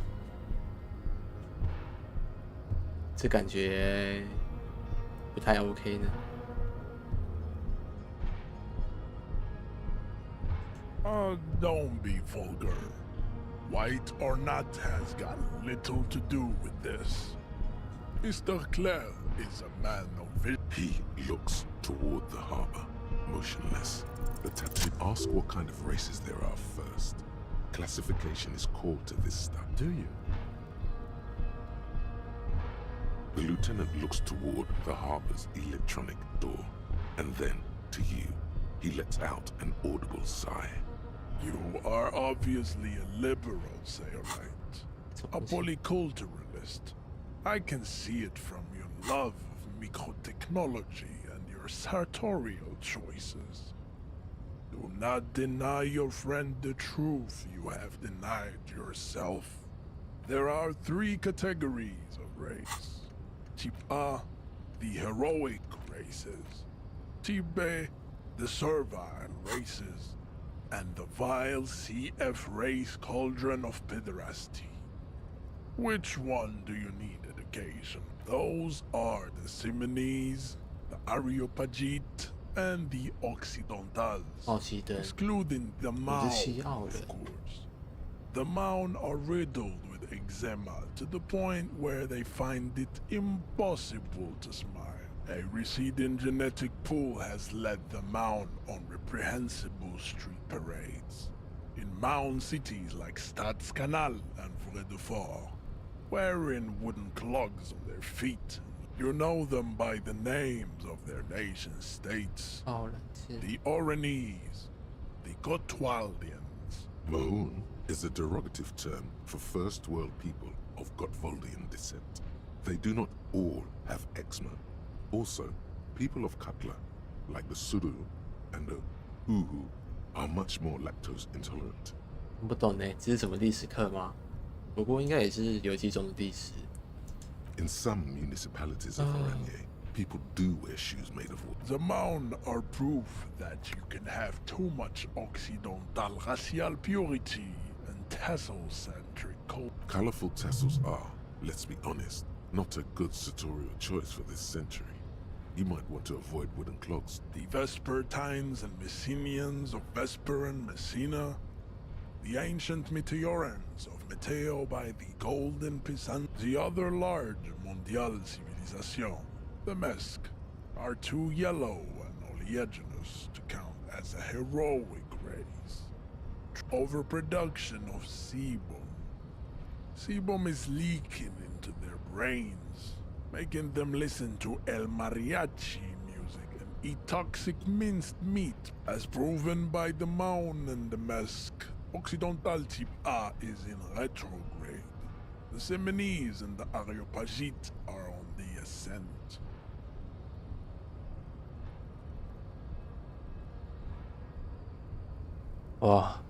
这感觉不太 OK 呢。 Don't be vulgar. White or not has got little to do with this. Mr. Clare is a man of vision. He looks toward the harbor, motionless. The tattoo. Ask what kind of races there are first. Classification is core to this stuff. Do you? The lieutenant looks toward the harbor's electronic door, and then, to you, he lets out an audible sigh. You are obviously a liberal, Sailorite. A polyculturalist. I can see it from your love of microtechnology and your sartorial choices. Do not deny your friend the truth you have denied yourself. There are 3 categories of race. Type A, the heroic races. Type B, the servile races. And the vile CF race cauldron of pederasty. Which one do you need education? Those are the Simones, the Areopagite, and the Occidentals, excluding the Mao, of course. The Maun are riddled with eczema to the point where they find it impossible to smile. A receding genetic pool has led the Maun on reprehensible street parades. In Maun cities like Stadskanal and Vredefort, wearing wooden clogs on their feet. You know them by the names of their nation states. The Oranese, the Gotwaldians. Mahoon is a derogative term for first world people of Gotwaldian descent. They do not all have eczema. Also, people of Katla, like the Suru and the Uhu, are much more lactose intolerant. 不懂呢，这是什么历史课吗？不过应该也是游戏中的第10。In some municipalities of Oranje, people do wear shoes made of wood. The Maun are proof that you can have too much Occidental racial purity and tassel-centric culture. Colorful tassels are, let's be honest, not a good sartorial choice for this century. You might want to avoid wooden clogs. The Vespertines and Messenians of Vesper and Messina, the ancient Meteorans of Meteo by the Golden Pisan, the other large Mondial civilization, the Mesk, are too yellow and oleaginous to count as a heroic race. Overproduction of sebum. Sebum is leaking into their brains, making them listen to El Mariachi music and eat toxic minced meat, as proven by the Maun and the Mesk. Occidental Type A is in retrograde. The Semenese and the Areopagite are on the ascent. Wow.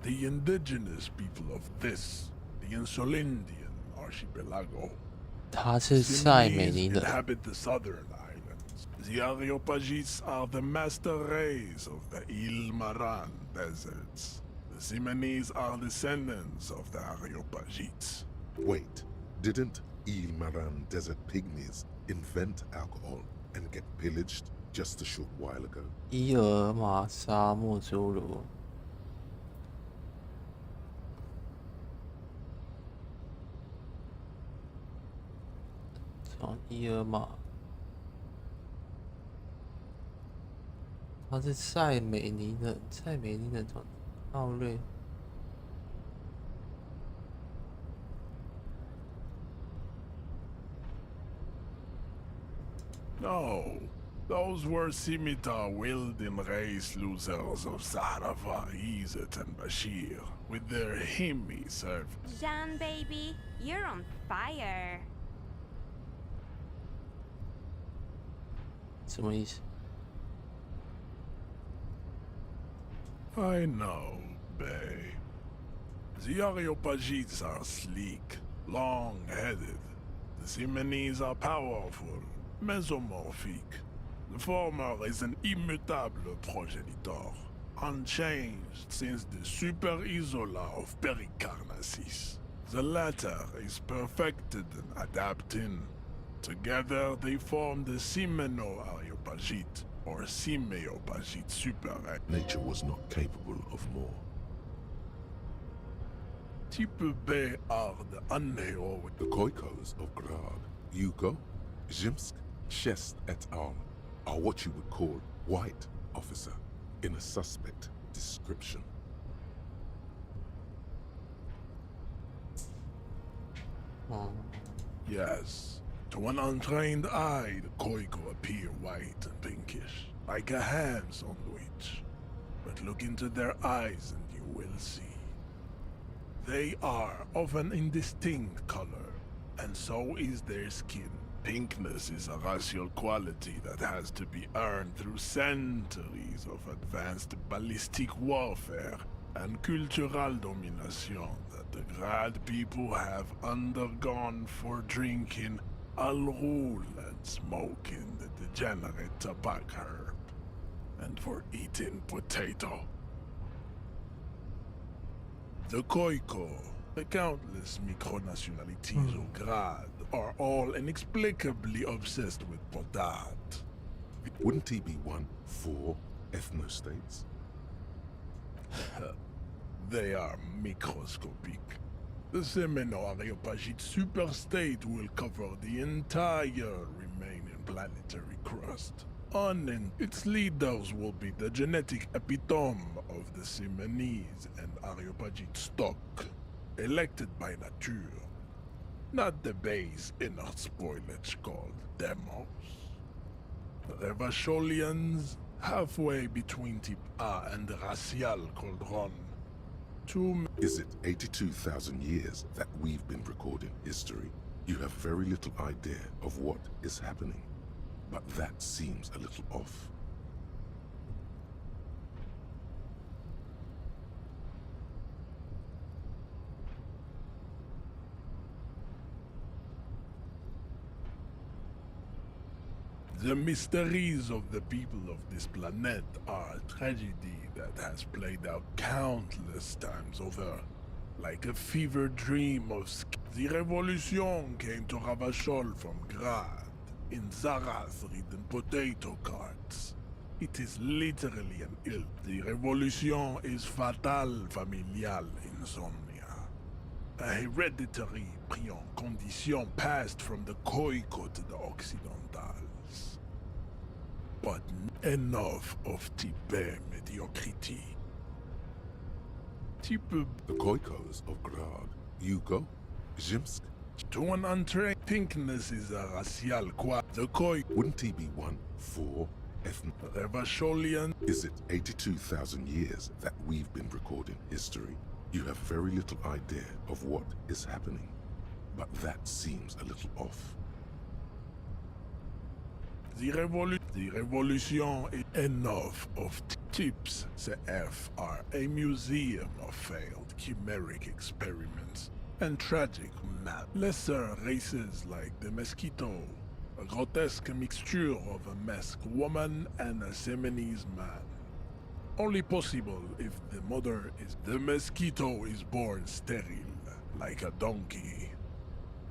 The indigenous people of this, the Insulindian archipelago, 他是塞美尼人。 inhabit the southern islands. The Areopagites are the master race of the Ilmaran deserts. The Simonese are descendants of the Areopagites. Wait, didn't Ilmaran desert pygmies invent alcohol and get pillaged just a short while ago? 伊尔玛沙漠侏儒。从伊尔玛，他是塞美尼人，塞美尼人从奥瑞。 No, those were scimitar-wielding race losers of Zahrava, Izet, and Bashir, with their himi served. Jean, baby, you're on fire. 什么意思？ I know, Bay. The Areopagites are sleek, long-headed. The Simonese are powerful, mesomorphic. The former is an immutable progenitor, unchanged since the Super Isola of Pericarnassus. The latter is perfected and adapting. Together they form the Simeno-Areopagite, or Simeopagite Super. Nature was not capable of more. Type B are the unheroic. The Khoikos of Grad, Yugo, Zhimsk, Shest et al. Are what you would call white, officer, in a suspect description. Yes. To an untrained eye, the Khoiko appear white and pinkish, like a ham sandwich. But look into their eyes and you will see. They are of an indistinct color, and so is their skin. Pinkness is a racial quality that has to be earned through centuries of advanced ballistic warfare and cultural domination that the Grad people have undergone for drinking Al-Rul and smoking the degenerate tobacco herb, and for eating potato. The Khoiko, the countless micronationalities of Grad, are all inexplicably obsessed with potat. Wouldn't he be one for ethnostates? They are microscopic. The Semeno-Areopagite superstate will cover the entire remaining planetary crust. Its leaders will be the genetic epitome of the Simonese and Areopagite stock, elected by nature, not the base inert spoilage called demos. The Revacholians, halfway between Type A and the Racial Cauldron. Is it 82,000 years that we've been recording history? You have very little idea of what is happening, but that seems a little off. The mysteries of the people of this planet are a tragedy that has played out countless times over. Like a fever dream of the revolution came to Ravachol from Grad in Zarath-ridden potato carts. It is literally an ill. The revolution is fatal familial insomnia. A hereditary prion condition passed from the Koiko to the Occidentals. But enough of type mediocrity. The Koikos of Grad, Yugo, Zhimsk. To an untrained, pinkness is a racial qua. The Koi. Wouldn't he be one for ethnic? Revacholian. Is it 82,000 years that we've been recording history? You have very little idea of what is happening, but that seems a little off. The revolution is enough of tips. The F are a museum of failed chimeric experiments and tragic lesser races like the mosquito, a grotesque mixture of a masked woman and a Semenese man. Only possible if the mother is the mosquito is born sterile, like a donkey.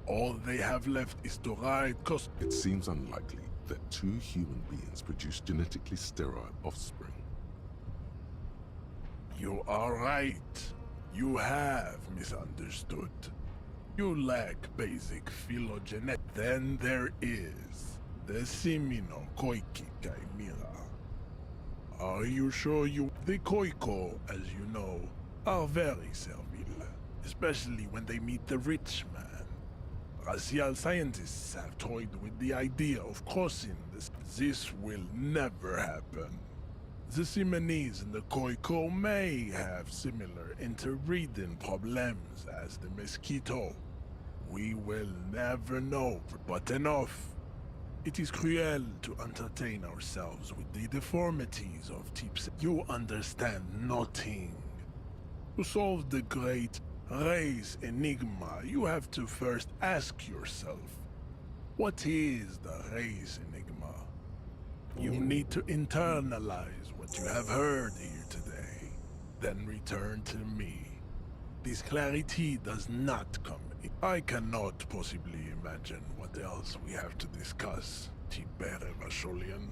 All they have left is to ride It seems unlikely that two human beings produce genetically sterile offspring. You are right. You have misunderstood. You lack basic phylogenetic. Then there is the Semino Koiki Chimera. Are you sure you... The Koiko, as you know, are very servile, especially when they meet the rich man. Racial scientists have toyed with the idea of crossing this. This will never happen. The Simonese and the Koiko may have similar interbreeding problems as the mosquito. We will never know, but enough. It is cruel to entertain ourselves with the deformities of tips. You understand nothing. To solve the great race enigma, you have to first ask yourself, what is the race enigma? You need to internalize what you have heard here today, then return to me. This clarity does not come. I cannot possibly imagine what else we have to discuss, Tibere Vacholian.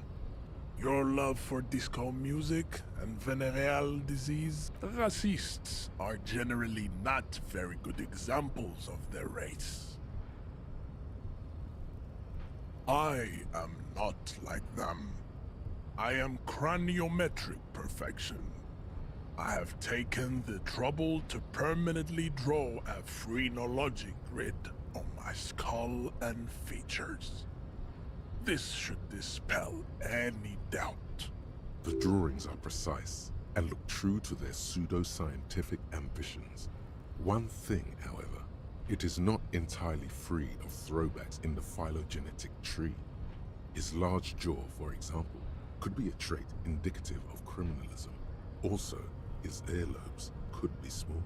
Your love for disco music and venereal disease? Racists are generally not very good examples of their race. I am not like them. I am craniometric perfection. I have taken the trouble to permanently draw a phrenologic grid on my skull and features. This should dispel any doubt. The drawings are precise and look true to their pseudo-scientific ambitions. One thing, however, it is not entirely free of throwbacks in the phylogenetic tree. His large jaw, for example, could be a trait indicative of criminalism. Also, his earlobes could be smaller.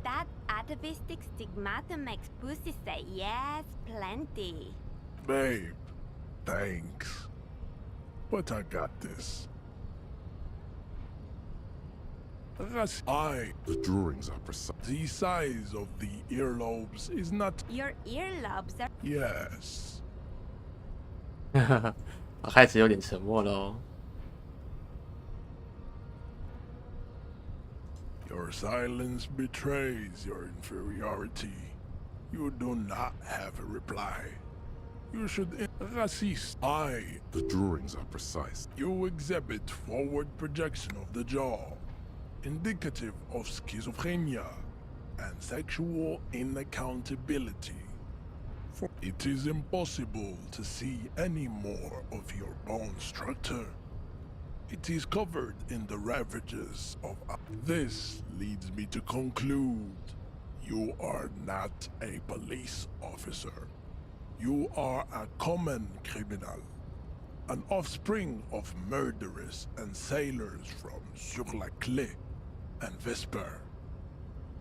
That atavistic stigmata makes pussy say yes, plenty. Babe, thanks. But I got this. The drawings are precise. The size of the earlobes is not... Your earlobes are... Yes. 我开始有点沉默喽。Your silence betrays your inferiority. You do not have a reply. You should... Racist. The drawings are precise. You exhibit forward projection of the jaw, indicative of schizophrenia and sexual inaccountability. For it is impossible to see any more of your bone structure. It is covered in the ravages of... This leads me to conclude you are not a police officer. You are a common criminal, an offspring of murderers and sailors from Sur-la-Clé and Vesper.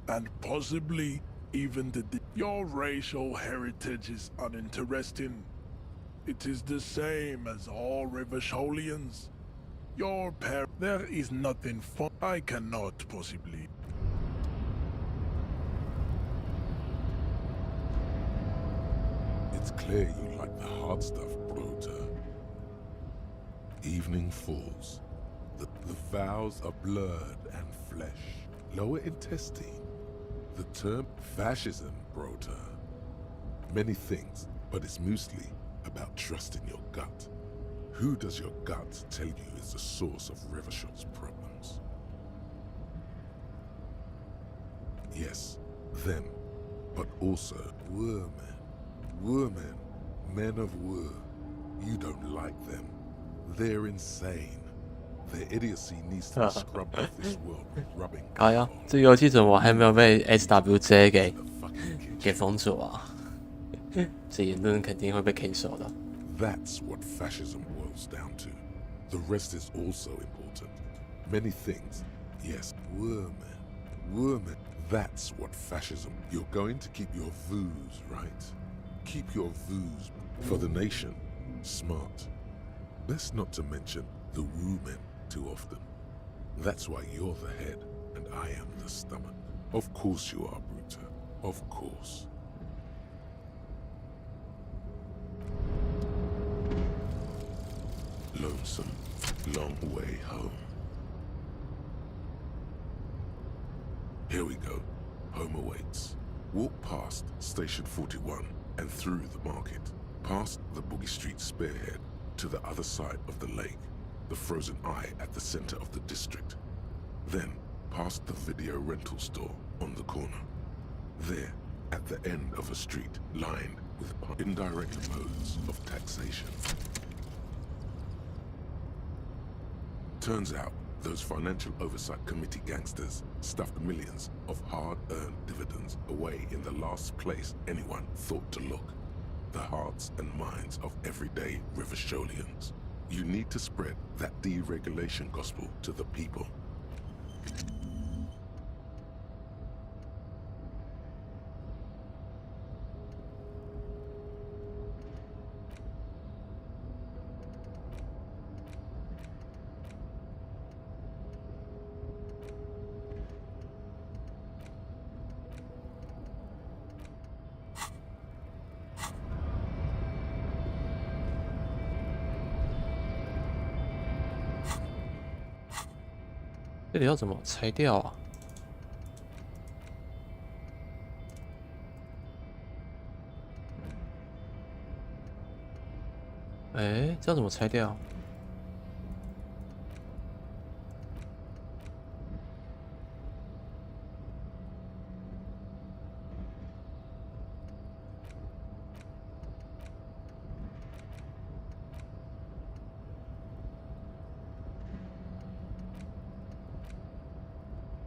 and possibly even your racial heritage is uninteresting. It is the same as all Rivasholians. There is nothing fun. I cannot possibly. It's clear you like the hard stuff, Brota. Evening falls. The vows are blood and flesh. Lower intestine. The term fascism, Brota. Many things, but it's mostly about trusting your gut. Who does your gut tell you is the source of Revachol's problems? Yes, them, but also Women, men of Wu. You don't like them. They're insane. Their idiocy needs to be scrubbed off this world with rubbing. 哎呀，这游戏怎么还没有被 SWJ 给封锁啊？这言论肯定会被 cancel 的。That's what fascism boils down to. The rest is also important. Many things. Yes, women. That's what fascism. You're going to keep your views, right? Keep your views for the nation. Smart. Best not to mention the women too often. That's why you're the head and I am the stomach. Of course you are, Bruta. Of course. Lonesome, long way home. Here we go. Home awaits. Walk past Station 41 and through the market, past the Boogie Street spearhead to the other side of the lake, the frozen eye at the center of the district. Then past the video rental store on the corner. There, at the end of a street lined with indirect modes of taxation. Turns out, those Financial Oversight Committee gangsters stuffed millions of hard-earned dividends away in the last place anyone thought to look. The hearts and minds of everyday Rivasholians. You need to spread that deregulation gospel to the people.这里要怎么拆掉啊？哎，这要怎么拆掉？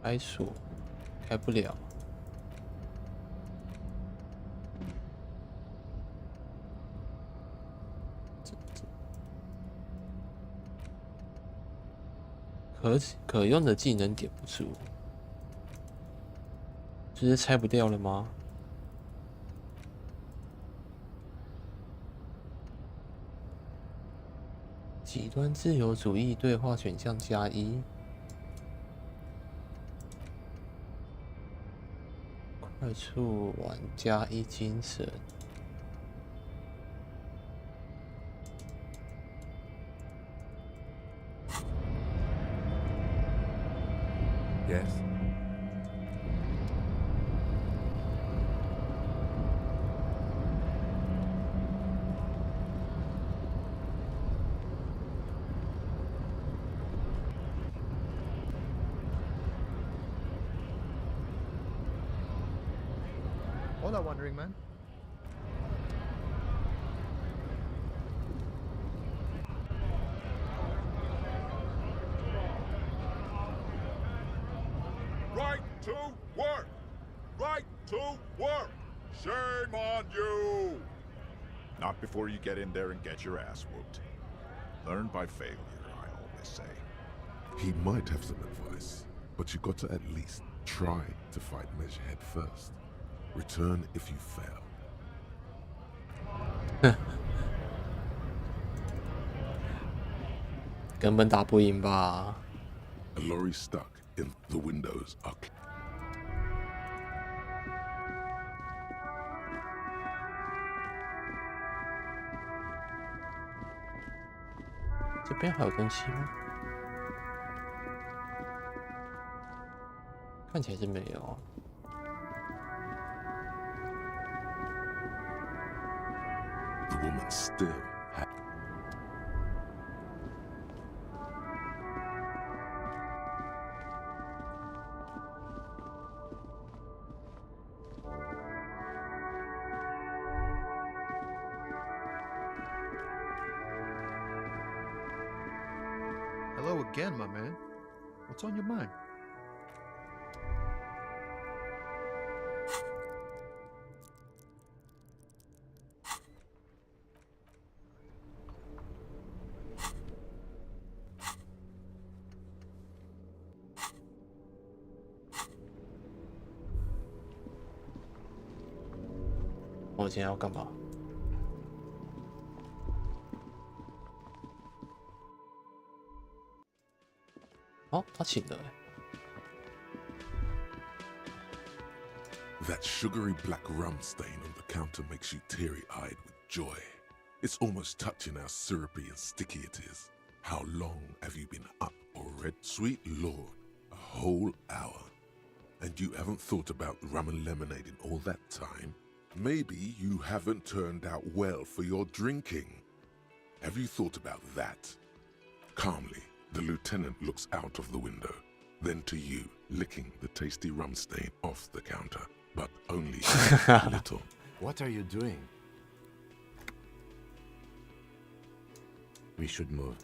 开锁，开不了。可用的技能点不住，直接拆不掉了吗？极端自由主义对话选项+1。快速玩家1精神。Yes. Hola, Wandering Man. Right to work! Right to work! Shame on you! Not before you get in there and get your ass whooped. Learn by failure, I always say. He might have some advice, but you got to at least Try to fight Measurehead first. Return if you fail. 根本打不赢吧。 A lorry stuck in the windows are. 这边还有东西吗？看起来是没有啊。 The woman still had. Hello again, my man. What's on your mind? "我今天要干嘛？ 哦，他醒了。 That sugary black rum stain on the counter makes you teary-eyed with joy. It's almost touching how syrupy and sticky it is. How long have you been up already? Sweet Lord, a whole hour. And you haven't thought about rum and lemonade in all that time? Maybe you haven't turned out well for your drinking. Have you thought about that? Calmly, the lieutenant looks out of the window, then to you, licking the tasty rum stain off the counter, but only a little. What are you doing? We should move.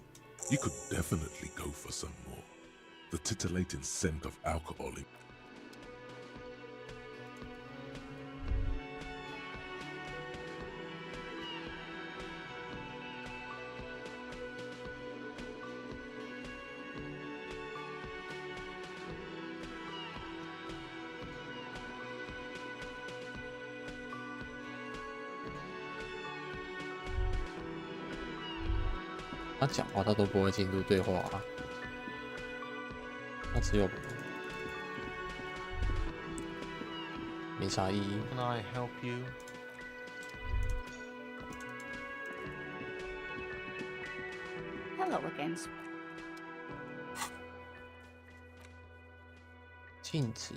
You could definitely go for some more. The titillating scent of alcohol in 他讲话他都不会进入对话啊，他只有没啥意义。 Can I help you? Hello again. 镜子。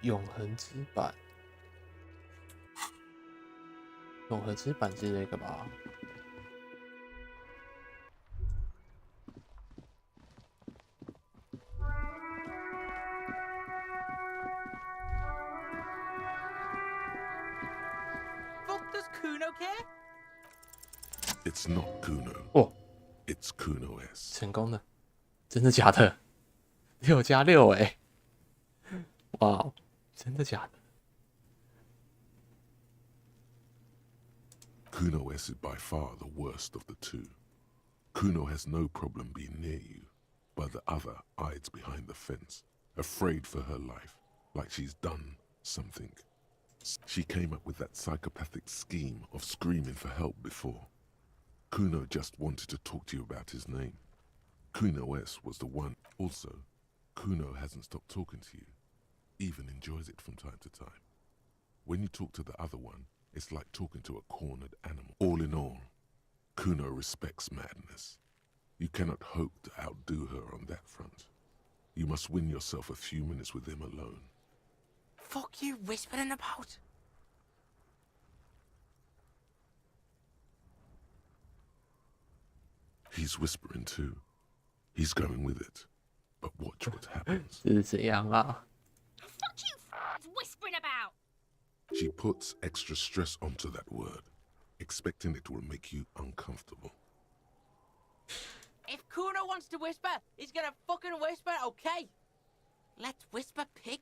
永恒之板，永恒之板是那个吧？It's not Kuno. 哦 It's Kuno S. 成功了，真的假的？6+6哎！哇，真的假的？ Kuno S is by far the worst of the two. Kuno has no problem being near you, but the other hides behind the fence, afraid for her life, like she's done something. She came up with that psychopathic scheme of screaming for help before. Kuno just wanted to talk to you about his name. Kuno S was the one. Also, Kuno hasn't stopped talking to you, even enjoys it from time to time. When you talk to the other one, it's like talking to a cornered animal. All in all, Kuno respects madness. You cannot hope to outdo her on that front. You must win yourself a few minutes with him alone. Fuck you whispering about? He's whispering too. He's going with it. But watch what happens. 是这样啊。 Fuck you whispering about? She puts extra stress onto that word, expecting it will make you uncomfortable. If Kuno wants to whisper, he's gonna fucking whisper, okay? Let's whisper, pig.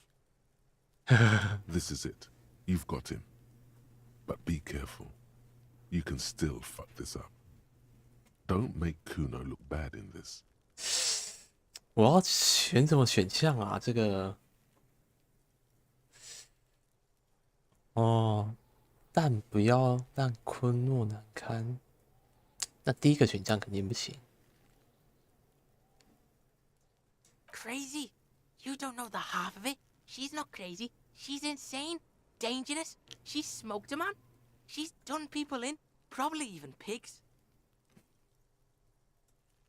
This is it. You've got him. But be careful. You can still fuck this up. Don't make Kuno look bad in this. 我要选什么选项啊？这个哦，但不要让昆诺难堪。那第一个选项肯定不行。Crazy? You don't know the half of it. She's not crazy. She's insane. Dangerous. She's smoked a man. She's done people in. Probably even pigs.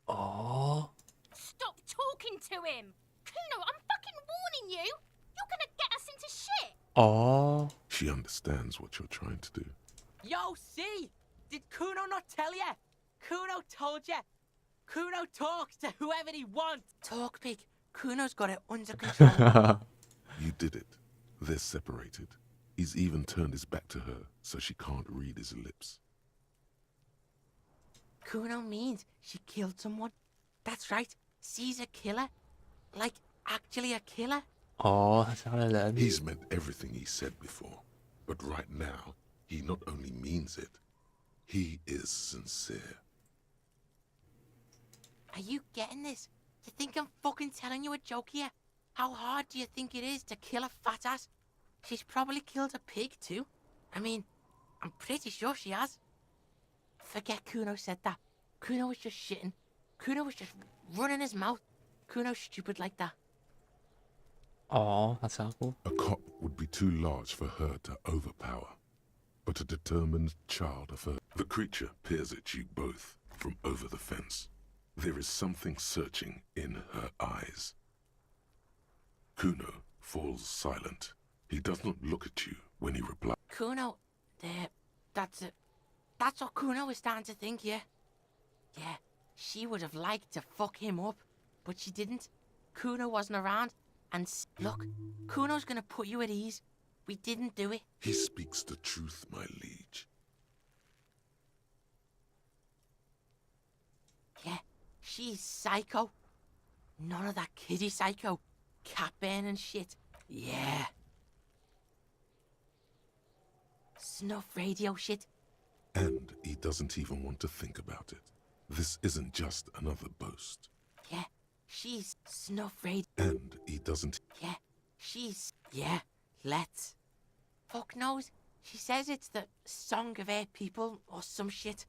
Oh. Stop talking to him! Kuno, I'm fucking warning you! You're gonna get us into shit! Oh. She understands what you're trying to do. Yo, see? Did Kuno not tell ya? Kuno told ya. Kuno talks to whoever he wants. Talk, pig. Kuno's got it under control. You did it. They're separated. He's even turned his back to her, so she can't read his lips. Kuno means she killed someone. That's right. She's a killer. Like, actually a killer. Oh, 他杀了人。 He's meant everything he said before, but right now, he not only means it, he is sincere. Are you getting this? You think I'm fucking telling you a joke here? How hard do you think it is to kill a fat ass? She's probably killed a pig too. I mean, I'm pretty sure she has. Forget Kuno said that. Kuno was just shitting. Kuno was just running his mouth. Kuno's stupid like that. Oh, 他杀过。 A cop would be too large for her to overpower, but a determined child of her. The creature peers at you both from over the fence. There is something searching in her eyes. Kuno falls silent. He does not look at you when he replies. Kuno, that's it. That's what Kuno was starting to think, yeah? Yeah, she would have liked to fuck him up, but she didn't. Kuno wasn't around, and look, Kuno's gonna put you at ease. We didn't do it. He speaks the truth, my liege. Yeah, she's psycho. None of that kiddie psycho. Cat burning shit. Yeah. Snuff radio shit. And he doesn't even want to think about it. This isn't just another boast. Yeah, she's snuff radio. And he doesn't. Yeah, she's. Yeah, let's. Fuck knows. She says it's the song of her people or some shit.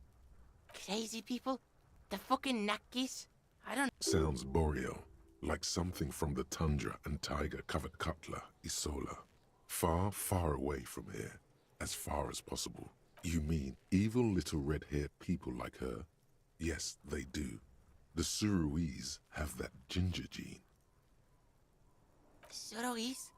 Crazy people. The fucking Nakis. I don't. Sounds boreal, like something from the tundra and tiger-covered Cutler, Isola. Far, far away from here, as far as possible. You mean evil little red-haired people like her? Yes, they do. The Suruese have that ginger gene. Suruese?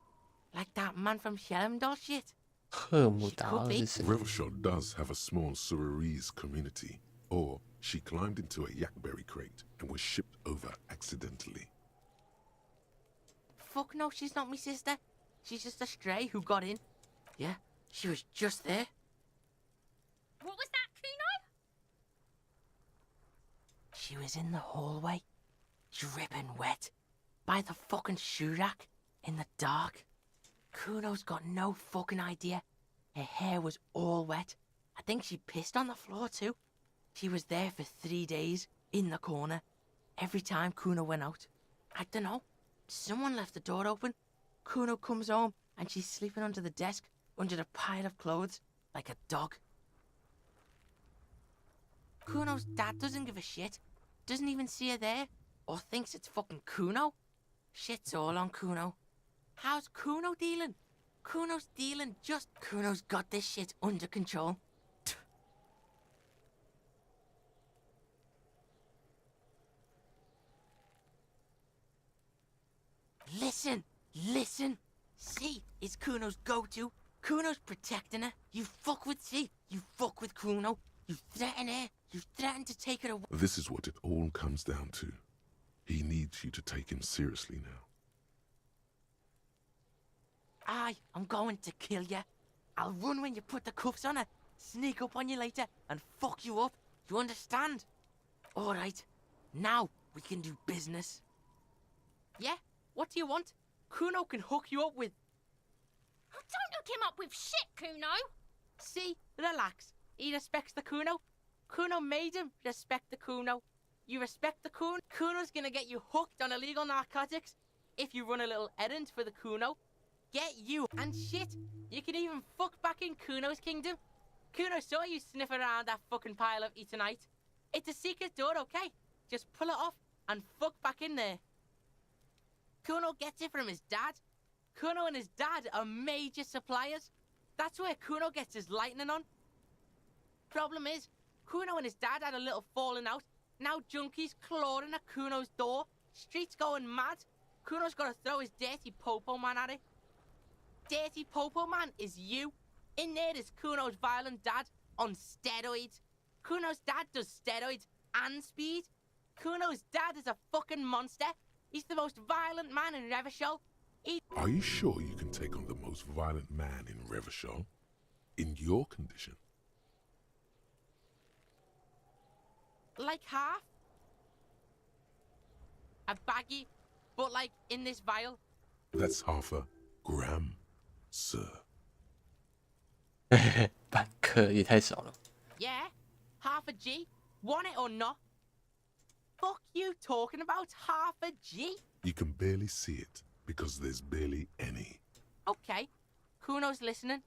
Like that man from Shelmdall shit? 赫姆达尔是谁？ Revshot does have a small Suruese community, or she climbed into a yakberry crate and was shipped over accidentally. Fuck no, she's not my sister. She's just a stray who got in. Yeah, she was just there. What was that, Kuno? She was in the hallway, dripping wet, by the fucking shoe rack, in the dark. Kuno's got no fucking idea. Her hair was all wet. I think she pissed on the floor too. She was there for 3 days, in the corner, every time Kuno went out. I don't know. Someone left the door open. Kuno comes home and she's sleeping under the desk, under the pile of clothes, like a dog. Kuno's dad doesn't give a shit. Doesn't even see her there, or thinks it's fucking Kuno. Shit's all on Kuno. How's Kuno dealing? Kuno's dealing just... Kuno's got this shit under control. Listen, listen. C is Kuno's go-to. Kuno's protecting her. You fuck with C, you fuck with Kuno. You threaten her. You threaten to take her away. This is what it all comes down to. He needs you to take him seriously now. I'm going to kill you. I'll run when you put the cuffs on her, sneak up on you later, and fuck you up. You understand? All right. Now we can do business. Yeah? What do you want? Kuno can hook you up with... Don't hook him up with shit, Kuno! See? Relax. He respects the Kuno. Kuno made him respect the Kuno. You respect the Kuno. Kuno's gonna get you hooked on illegal narcotics if you run a little errand for the Kuno. Get you and shit. You can even fuck back in Kuno's kingdom. Kuno saw you sniff around that fucking pile of Etonite. It's a secret door, okay? Just pull it off and fuck back in there. Kuno gets it from his dad. Kuno and his dad are major suppliers. That's where Kuno gets his lightning on. Problem is, Kuno and his dad had a little falling out. Now junkies clawing at Kuno's door. Streets going mad. Kuno's got to throw his dirty popo man at it. Dirty popo man is you. In there is Kuno's violent dad on steroids. Kuno's dad does steroids and speed. Kuno's dad is a fucking monster. He's the most violent man in Revachol. Are you sure you can take on the most violent man in Revachol? In your condition? Like half. A baggie, but like in this vial. That's half a gram, sir. 半克也太少了。 Yeah, half a G. Want it or not? Fuck you talking about half a G? You can barely see it because there's barely any. Okay, Kuno's listening.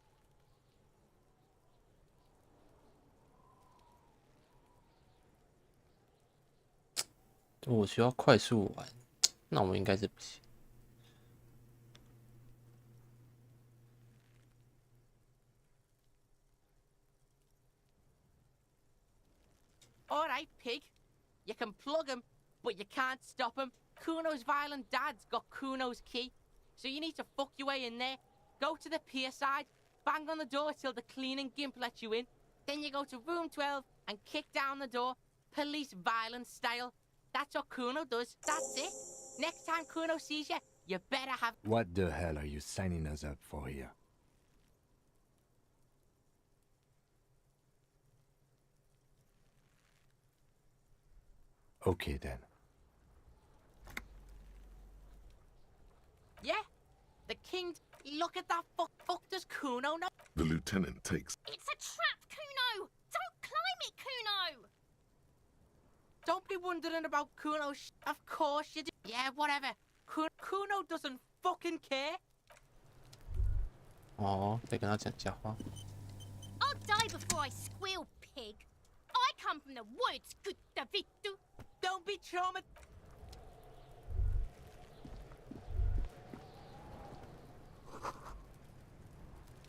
我需要快速玩，那我应该是不行。Alright, pig. You can plug him, but you can't stop him. Kuno's violent dad's got Kuno's key. So you need to fuck your way in there. Go to the pier side, bang on the door till the cleaning gimp lets you in. Then you go to room 12 and kick down the door, police violence style. That's what Kuno does. That's it. Next time Kuno sees you, you better have... What the hell are you signing us up for here? Okay then. Yeah? The king... Look at that fuck does Kuno know? The lieutenant takes... It's a trap, Kuno! Don't climb it, Kuno! Don't be wondering about Kuno. Of course you do. Yeah, whatever. Kuno doesn't fucking care. 哦，得跟他讲假话。 I'll die before I squeal, pig. I come from the woods, good Davidu. Don't be traumatized.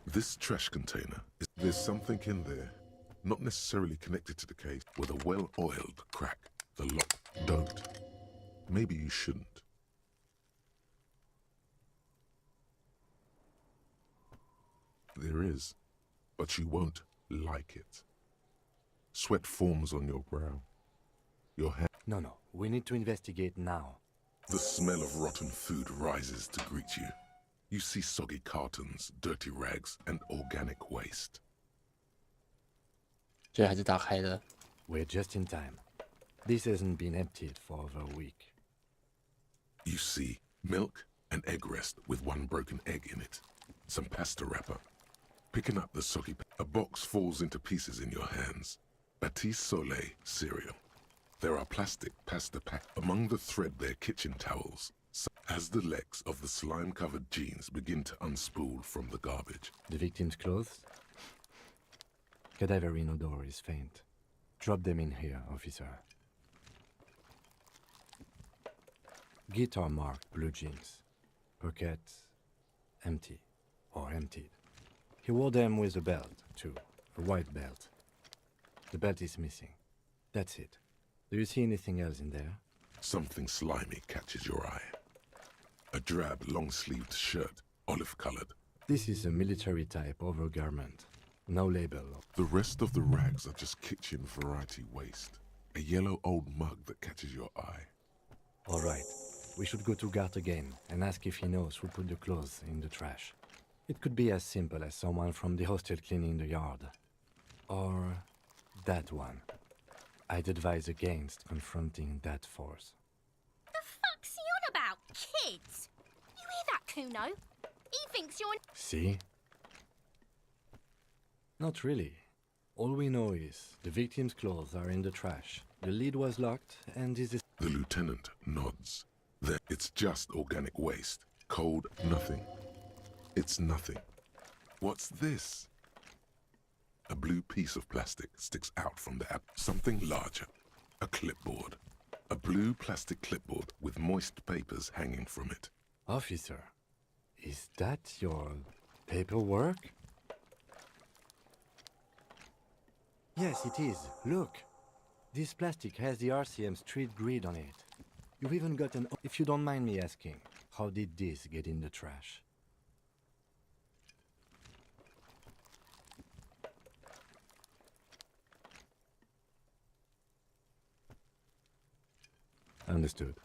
This trash container there's something in there, not necessarily connected to the case, with a well-oiled crack. The lock. Don't. Maybe you shouldn't. There is, but you won't like it. Sweat forms on your brow. Your hand. No, we need to investigate now. The smell of rotten food rises to greet you. You see soggy cartons, dirty rags, and organic waste. 这还是打开的。 We're just in time. This hasn't been emptied for over a week. You see milk and egg rest with one broken egg in it. Some pasta wrapper. Picking up the soggy... A box falls into pieces in your hands. Batiste Soleil cereal. There are plastic pasta packs. Among the threadbare kitchen towels. As the legs of the slime-covered jeans begin to unspool from the garbage. The victim's clothes? Cadaverine odor is faint. Drop them in here, officer. Guitar-marked blue jeans. Pockets empty or emptied. He wore them with a belt, too. A white belt. The belt is missing. That's it. Do you see anything else in there? Something slimy catches your eye. A drab, long-sleeved shirt, olive-colored. This is a military-type overgarment. No label. The rest of the rags are just kitchen variety waste. A yellow old mug that catches your eye. All right. We should go to Gart again and ask if he knows who put the clothes in the trash. It could be as simple as someone from the hostel cleaning the yard. Or that one. I'd advise against confronting that force. The fuck's he on about, kids? You hear that, Kuno? He thinks you're... See? Not really. All we know is the victim's clothes are in the trash. The lid was locked, and is The lieutenant nods. There, it's just organic waste. Cold, nothing. It's nothing. What's this? A blue piece of plastic sticks out from the app. Something larger. A clipboard. A blue plastic clipboard with moist papers hanging from it. Officer, is that your paperwork? Yes, it is. Look. This plastic has the RCM street grid on it. You've even got an... If you don't mind me asking, how did this get in the trash? Understood.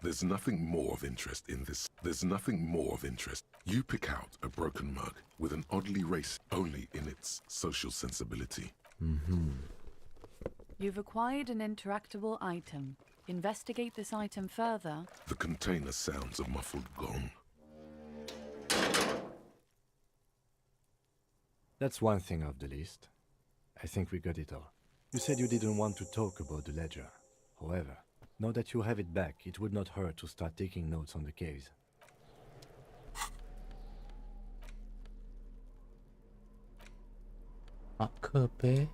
There's nothing more of interest in this. There's nothing more of interest. You pick out a broken mug with an oddly race only in its social sensibility. You've acquired an interactable item. Investigate this item further. The container sounds a muffled gong. That's one thing off the list. I think we got it all. You said you didn't want to talk about the ledger. However, now that you have it back, it would not hurt to start taking notes on the case. Marker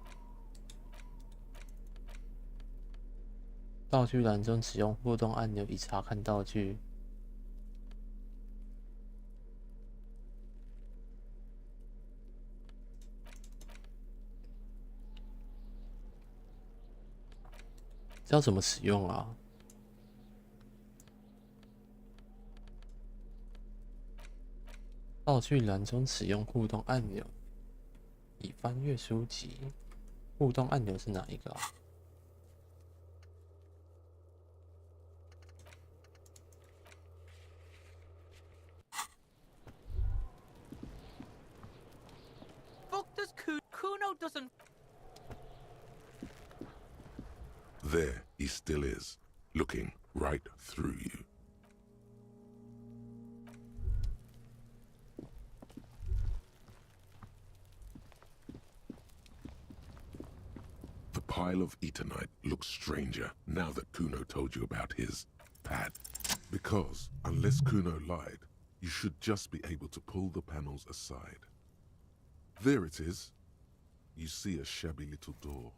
道具栏中使用互动按钮以查看道具。这要怎么使用啊？道具栏中使用互动按钮以翻阅书籍。互动按钮是哪一个啊？ Kuno doesn't... There he still is, looking right through you. The pile of Eternite looks stranger now that Kuno told you about his pad. Because, unless Kuno lied, you should just be able to pull the panels aside. There it is. You see a shabby little door.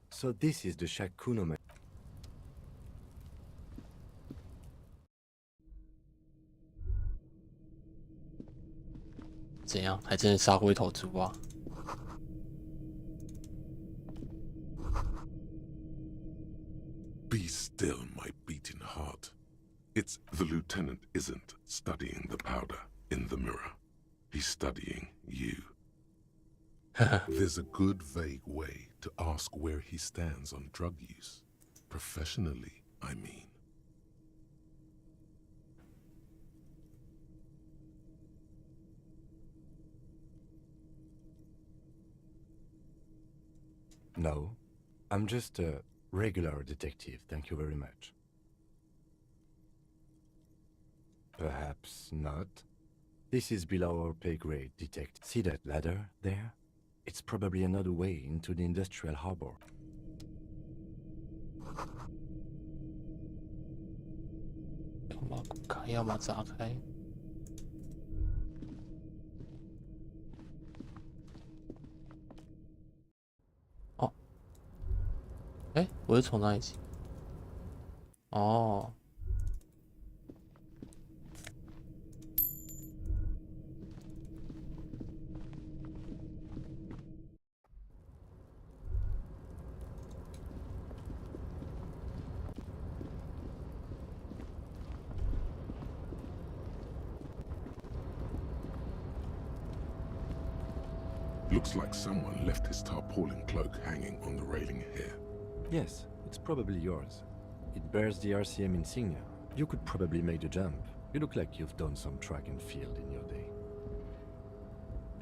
So this is the shack Kuno made. 怎样？还真的杀过一头猪啊！ Be still, my beating heart. It's the lieutenant isn't studying the powder in the mirror. He's studying you. There's a good vague way to ask where he stands on drug use. Professionally, I mean. No, I'm just a regular detective, thank you very much. Perhaps not. This is below our pay grade, detective. See that ladder there? It's probably another way into the industrial harbor. Oh. 哎，我是从哪里进？哦。 Looks like someone left his tarpaulin cloak hanging on the railing here. Yes, it's probably yours. It bears the RCM insignia. You could probably make the jump. You look like you've done some track and field in your day.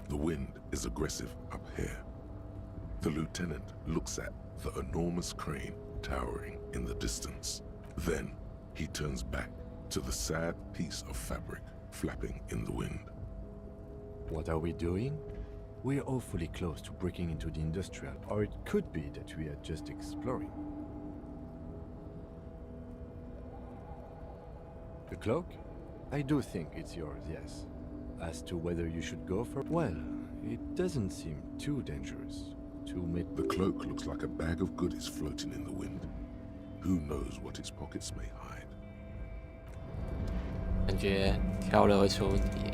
The wind is aggressive up here. The lieutenant looks at the enormous crane towering in the distance. Then he turns back to the sad piece of fabric flapping in the wind. What are we doing? We're awfully close to breaking into the industrial, or it could be that we are just exploring. The cloak? I do think it's yours, yes. As to whether you should go for... Well, it doesn't seem too dangerous to meet... The cloak looks like a bag of goodies floating in the wind. Who knows what its pockets may hide? 感觉挑了会出问题。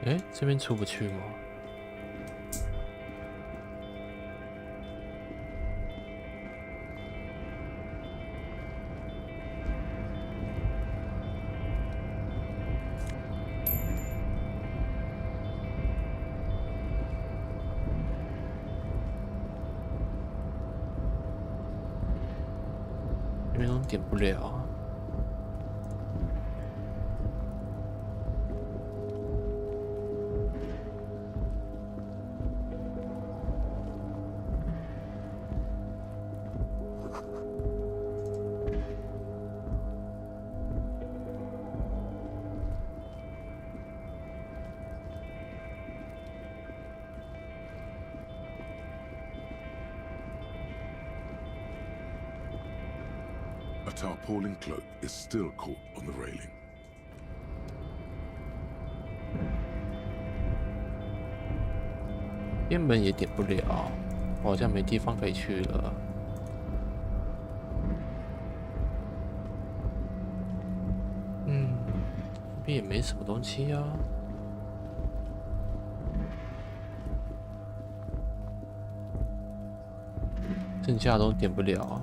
哎，这边出不去吗？这边都点不了。 A tarpaulin cloak is still caught on the railing. 边门也点不了，我好像没地方可以去了。这边也没什么东西啊。剩下都点不了啊。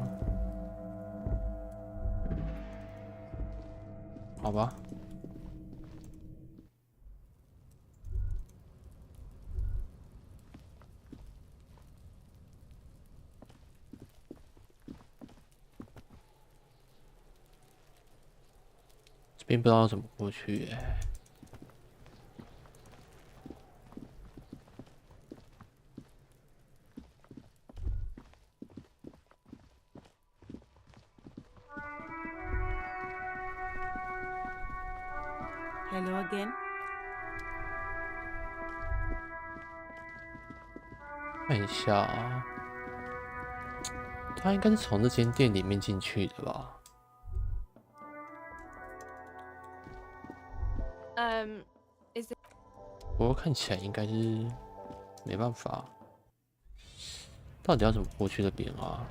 好吧，这边不知道怎么过去耶。Hello again. 看一下啊，他应该是从这间店里面进去的吧？不过看起来应该是没办法。到底要怎么过去那边啊？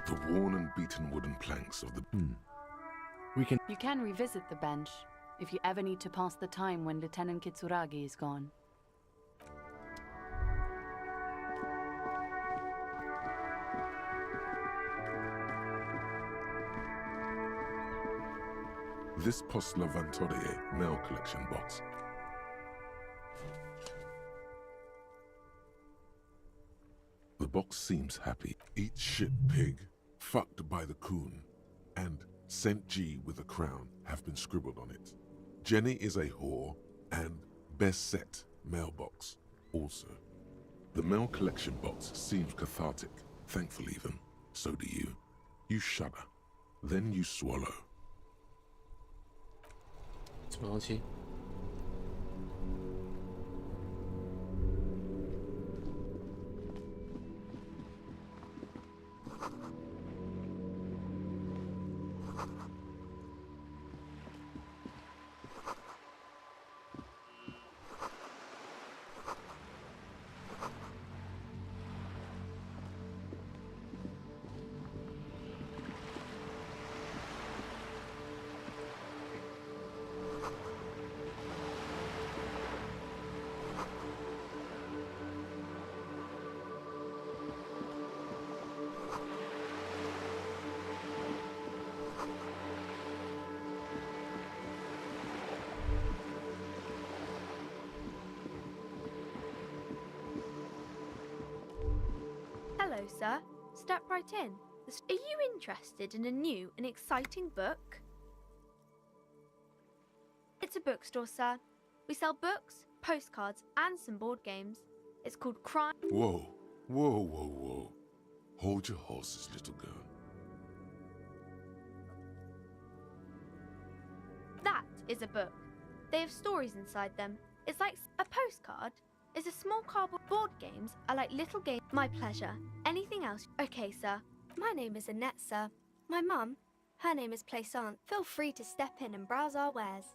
The worn and beaten wooden planks of the... You can revisit the bench if you ever need to pass the time when Lieutenant Kitsuragi is gone. This Post Lavantorie mail collection box. The box seems happy. Eat shit, pig. fucked by the coon, and St. G with a crown have been scribbled on it. Jenny is a whore, and best set mailbox also. The mail collection box seems cathartic, thankfully even. So do you. You shudder. Then you swallow. 什么东西？Hello, sir. Step right in. Are you interested in a new and exciting book? It's a bookstore, sir. We sell books, postcards, and some board games. It's called Crime. Whoa, whoa, whoa, whoa. Hold your horses, little girl. That is a book. They have stories inside them. It's like a postcard. It's a small cardboard. Board games are like little games. My pleasure. Anything else? Okay, sir. My name is Annette, sir. My mum, her name is Plaisance. Feel free to step in and browse our wares.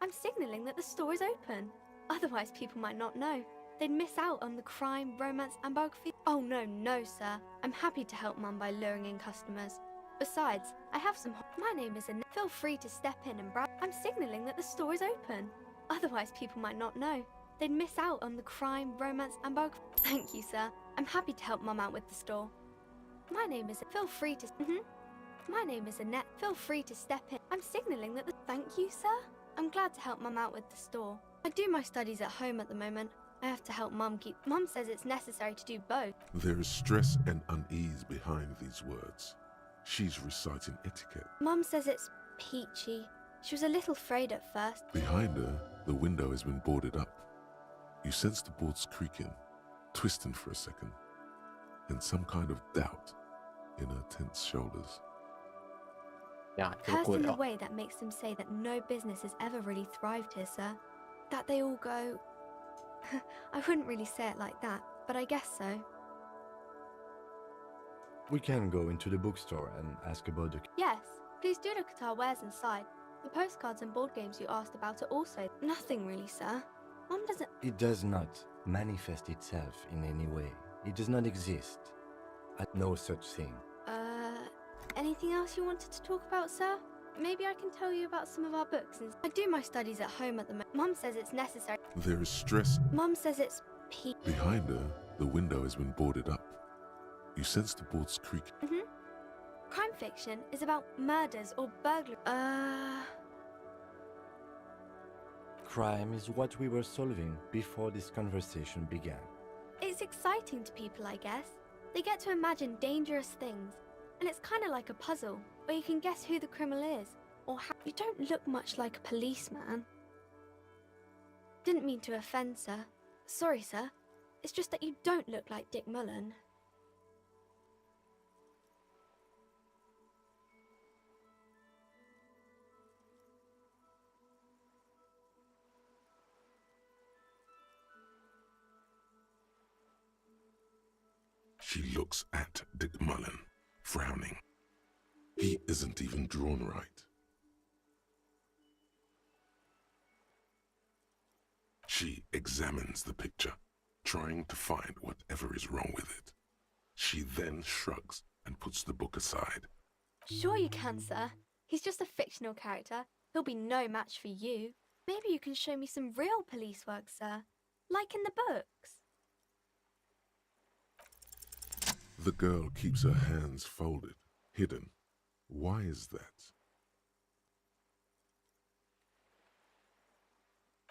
I'm signalling that the store is open. Otherwise, people might not know. They'd miss out on the crime, romance, and biography. Oh, no, sir. I'm happy to help Mum by luring in customers. Besides, I have some... My name is Annette. Feel free to step in and browse. I'm signalling that the store is open. Otherwise, people might not know. They'd miss out on the crime, romance, and biography. Thank you, sir. I'm happy to help Mum out with the store. My name is... Feel free to... My name is Annette. Feel free to step in. I'm signalling that the... Thank you, sir. I'm glad to help Mum out with the store. I do my studies at home at the moment. I have to help Mum keep... Mum says it's necessary to do both. There is stress and unease behind these words. She's reciting etiquette. Mum says it's peachy. She was a little afraid at first. Behind her, the window has been boarded up. You sense the boards creaking, twisting for a second, and some kind of doubt in her tense shoulders. Cursed in a way that makes them say that no business has ever really thrived here, sir. That they all go... I wouldn't really say it like that, but I guess so. We can go into the bookstore and ask about the... Yes, please do look at our wares inside. The postcards and board games you asked about are also... Nothing really, sir. Mum doesn't... It does not manifest itself in any way. It does not exist. No such thing. Anything else you wanted to talk about, sir? Maybe I can tell you about some of our books. I do my studies at home at the moment. Mum says it's necessary. There is stress. Mum says it's Behind her, the window has been boarded up. You sense the boards creak. Crime fiction is about murders or burglary. Crime is what we were solving before this conversation began. It's exciting to people, I guess. They get to imagine dangerous things. And it's kind of like a puzzle, where you can guess who the criminal is, or how... You don't look much like a policeman. Didn't mean to offend, sir. Sorry, sir. It's just that you don't look like Dick Mullen. She looks at Dick Mullen, frowning. He isn't even drawn right. She examines the picture, trying to find whatever is wrong with it. She then shrugs and puts the book aside. Sure you can, sir. He's just a fictional character. He'll be no match for you. Maybe you can show me some real police work, sir. Like in the books. The girl keeps her hands folded, hidden. Why is that?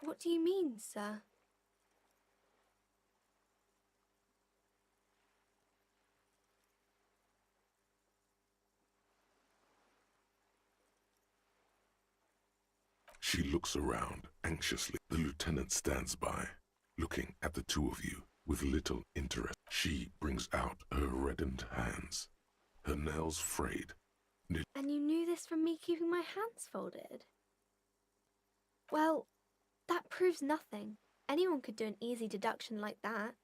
What do you mean, sir? She looks around anxiously. The lieutenant stands by, looking at the two of you with little interest. She brings out her reddened hands, her nails frayed. And you knew this from me keeping my hands folded? Well, that proves nothing. Anyone could do an easy deduction like that.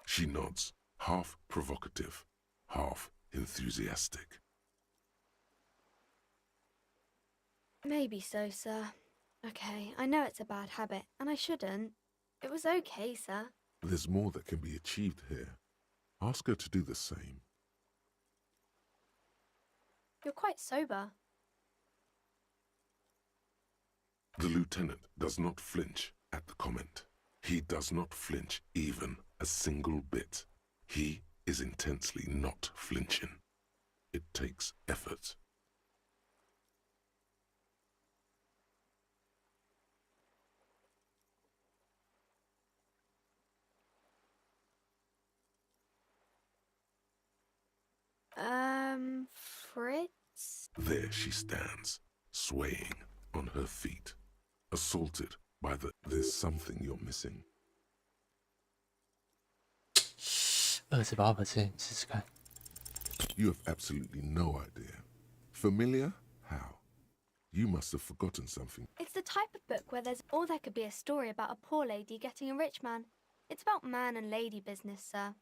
She nods, half provocative, half enthusiastic. Maybe so, sir. Okay, I know it's a bad habit, and I shouldn't. It was okay, sir. There's more that can be achieved here. Ask her to do the same. You're quite sober. The lieutenant does not flinch at the comment. He does not flinch even a single bit. He is intensely not flinching. It takes effort. Fritz? There she stands, swaying on her feet, assaulted by the "there's something you're missing." 28%，试试看。 You have absolutely no idea. Familiar? How? You must have forgotten something. It's the type of book where there could be a story about a poor lady getting a rich man. It's about man and lady business, sir.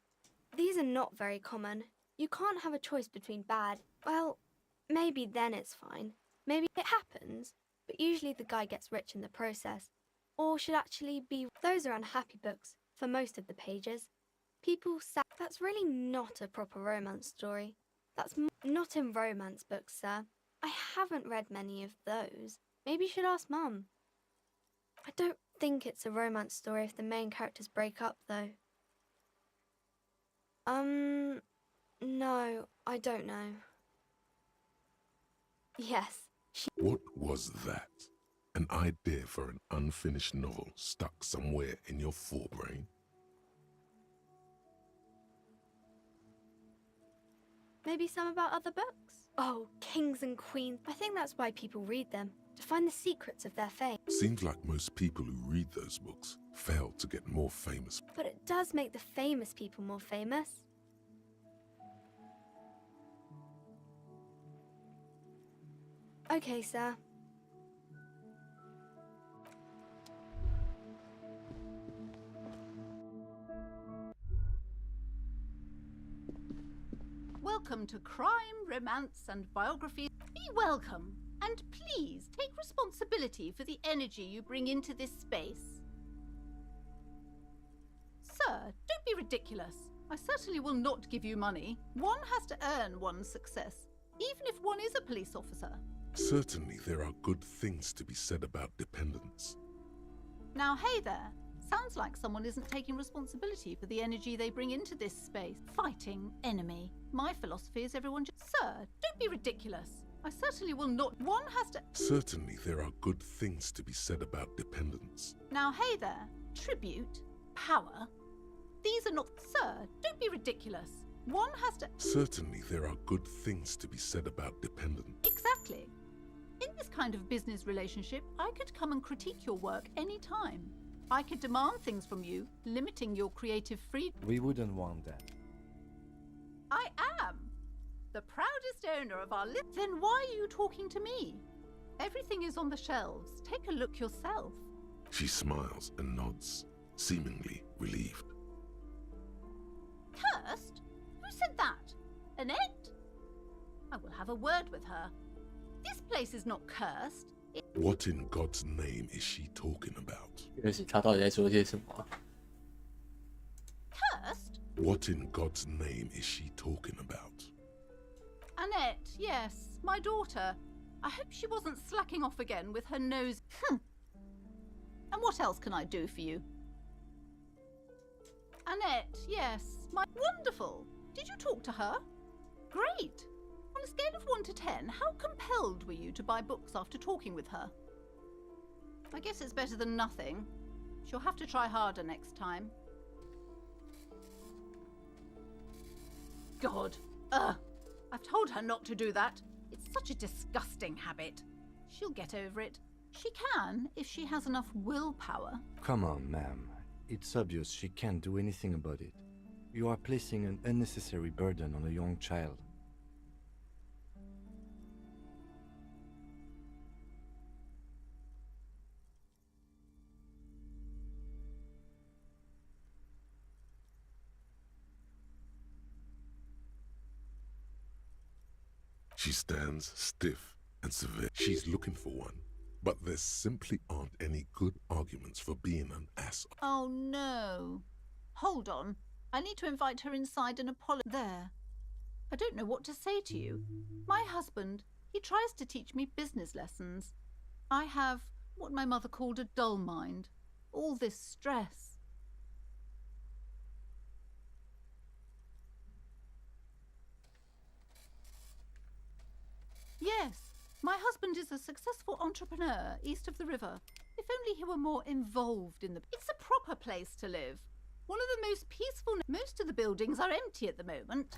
These are not very common. You can't have a choice between bad. Well, maybe then it's fine. Maybe it happens, but usually the guy gets rich in the process. Or should actually be. Those are unhappy books for most of the pages. People say that's really not a proper romance story. That's not in romance books, sir. I haven't read many of those. Maybe you should ask Mum. I don't think it's a romance story if the main characters break up, though. No, I don't know. Yes, What was that? An idea for an unfinished novel stuck somewhere in your forebrain? maybe some about other books. Oh, kings and queens. I think that's why people read them, to find the secrets of their fame. Seems like most people who read those books fail to get more famous. But it does make the famous people more famous. Okay, sir. Welcome to Crime, Romance and Biography. Be welcome, and please take responsibility for the energy you bring into this space. Sir, don't be ridiculous. I certainly will not give you money. One has to earn one's success, even if one is a police officer. Certainly there are good things to be said about dependence. Now, hey there. Sounds like someone isn't taking responsibility for the energy they bring into this space. Fighting enemy. My philosophy is everyone just... Sir, don't be ridiculous. I certainly will not... One has to... Certainly there are good things to be said about dependence. Now, hey there. Tribute. Power. These are not... Sir, don't be ridiculous. One has to... Certainly there are good things to be said about dependence. Exactly. In this kind of business relationship, I could come and critique your work any time. I could demand things from you, limiting your creative freedom. We wouldn't want that. I am the proudest owner of our list. Then why are you talking to me? Everything is on the shelves. Take a look yourself. She smiles and nods, seemingly relieved. Cursed? Who said that? Annette? I will have a word with her. This place is not cursed. What in God's name is she talking about? 他到底在说些什么啊？ Cursed? What in God's name is she talking about? Annette, yes, my daughter. I hope she wasn't slacking off again with her nose. And what else can I do for you? Annette, yes, my... Wonderful. Did you talk to her? Great. On a scale of 1 to 10, how compelled were you to buy books after talking with her? I guess it's better than nothing. She'll have to try harder next time. God. I've told her not to do that. It's Such a disgusting habit. She'll get over it. She can, if she has enough willpower. Come on, ma'am. It's obvious she can't do anything about it. You are placing an unnecessary burden on a young child. She stands stiff and severe. She's looking for one, but there simply aren't any good arguments for being an ass. Oh no. Hold on. I need to invite her inside and apologize. There. I don't know what to say to you. My husband, he tries to teach me business lessons. I have what my mother called a dull mind. All this stress. Yes, my husband is a successful entrepreneur east of the river. If only he were more involved in the... It's a proper place to live. One of the most peaceful... Most of the buildings are empty at the moment.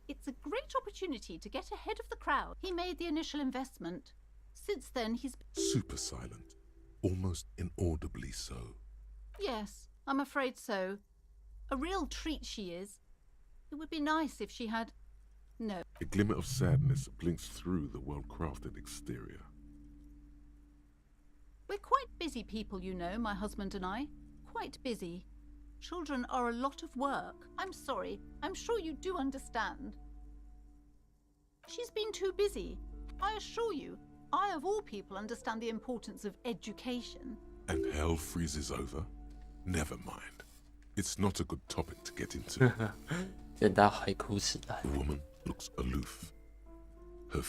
It's a great opportunity to get ahead of the crowd. He made the initial investment. Since then, he's... Super silent, almost inaudibly so. Yes, I'm afraid so. A real treat she is. It would be nice if she had... No. A glimmer of sadness blinks through the well-crafted exterior. We're quite busy people, you know, my husband and I. Quite busy. Children are a lot of work. I'm sorry. I'm sure you do understand. She's been too busy. I assure you, I of all people understand the importance of education. And hell freezes over? Never mind. It's not a good topic to get into. 人大海枯时代。 The woman looks aloof. Her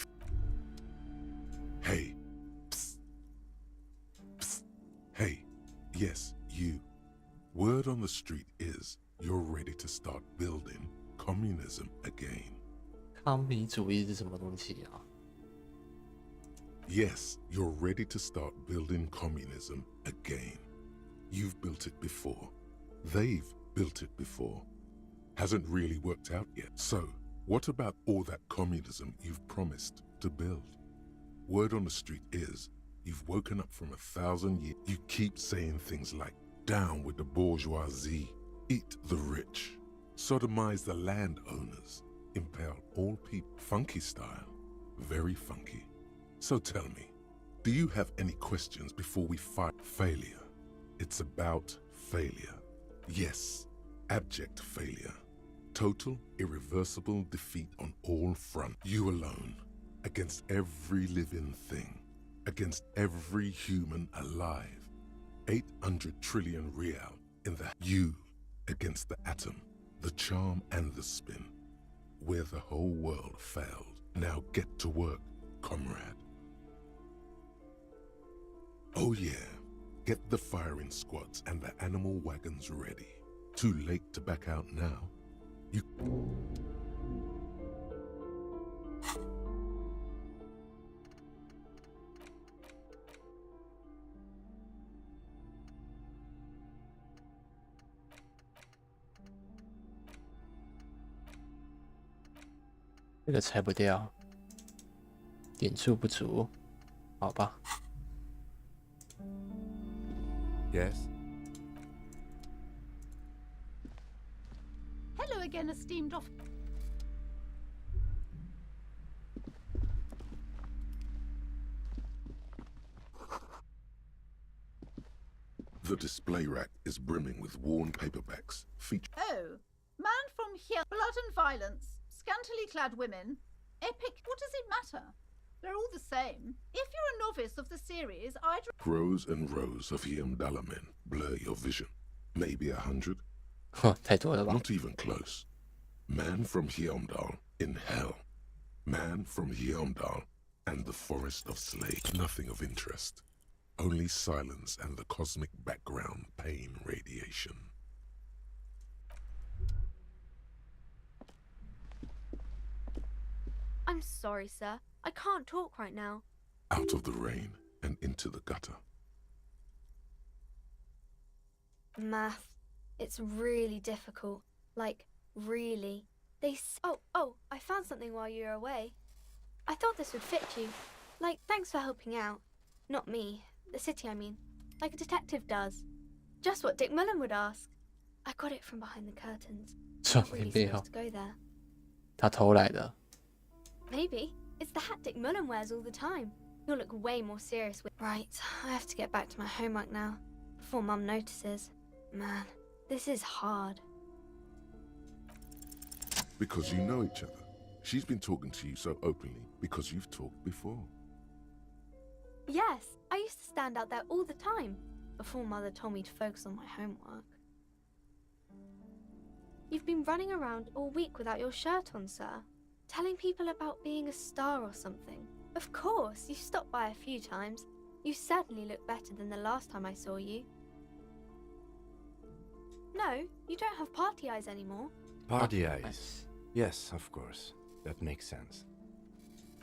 Hey. Psst. Psst. Hey. Yes, you. Word on the street is you're ready to start building communism again. 康民主义是什么东西啊？ Yes, you're ready to start building communism again. You've built it before. They've built it before. Hasn't really worked out yet. So, what about all that communism you've promised to build? Word on the street is you've woken up from 1,000 years. You keep saying things like, down with the bourgeoisie, eat the rich, sodomize the landowners, impale all people. Funky style, very funky. So tell me, do you have any questions before we fight? Failure. It's about failure. Yes, abject failure. Total, irreversible defeat on all fronts. You alone, against every living thing, against every human alive. 800 trillion real in the... You against the atom, the charm and the spin, where the whole world failed. Now get to work, comrade. Oh yeah, get the firing squads and the animal wagons ready. Too late to back out now. You...这个拆不掉，点数不足，好吧。 Yes? Hello again, esteemed off... The display rack is brimming with worn paperbacks, feature... Oh, man from here, blood and violence, scantily clad women, epic... What does it matter? They're all the same. If you're a novice of the series, I'd... Rows and rows of Yamdala men blur your vision. Maybe 100? 太多了吧？ Not even close. Man from Hyomdal in hell. Man from Hyomdal and the forest of slaves. Nothing of interest. Only silence and the cosmic background pain radiation. I'm sorry, sir. I can't talk right now. Out of the rain and into the gutter. Math. It's really difficult. Like, really. Oh, I found something while you were away. I thought this would fit you. Like, thanks for helping out. Not me. The city, I mean. Like a detective does. Just what Dick Mullen would ask. I got it from behind the curtains. Not really supposed to go there. 他偷来的。 Maybe. It's the hat Dick Mullen wears all the time. You'll look way more serious with... Right, I have to get back to my homework now. Before Mum notices. Man, this is hard. Because you know each other. She's been talking to you so openly because you've talked before. Yes, I used to stand out there all the time. Before Mother told me to focus on my homework. You've been running around all week without your shirt on, sir. Telling people about being a star or something. Of course, you stopped by a few times. You certainly look better than the last time I saw you. No, you don't have party eyes anymore. Party eyes. Yes, of course. That makes sense.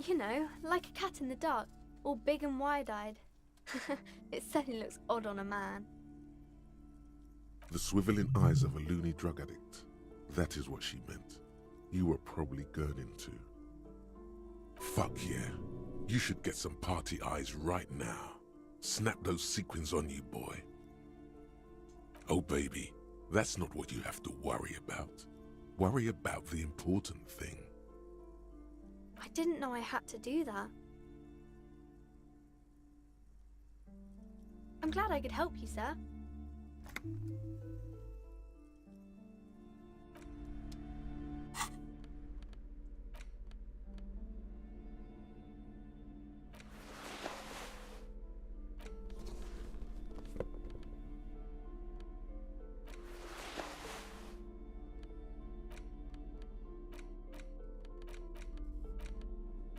You know, like a cat in the dark, all big and wide-eyed. It certainly looks odd on a man. The swiveling eyes of a loony drug addict. That is what she meant. You were probably gurning too. Fuck yeah. You should get some party eyes right now. Snap those sequins on you, boy. Oh baby, that's not what you have to worry about. Worry about the important thing. I didn't know I had to do that. I'm glad I could help you, sir.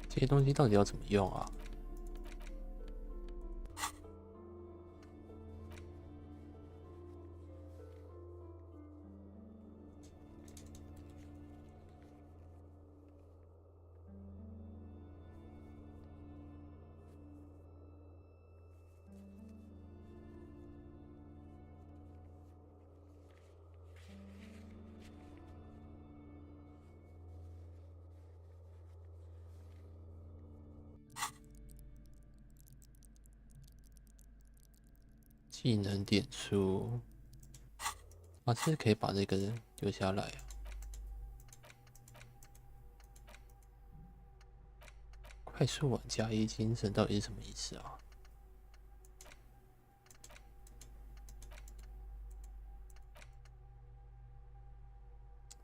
这些东西到底要怎么用啊？技能点数啊，这是可以把这个留下来啊。快速玩家1精神到底是什么意思啊？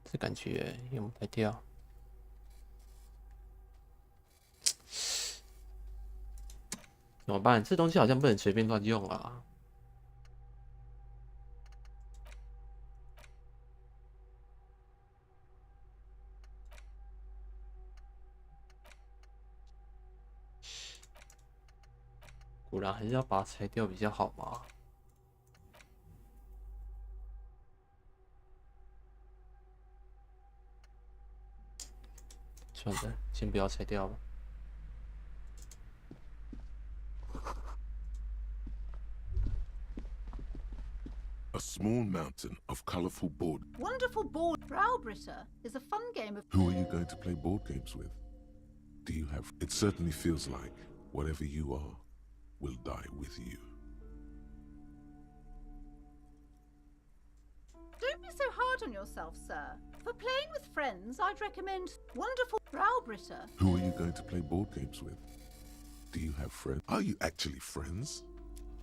这感觉用不太掉。怎么办？这东西好像不能随便乱用啊。果然还是要把它拆掉比较好嘛。算了，先不要拆掉了。A small mountain of colorful board. Wonderful board. Browbritter is a fun game of... Who are you going to play board games with? Do you have... It certainly feels like whatever you are will die with you. Don't be so hard on yourself, sir. For playing with friends, I'd recommend Wonderful Browbritter. Who are you going to play board games with? Do you have friends? Are you actually friends?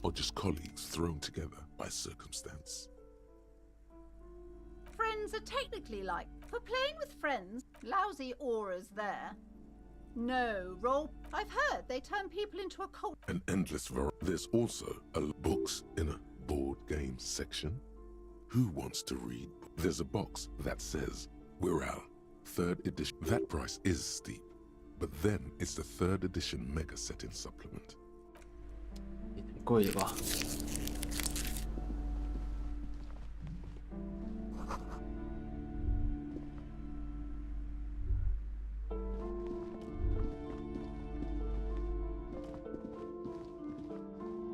Or just colleagues thrown together by circumstance? Friends are technically like... For playing with friends, lousy auras there. No, roll... I've heard they turn people into a cult. An endless variety. There's also books in a board game section. Who wants to read? There's a box that says, Wirral, 3rd edition. That price is steep, but then it's the 3rd edition mega setting supplement. 也太贵了吧！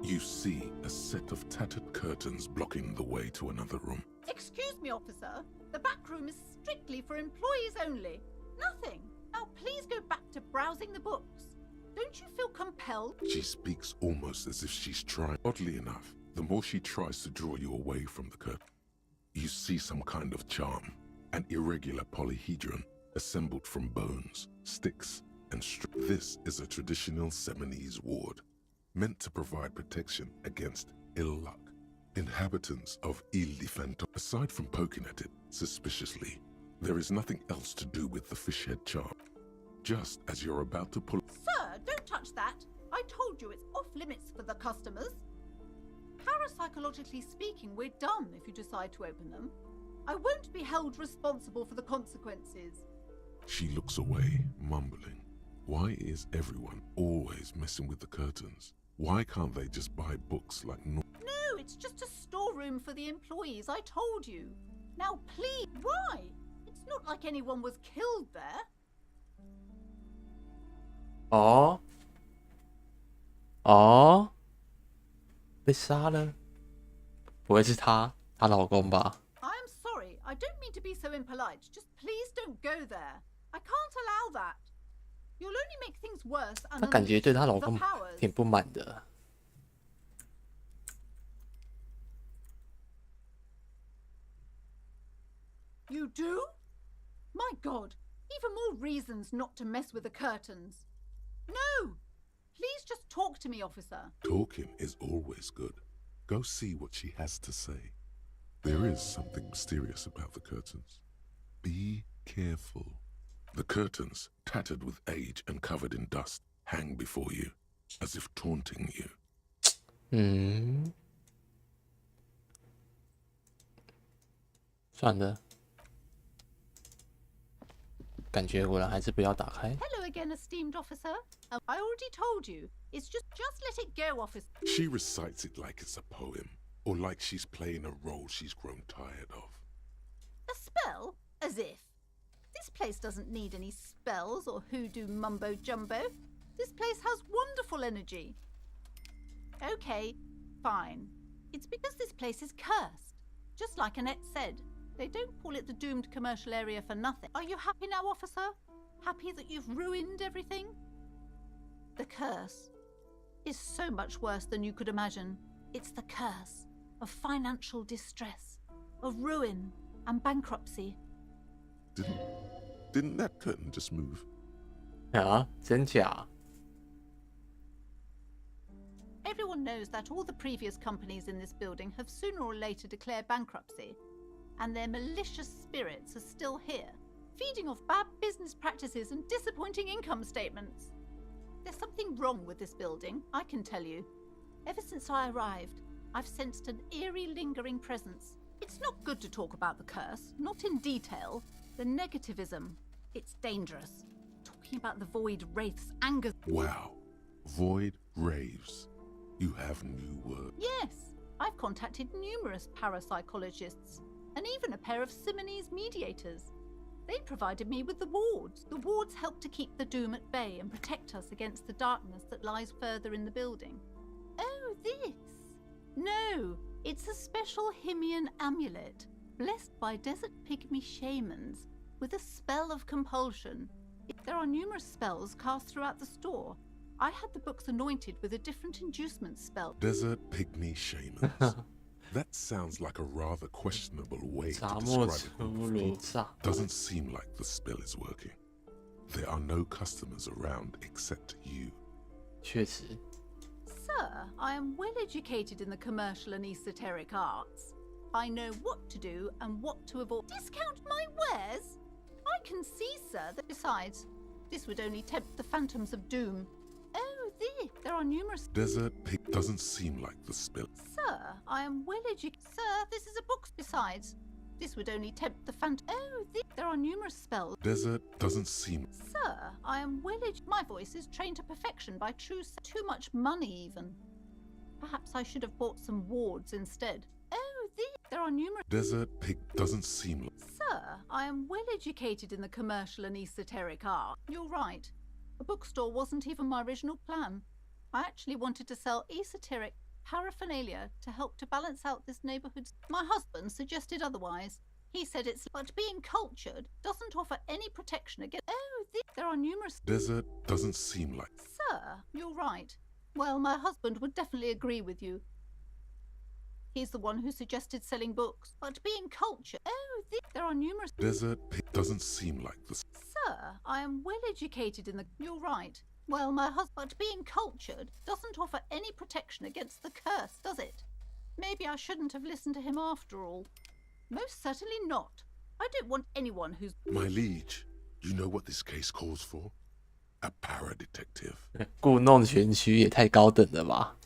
You see a set of tattered curtains blocking the way to another room. Excuse me, officer. The back room is strictly for employees only. Nothing. Now please go back to browsing the books. Don't you feel compelled? She speaks almost as if she's trying. Oddly enough, the more she tries to draw you away from the curtain, you see some kind of charm, an irregular polyhedron assembled from bones, sticks, and This is a traditional Seminese ward, meant to provide protection against ill luck. Inhabitants of Elysium, aside from poking at it suspiciously, there is nothing else to do with the fish head charm. Just as you're about to pull... Sir, don't touch that. I told you it's off limits for the customers. Parapsychologically speaking, we're done if you decide to open them. I won't be held responsible for the consequences. She looks away, mumbling. Why is everyone always messing with the curtains? Why can't they just buy books like No, it's just a storeroom for the employees, I told you. Now please, why? It's not like anyone was killed there. 哦哦，被杀了，不会是她老公吧？ I'm sorry, I don't mean to be so impolite. Just please don't go there. I can't allow that. You'll only make things worse. 她感觉对她老公挺不满的。You do? My God, even more reasons not to mess with the curtains. No! Please just talk to me, officer. Talking is always good. Go see what she has to say. There is something mysterious about the curtains. Be careful. The curtains, tattered with age and covered in dust, hang before you, as if taunting you. 算了，感觉果然还是不要打开。 Hello again, esteemed officer. I already told you. It's just let it go, officer. She recites it like it's a poem, or like she's playing a role she's grown tired of. A spell? As if. This place doesn't need any spells or hoodoo mumbo jumbo. This place has wonderful energy. Okay, fine. It's because this place is cursed. Just like Annette said, they don't call it the doomed commercial area for nothing. Are you happy now, officer? Happy that you've ruined everything? The curse is so much worse than you could imagine. It's the curse of financial distress, of ruin and bankruptcy. Didn't that curtain just move? 啊，真假？ Everyone knows that all the previous companies in this building have sooner or later declared bankruptcy, and their malicious spirits are still here, feeding off bad business practices and disappointing income statements. There's something wrong with this building, I can tell you. Ever since I arrived, I've sensed an eerie, lingering presence. It's not good to talk about the curse, not in detail. The negativism, it's dangerous. Talking about the void wraiths angers. Wow. Void raves. You have new words. Yes, I've contacted numerous parapsychologists and even a pair of Simonese mediators. They provided me with the wards. The wards help to keep the doom at bay and protect us against the darkness that lies further in the building. Oh, this? No, it's a special Himian amulet, blessed by desert pygmy shamans, with a spell of compulsion. There are numerous spells cast throughout the store. I had the books anointed with a different inducement spell. Desert pygmy shamans. That sounds like a rather questionable way to describe it. Doesn't seem like the spell is working. There are no customers around except you. 确实。 Sir, I am well educated in the commercial and esoteric arts. I know what to do and what to avoid. Discount my wares? I can see, sir, that besides, this would only tempt the phantoms of doom. Oh, there are numerous... Desert pig doesn't seem like the spell. Sir, I am well educated. Sir, this is a book. Besides, this would only tempt the phantom... Oh, there are numerous spells. Desert doesn't seem... Sir, I am well educated. My voice is trained to perfection by too much money, even. Perhaps I should have bought some wards instead. Oh, there are numerous... Desert pig doesn't seem like... Sir, I am well educated in the commercial and esoteric art. You're right. A bookstore wasn't even my original plan. I actually wanted to sell esoteric paraphernalia to help to balance out this neighborhood's... My husband suggested otherwise. He said it's but being cultured doesn't offer any protection against. Oh, there are numerous. Desert doesn't seem like. Sir, you're right. Well, my husband would definitely agree with you. He's the one who suggested selling books, but being cultured. Oh, there are numerous. Desert doesn't seem like this. Sir, I am well educated in the. You're right. Well, my husband being cultured doesn't offer any protection against the curse, does it? Maybe I shouldn't have listened to him after all. Most certainly not. I don't want anyone who's. My liege, you know what this case calls for? A para-detective. 故弄玄虚也太高等了吧。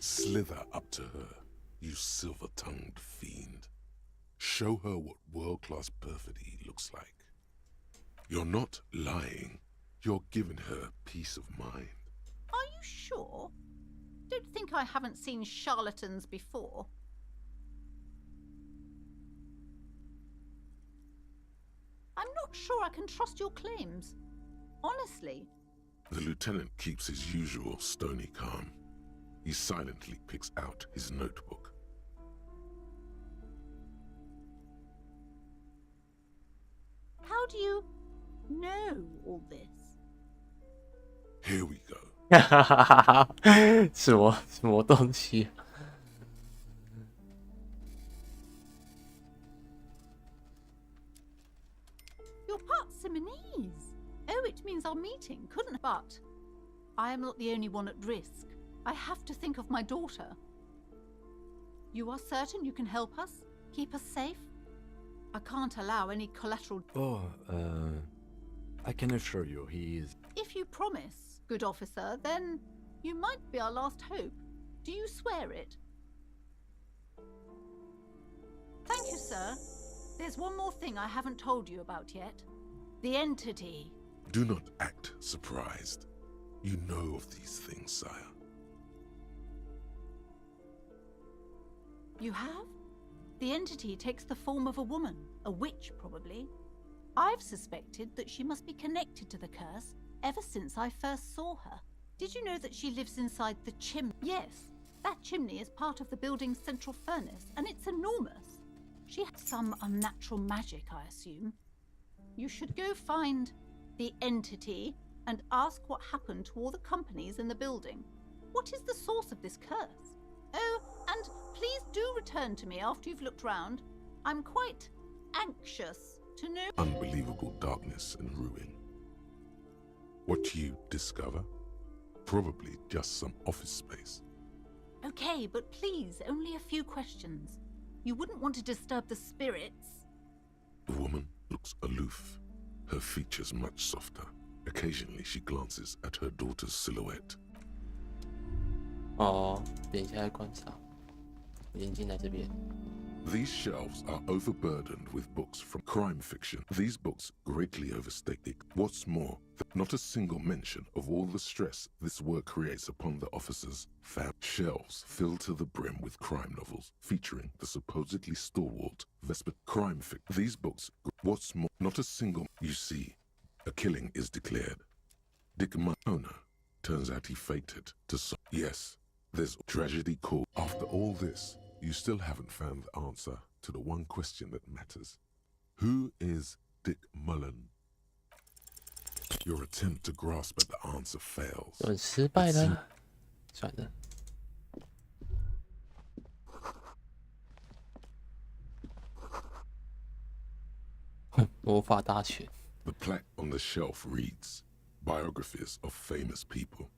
Slither up to her, you silver-tongued fiend. Show her what world-class perfidy looks like. You're not lying. You're giving her peace of mind. Are you sure? Don't think I haven't seen charlatans before. I'm not sure I can trust your claims. Honestly. The lieutenant keeps his usual stony calm. He silently picks out his notebook. How do you know all this? Here we go. 什么东西？ Your parsimonese. Oh, it means our meeting, couldn't. But I am not the only one at risk. I have to think of my daughter. You are certain you can help us? Keep us safe? I can't allow any collateral. Oh, I can assure you he is. If you promise, good officer, then you might be our last hope. Do you swear it? Thank you, sir. There's one more thing I haven't told you about yet. The entity. Do not act surprised. You know of these things, sire. You have? The entity takes the form of a woman, a witch probably. I've suspected that she must be connected to the curse ever since I first saw her. Did you know that she lives inside the chimney? Yes, that chimney is part of the building's central furnace, and it's enormous. She has some unnatural magic, I assume. You should go find the entity and ask what happened to all the companies in the building. What is the source of this curse? Oh, and please do return to me after you've looked round. I'm quite anxious to know. Unbelievable darkness and ruin. What you discover? Probably just some office space. Okay, but please, only a few questions. You wouldn't want to disturb the spirits. The woman looks aloof, her features much softer. Occasionally she glances at her daughter's silhouette. 哦，等一下再观察。眼睛在这边。 These shelves are overburdened with books from crime fiction. These books greatly overstate it. What's more, not a single mention of all the stress this work creates upon the officers' shelves filled to the brim with crime novels featuring the supposedly stalwart Vesper crime fiction. These books, what's more, not a single. You see, a killing is declared. Dick Mahona turns out he fated to. Yes, there's tragedy called. After all this, you still haven't found the answer to the one question that matters. Who is Dick Mullen? Your attempt to grasp at the answer fails. 很失败了，算了。魔法大全。 The plaque on the shelf reads, Biographies of Famous People.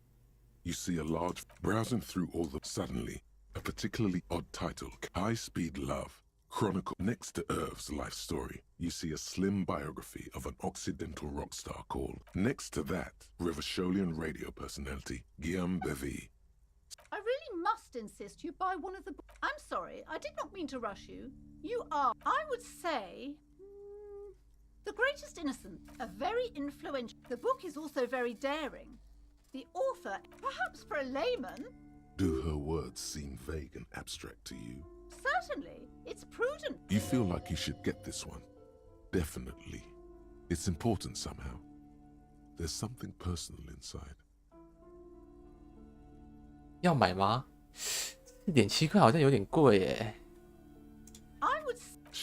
You see a large browsing through all the suddenly. A particularly odd title, High Speed Love, Chronicle. Next to Irv's life story, you see a slim biography of an Occidental rock star called. Next to that, Rivasholian radio personality, Guillaume Bevy. I really must insist you buy one of the. I'm sorry, I did not mean to rush you. You are, I would say, The Greatest Innocence, a very influential. The book is also very daring. The author, perhaps for a layman. Do her words seem vague and abstract to you? Certainly, it's prudent. You feel like you should get this one. Definitely. It's important somehow. There's something personal inside. 要买吗？4.7块好像有点贵耶。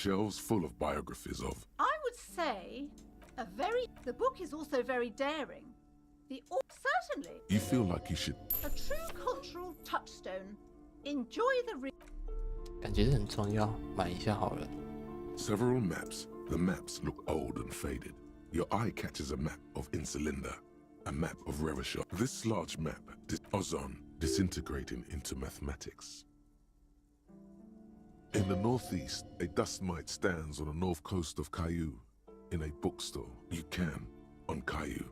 shelves full of biographies of. I would say the book is also very daring. Certainly. You feel like you should. A true cultural touchstone. Enjoy the read. 感觉很重要，买一下好了。 Several maps. The maps look old and faded. Your eye catches a map of Insulinda, a map of Revachol. This large map, Ozon, disintegrating into mathematics. In the northeast, a dust mite stands on the north coast of Caillou. In a bookstore, you can, on Caillou.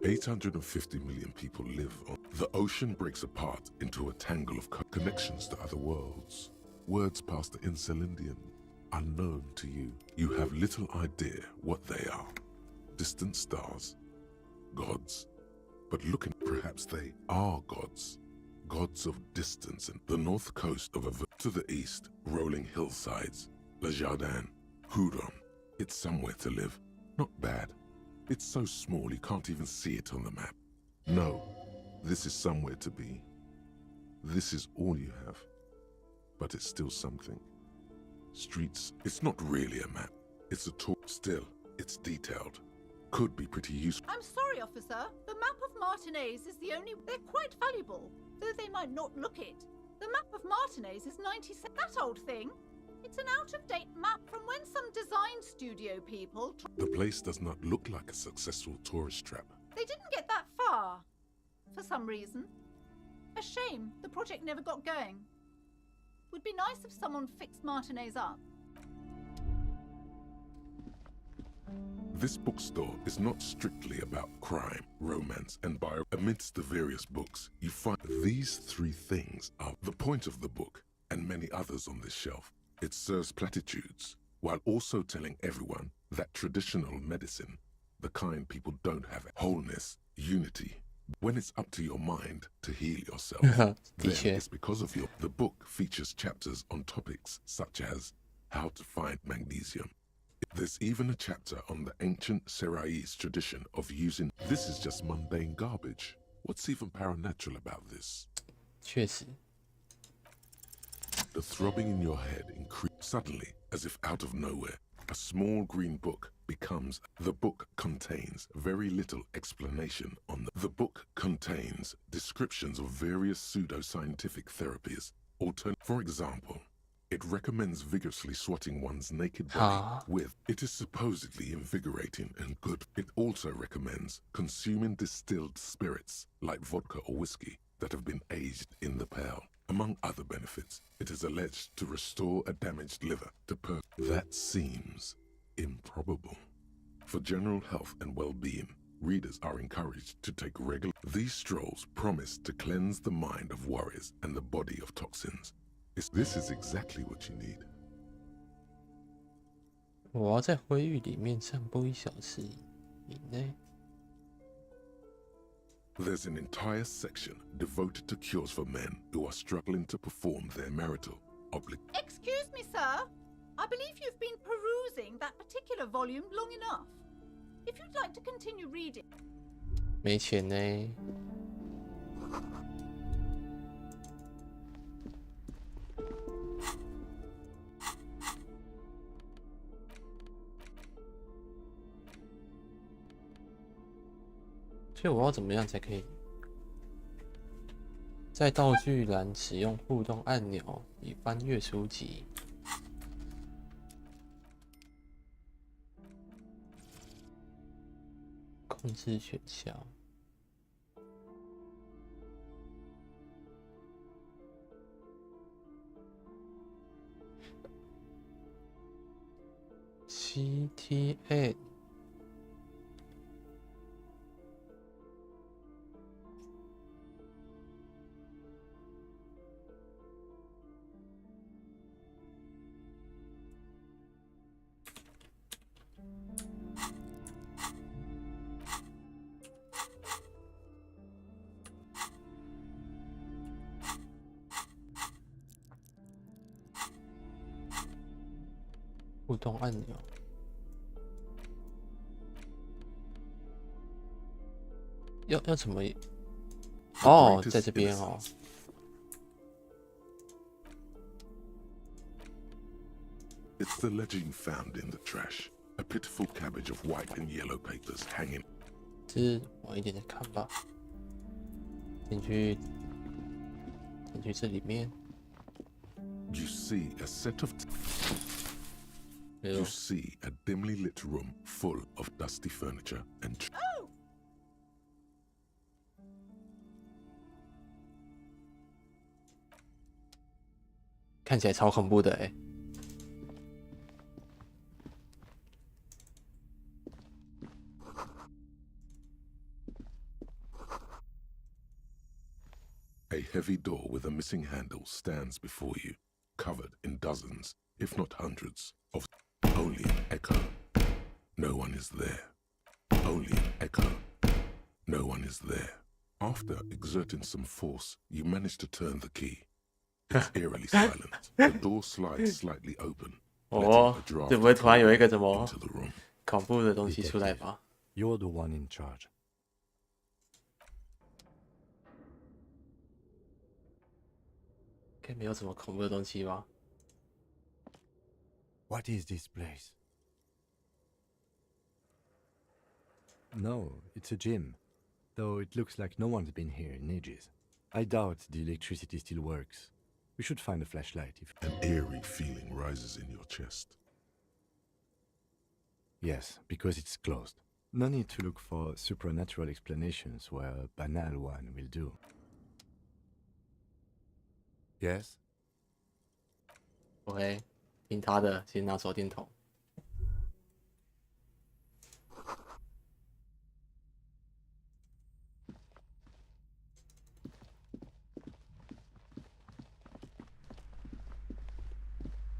850 million people live on. The ocean breaks apart into a tangle of connections to other worlds. Words past the Insulindian, unknown to you. You have little idea what they are. Distant stars, gods. But looking, perhaps they are gods. Gods of distance and the north coast of to the east, rolling hillsides. Le Jardin, Hudon. It's somewhere to live. Not bad. It's so small you can't even see it on the map. No, this is somewhere to be. This is all you have. But it's still something. Streets, it's not really a map. It's a tour. Still, it's detailed. Could be pretty useful. I'm sorry, officer. The map of Martinez is the only... They're quite valuable, though they might not look it. The map of Martinez is 97... That old thing? It's an out-of-date map from when some design studio people... The place does not look like a successful tourist trap. They didn't get that far, for some reason. A shame the project never got going. Would be nice if someone fixed Martinez up. This bookstore is not strictly about crime, romance, and bio. Amidst the various books, you find these three things are the point of the book, and many others on this shelf. It serves platitudes, while also telling everyone that traditional medicine, the kind people don't have, wholeness, unity. When it's up to your mind to heal yourself, then it's because of the book features chapters on topics such as how to find magnesium. There's even a chapter on the ancient Seraïs tradition of using. This is just mundane garbage. What's even paranatural about this? 确实。 The throbbing in your head increases suddenly, as if out of nowhere. A small green book becomes. The book contains very little explanation on the book contains descriptions of various pseudoscientific therapies. For example, it recommends vigorously swatting one's naked body with. It is supposedly invigorating and good. It also recommends consuming distilled spirits like vodka or whiskey that have been aged in the pail. Among other benefits, it is alleged to restore a damaged liver to That seems improbable. For general health and well-being, readers are encouraged to take regular. These strolls promise to cleanse the mind of worries and the body of toxins. This is exactly what you need. 我要在灰域里面散步1小时以内。 There's an entire section devoted to cures for men who are struggling to perform their marital obligations. Excuse me, sir. I believe you've been perusing that particular volume long enough. If you'd like to continue reading... 没钱呢。 所以我要怎么样才可以在道具栏使用互动按钮以翻阅书籍？控制选项。CTA。 互动按钮，要怎么？哦，在这边哦。It's the legend you found in the trash. A pitiful cabbage of white and yellow papers hanging. 这晚一点再看吧。进去这里面。 You see a set of. You see a dimly lit room full of dusty furniture and. Oh! 看起来超恐怖的哎。 A heavy door with a missing handle stands before you, covered in dozens, if not hundreds, of only an echo. No one is there. Only an echo. No one is there. After exerting some force, you manage to turn the key. It's eerily silent. The door slides slightly open. 哦，这不会突然有一个什么恐怖的东西出来吧？ You're the one in charge. 应该没有什么恐怖的东西吧？ What is this place? No, it's a gym. Though it looks like no one's been here in ages. I doubt the electricity still works. We should find a flashlight if... An eerie feeling rises in your chest. Yes, because it's closed. No need to look for supernatural explanations where a banal one will do. Yes? OK， 听他的，先拿手电筒。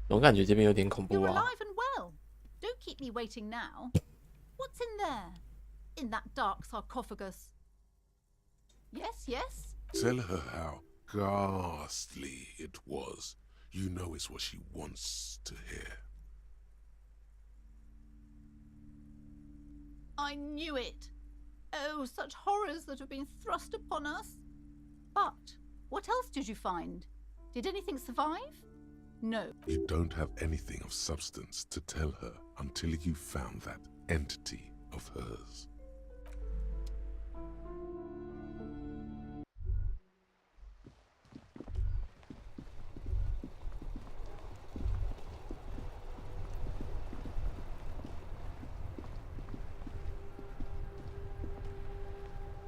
总感觉这边有点恐怖 You're 啊。 alive and well. Don't keep me waiting now. What's in there? In that dark sarcophagus? Yes, yes? Tell her how ghastly it was. You know it's what she wants to hear. I knew it. Oh, such horrors that have been thrust upon us. But what else did you find? Did anything survive? No. You don't have anything of substance to tell her until you found that entity of hers.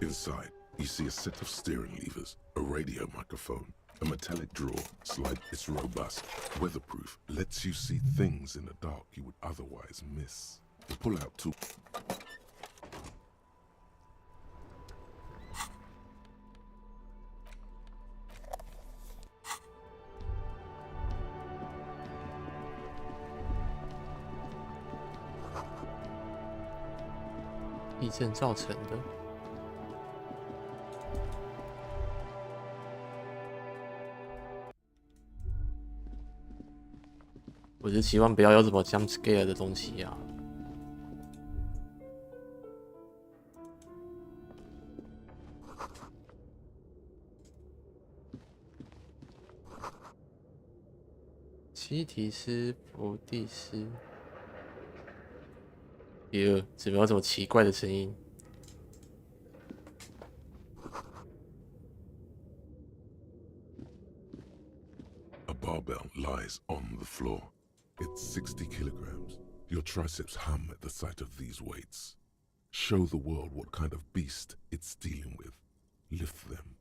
Inside, you see a set of steering levers, a radio microphone, a metallic drawer. Slide. It's robust, weatherproof, lets you see things in the dark you would otherwise miss. The pull-out tool. "地震造成的。我是希望不要有什么 jump scare 的东西啊。西提斯福蒂斯，怎么有这么奇怪的声音？ A barbell lies on the floor. It's 60 kilograms. Your triceps hum at the sight of these weights. Show the world what kind of beast it's dealing with. Lift them.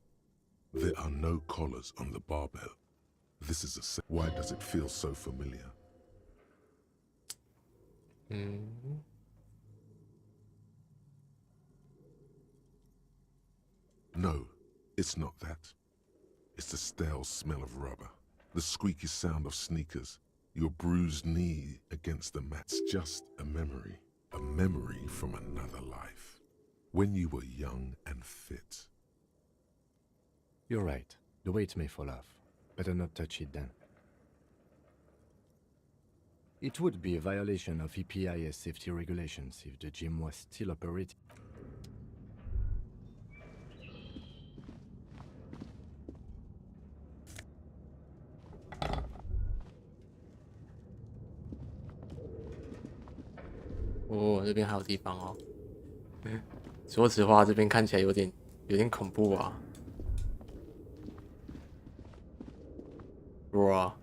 There are no collars on the barbell. This is a... Why does it feel so familiar? No, it's not that. It's the stale smell of rubber. The squeaky sound of sneakers. Your bruised knee against the mat's just a memory from another life. When you were young and fit. You're right. The weight may fall off. Better not touch it then. It would be a violation of EPIS safety regulations if the gym was still operating. 哦，这边还有地方哦。说实话，这边看起来有点恐怖啊。哇！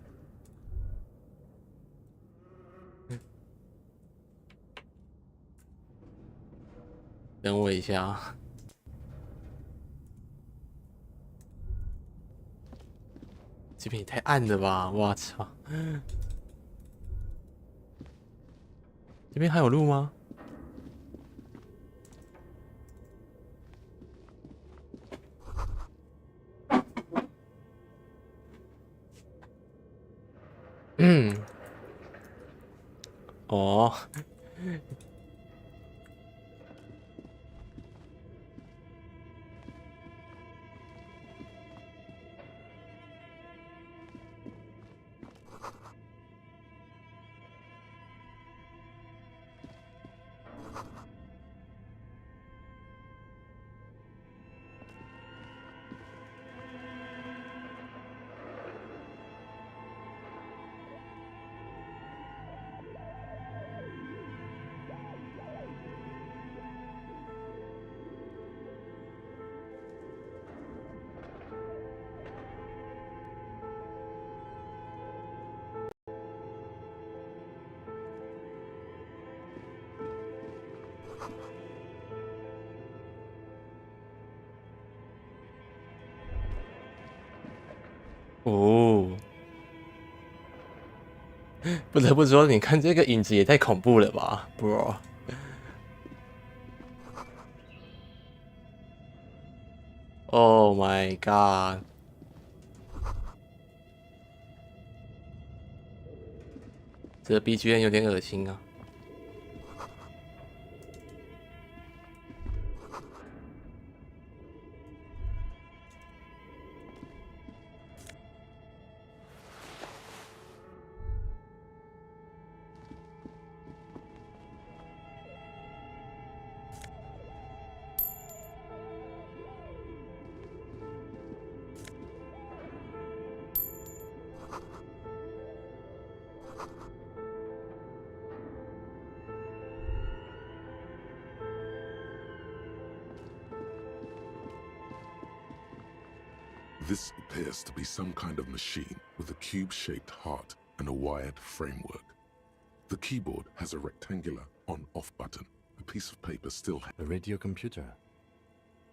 等我一下。这边也太暗了吧！我操！这边还有路吗？哦。哦，不得不说，你看这个影子也太恐怖了吧 ，bro！ Oh my god！ 这 BGM 有点恶心啊。This appears to be some kind of machine with a cube-shaped heart and a wired framework. The keyboard has a rectangular on-off button. A piece of paper still... A radio computer.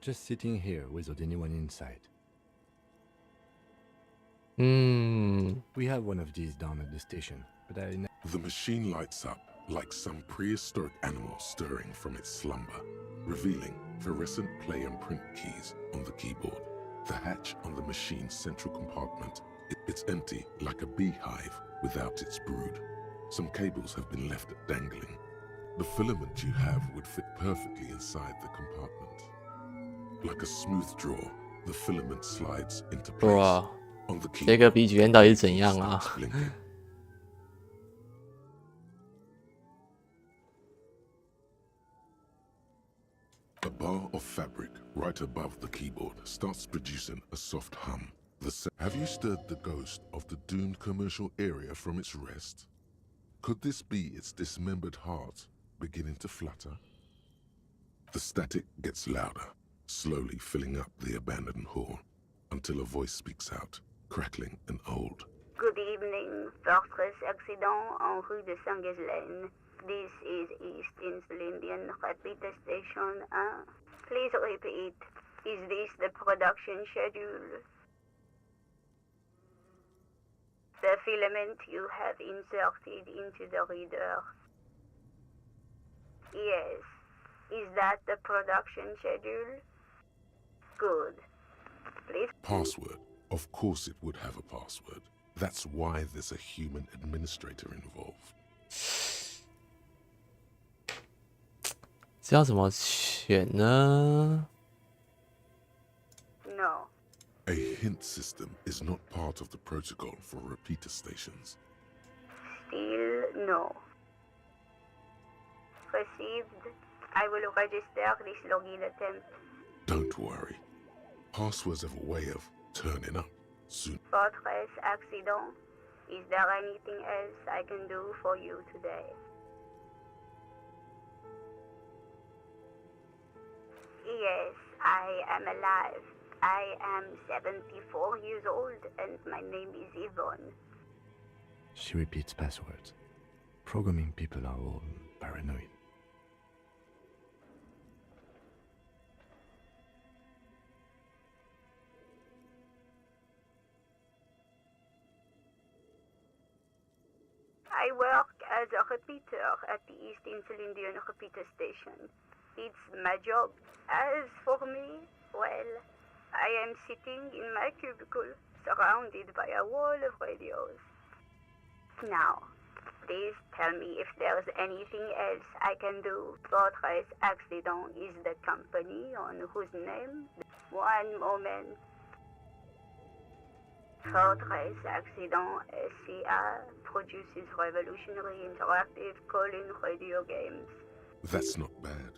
Just sitting here without anyone inside. We have one of these down at the station, but The machine lights up like some prehistoric animal stirring from its slumber, revealing fluorescent play and print keys on the keyboard. The hatch on the machine's central compartment, it's empty like a beehive without its brood. Some cables have been left dangling. The filament you have would fit perfectly inside the compartment. Like a smooth draw, the filament slides into place. On the keyboard, 这个 BGM 到底是怎样啊？ A bar of fabric right above the keyboard starts producing a soft hum. Have you stirred the ghost of the doomed commercial area from its rest? Could this be its dismembered heart beginning to flutter? The static gets louder, slowly filling up the abandoned hall, until a voice speaks out, crackling and old. Good evening, Fortress Accident en rue de Saint-Ghislaine. This is East Insulindian Repeater Station 1. Please repeat. Is this the production schedule? The filament you have inserted into the reader. Yes. Is that the production schedule? Good. Please. Password. Of course it would have a password. That's why there's a human administrator involved. 这要怎么选呢？ No. A hint system is not part of the protocol for repeater stations. Still no. Received. I will register this login attempt. Don't worry. Passwords have a way of turning up soon. Fortress Accident. Is there anything else I can do for you today? Yes, I am alive. I am 74 years old and my name is Yvonne. She repeats passwords. Programming people are all paranoid. I work as a repeater at the East Insulindian repeater station. It's my job. As for me, well, I am sitting in my cubicle, surrounded by a wall of radios. Now, please tell me if there's anything else I can do. Fortress Accident is the company on whose name... One moment. Fortress Accident SCA produces revolutionary interactive call-in radio games. That's not bad.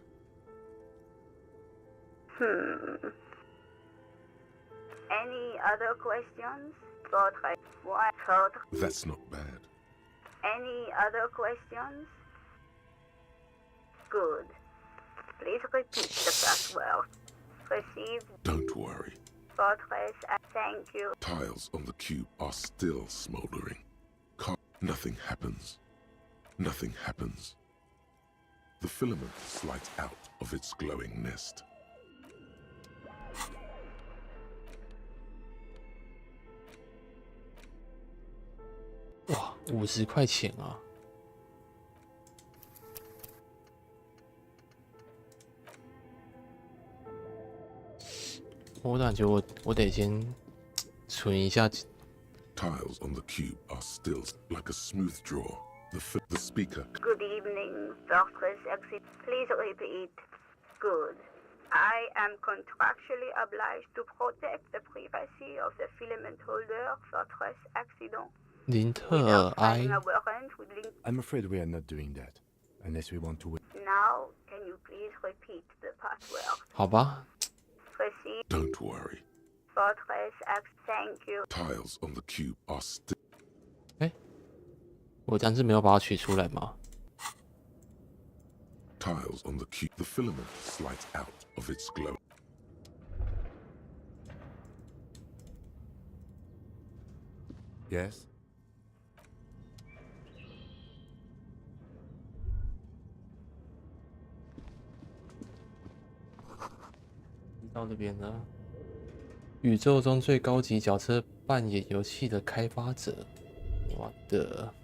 Any other questions? Fortress. What? Fortress. That's not bad. Any other questions? Good. Please repeat the password. Received. Don't worry. Fortress, thank you. Tiles on the cube are still smoldering. Nothing happens. Nothing happens. The filament slides out of its glowing nest. Wow,50块钱啊！我感觉我得先存一下。Tiles on the cube are still like a smooth draw. The speaker. Good evening, Fortress Exit. Please repeat. Good. I am contractually obliged to protect the privacy of the filament holder, Fortress Accident. 林特尔埃。I'm afraid we are not doing that, unless we want to win. Now, can you please repeat the password? 好吧。Proceed. Don't worry. Fortress X, thank you. Tiles on the cube are still. 我这样子没有把它取出来吗？ Tiles on the cube. The filament slides out of its glow. Yes? 到这边了。宇宙中最高级角色扮演游戏的开发者，我的。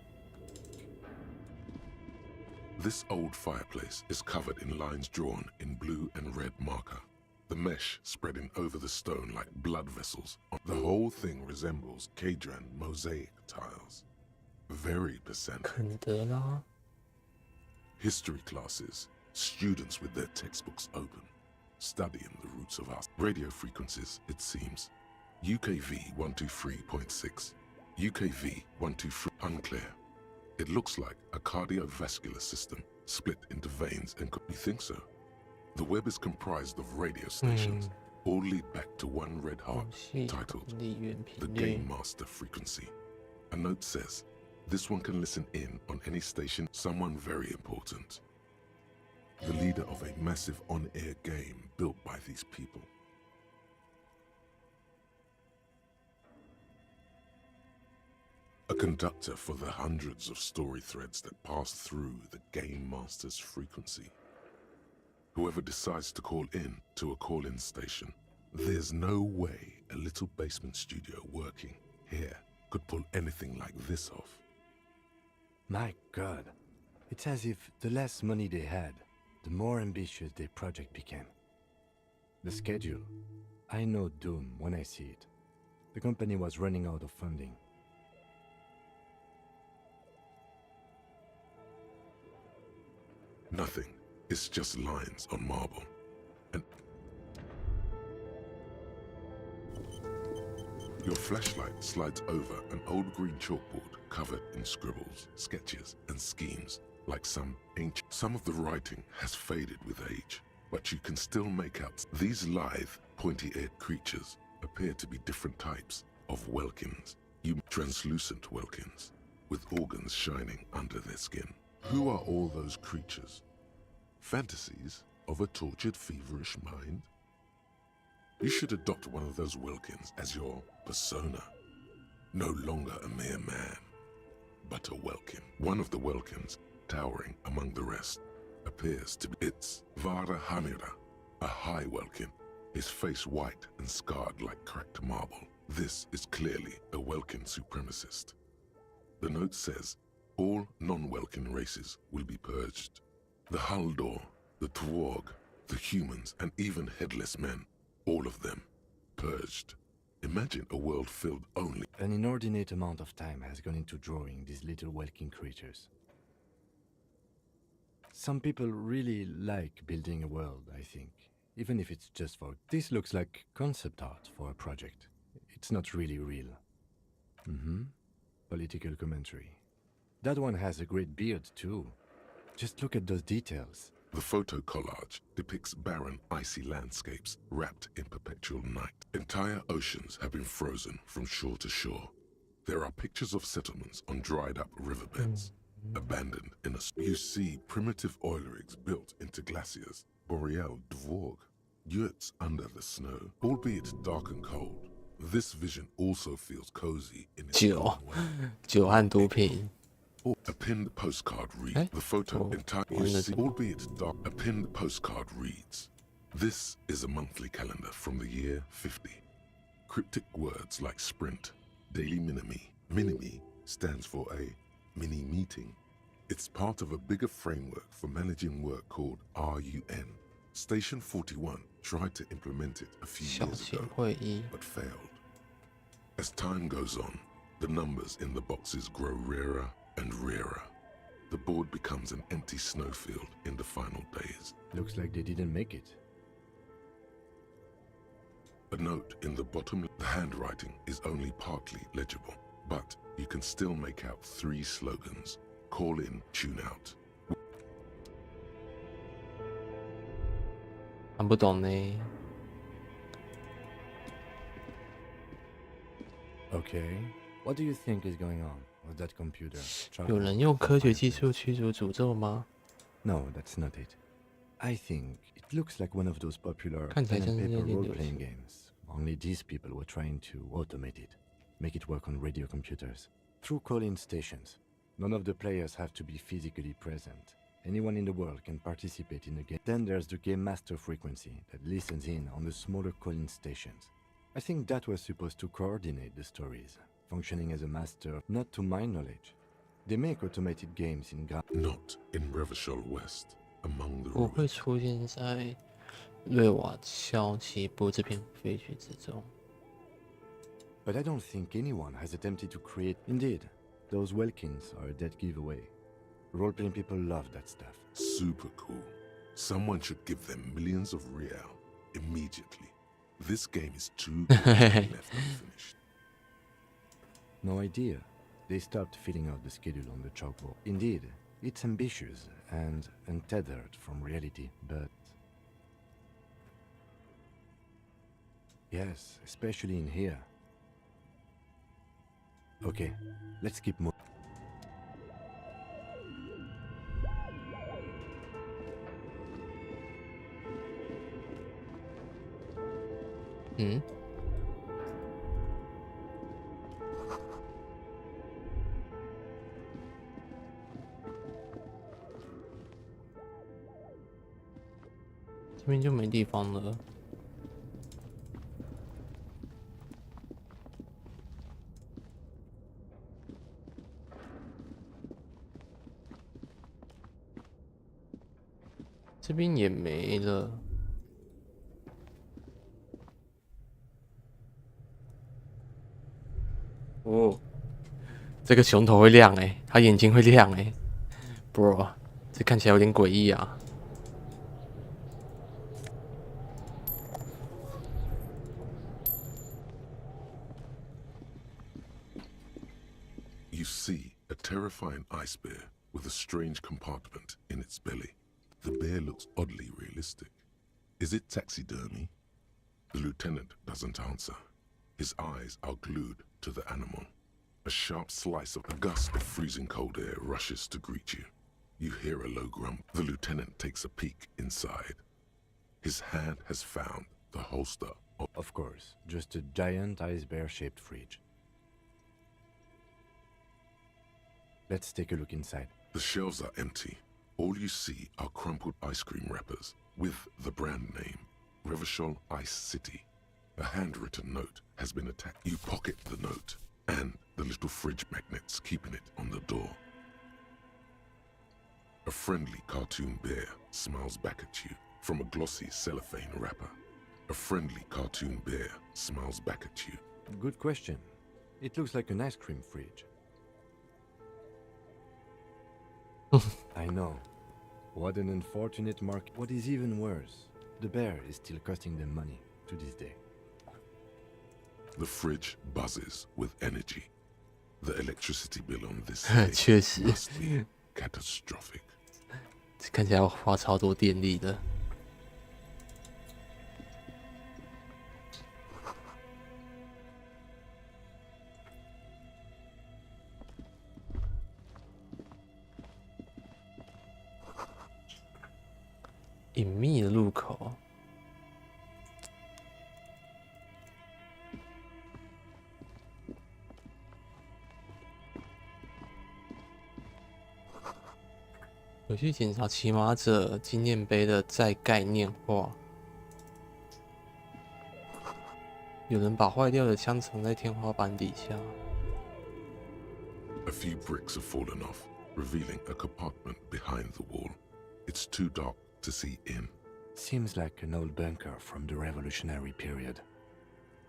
This old fireplace is covered in lines drawn in blue and red marker, the mesh spreading over the stone like blood vessels. The whole thing resembles Kadran mosaic tiles. Very percent. 肯德拉。History classes, students with their textbooks open, studying the roots of our radio frequencies, it seems. UKV 123.6, UKV 123, unclear. It looks like a cardiovascular system split into veins and could we think so? The web is comprised of radio stations, all lead back to one red heart, titled The Game Master Frequency. A note says, this one can listen in on any station, someone very important. The leader of a massive on-air game built by these people. A conductor for the hundreds of story threads that pass through the Game Master's frequency. Whoever decides to call in to a call-in station, there's no way a little basement studio working here could pull anything like this off. My God, it's as if the less money they had, the more ambitious their project became. The schedule, I know doom when I see it. The company was running out of funding. Nothing. It's just lines on marble. And your flashlight slides over an old green chalkboard covered in scribbles, sketches, and schemes, like some ancient. Some of the writing has faded with age, but you can still make out these lithe, pointy-eared creatures appear to be different types of Welkins. Translucent Welkins, with organs shining under their skin. Who are all those creatures? Fantasies of a tortured, feverish mind? You should adopt one of those Wilkins as your persona. No longer a mere man, but a Welkin. One of the Welkins, towering among the rest, appears to be its Vara Hamira, a high Welkin, his face white and scarred like cracked marble. This is clearly a Welkin supremacist. The note says, all non-Welkin races will be purged. The Haldor, the Twarg, the humans, and even headless men, all of them, purged. Imagine a world filled only... An inordinate amount of time has gone into drawing these little Welkin creatures. Some people really like building a world, I think, even if it's just for... This looks like concept art for a project. It's not really real. Political commentary. That one has a great beard, too. Just look at those details. The photo collage depicts barren, icy landscapes wrapped in perpetual night. Entire oceans have been frozen from shore to shore. There are pictures of settlements on dried-up riverbeds, abandoned in a... You see primitive oil rigs built into glaciers, boreal dvorg, yurts under the snow, albeit dark and cold. This vision also feels cozy in its own way. 酒和毒品。 A pinned postcard reads, the photo entirely, albeit dark, a pinned postcard reads, this is a monthly calendar from the year 50. Cryptic words like sprint, daily minimi. Minimi stands for a mini meeting. It's part of a bigger framework for managing work called RUN. Station 41 tried to implement it a few years ago, but failed. As time goes on, the numbers in the boxes grow rarer and rarer. The board becomes an empty snowfield in the final days. Looks like they didn't make it. A note in the bottom, the handwriting is only partly legible, but you can still make out 3 slogans. Call in, tune out. 看不懂呢。 Okay, what do you think is going on with that computer? 有人用科学技术驱逐诅咒吗？ No, that's not it. I think it looks like one of those popular 看起来 pen 像 and 是 paper 有点流 role-playing 行。 games. Only these people were trying to automate it, make it work on radio computers. Through call-in stations. None of the players have to be physically present. Anyone in the world can participate in the game. Then there's the game master frequency that listens in on the smaller call-in stations. I think that was supposed to coordinate the stories, functioning as a master, not to my knowledge. They make automated games in Not in Revachol West, among the 不会出现在瑞瓦肖奇布这片废墟之中。 But I don't think anyone has attempted to create... Indeed, those Welkins are a dead giveaway. Role-playing people love that stuff. Super cool. Someone should give them millions of real immediately. This game is too good to be left unfinished. No idea. They stopped filling out the schedule on the chalkboard. Indeed, it's ambitious and untethered from reality, but... Yes, especially in here. Okay, let's keep moving. Hmm? 这边就没地方了。这边也没了。哦，这个熊头会亮哎，它眼睛会亮哎 ，bro， 这看起来有点诡异啊。 You see a terrifying ice bear with a strange compartment in its belly. The bear looks oddly realistic. Is it taxidermy? The lieutenant doesn't answer. His eyes are glued to the animal. A sharp slice of a gust of freezing cold air rushes to greet you. You hear a low grumble. The lieutenant takes a peek inside. His hand has found the holster Of course, just a giant ice bear-shaped fridge. Let's take a look inside. The shelves are empty. All you see are crumpled ice cream wrappers with the brand name, Revachol Ice City. A handwritten note has been attached. You pocket the note and the little fridge magnets keeping it on the door. A friendly cartoon bear smiles back at you from a glossy cellophane wrapper. A friendly cartoon bear smiles back at you. Good question. It looks like an ice cream fridge. I know. What an unfortunate mark. What is even worse, the bear is still costing them money to this day. The fridge buzzes with energy. The electricity bill on this 确实 must be catastrophic. 看起来要花超多电力的。隐秘的入口。回去检查骑马者纪念碑的再概念化。有人把坏掉的枪藏在天花板底下。A few bricks have fallen off, revealing a compartment behind the wall. It's too dark to see in. Seems like an old bunker from the revolutionary period.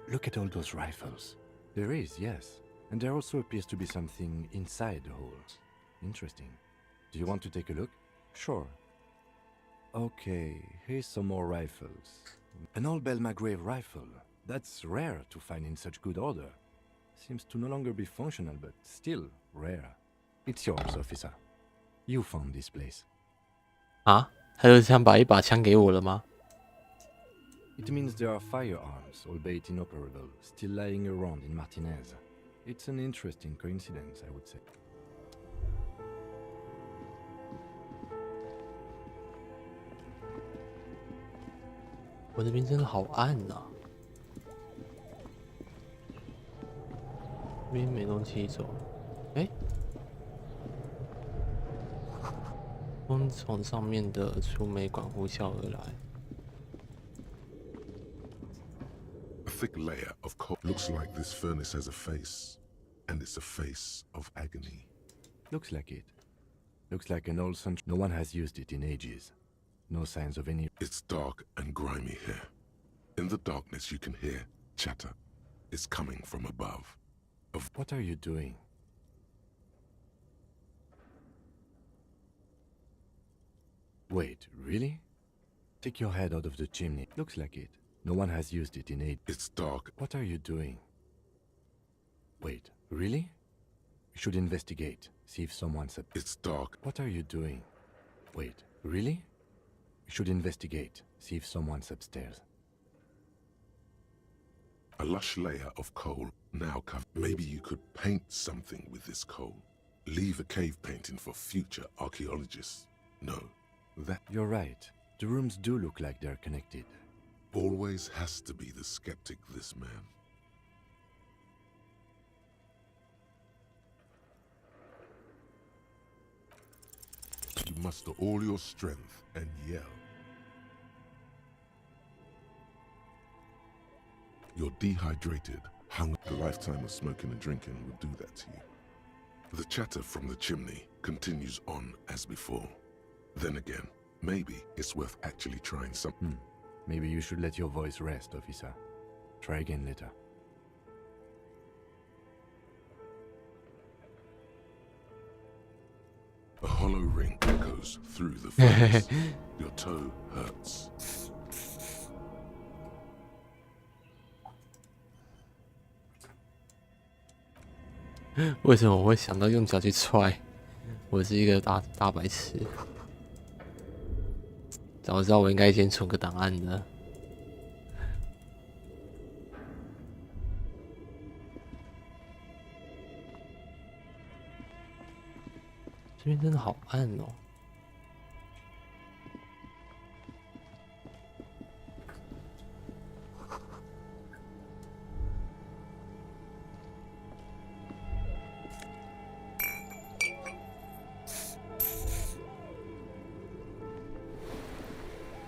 Look at all those rifles. There is, yes. And there also appears to be something inside the holes. Interesting. Do you want to take a look? Sure. Okay, here's some more rifles. An old Belmagrave rifle. That's rare to find in such good order. Seems to no longer be functional, but still rare. It's yours, officer. You found this place. 啊，他就这样把一把枪给我了吗？ It means there are firearms, albeit inoperable, still lying around in Martinez. It's an interesting coincidence, I would say. 我这边真的好暗啊！这边没东西走，哎，风从上面的出煤管呼啸而来。A thick layer of coal looks like this furnace has a face, and it's a face of agony. Looks like it. Looks like an old sun. No one has used it in ages. No signs of any. It's dark and grimy here. In the darkness you can hear chatter. It's coming from above. What are you doing? Wait, really? Take your head out of the chimney. Looks like it. No one has used it in ages. It's dark. What are you doing? Wait, really? We should investigate. See if someone's up. It's dark. What are you doing? Wait, really? We should investigate. See if someone's upstairs. A lush layer of coal now covered. Maybe you could paint something with this coal. Leave a cave painting for future archaeologists. No, that... You're right. The rooms do look like they're connected. Always has to be the skeptic, this man. You muster all your strength and yell. You're dehydrated. Hunger. A lifetime of smoking and drinking would do that to you. The chatter from the chimney continues on as before. Then again, maybe it's worth actually trying something. Maybe you should let your voice rest, officer. Try again later. A hollow ring echoes through the furnace. Your toe hurts. 为什么我会想到用脚去踹？我是一个大白痴。早知道我应该先存个档案的。这边真的好暗哦。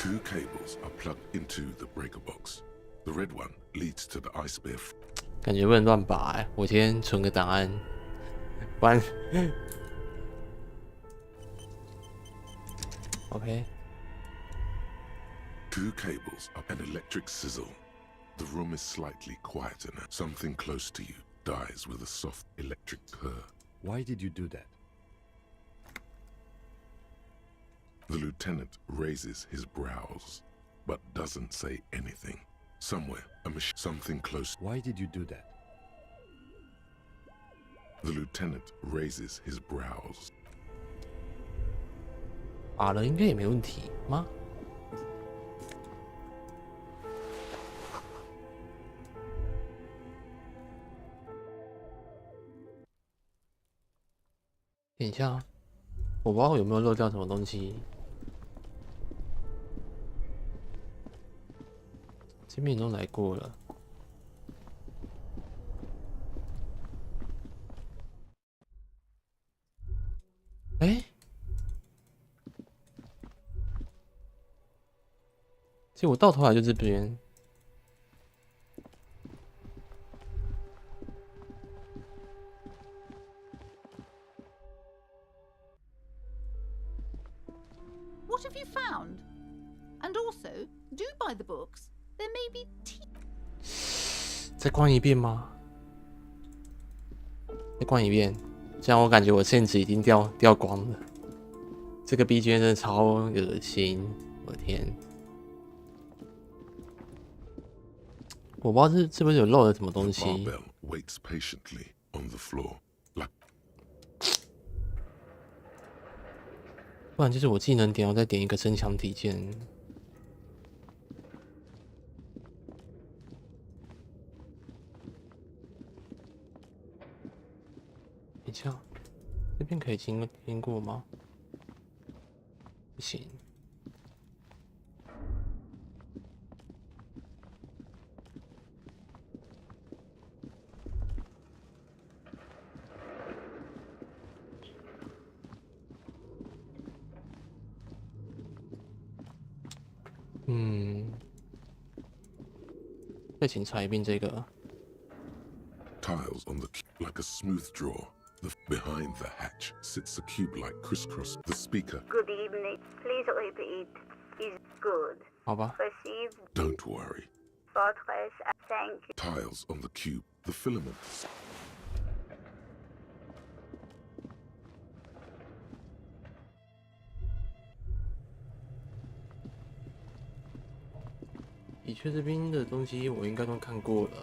Two cables are plugged into the breaker box. The red one leads to the ice bear. 感觉不能乱拔欸，我先存个档案，不然。OK。Two cables up an electric sizzle. The room is slightly quieter now. Something close to you dies with a soft electric purr. Why did you do that? The lieutenant raises his brows, but doesn't say anything. Somewhere, something close. Why did you do that? The lieutenant raises his brows. 拔了应该也没问题吗？等一下，我不知道有没有漏掉什么东西。这边都来过了。哎，其实我到头来就这边。What have you found? And also, do buy the books. There may be tea. 再关一遍吗？再关一遍，这样我感觉我线值已经掉光了。这个 BGM 真的超恶心，我的天！我不知道是不是有漏了什么东西。Barbell waits patiently on the floor. 不然就是我技能点，我再点一个增强体键。等一下，这边可以经过吗？不行。再请查一遍这个。Tiles on the cube like a smooth draw. Behind the hatch sits a cube-like crisscross. The speaker. Good evening. Please repeat. Is good. 好吧。Received. Don't worry. Fortress. Thank you. Tiles on the cube. The filaments. 的确，这边的东西我应该都看过了。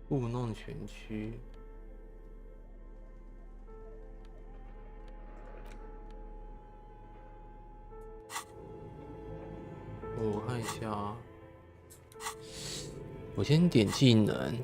故弄玄虚。我看一下啊，我先点技能。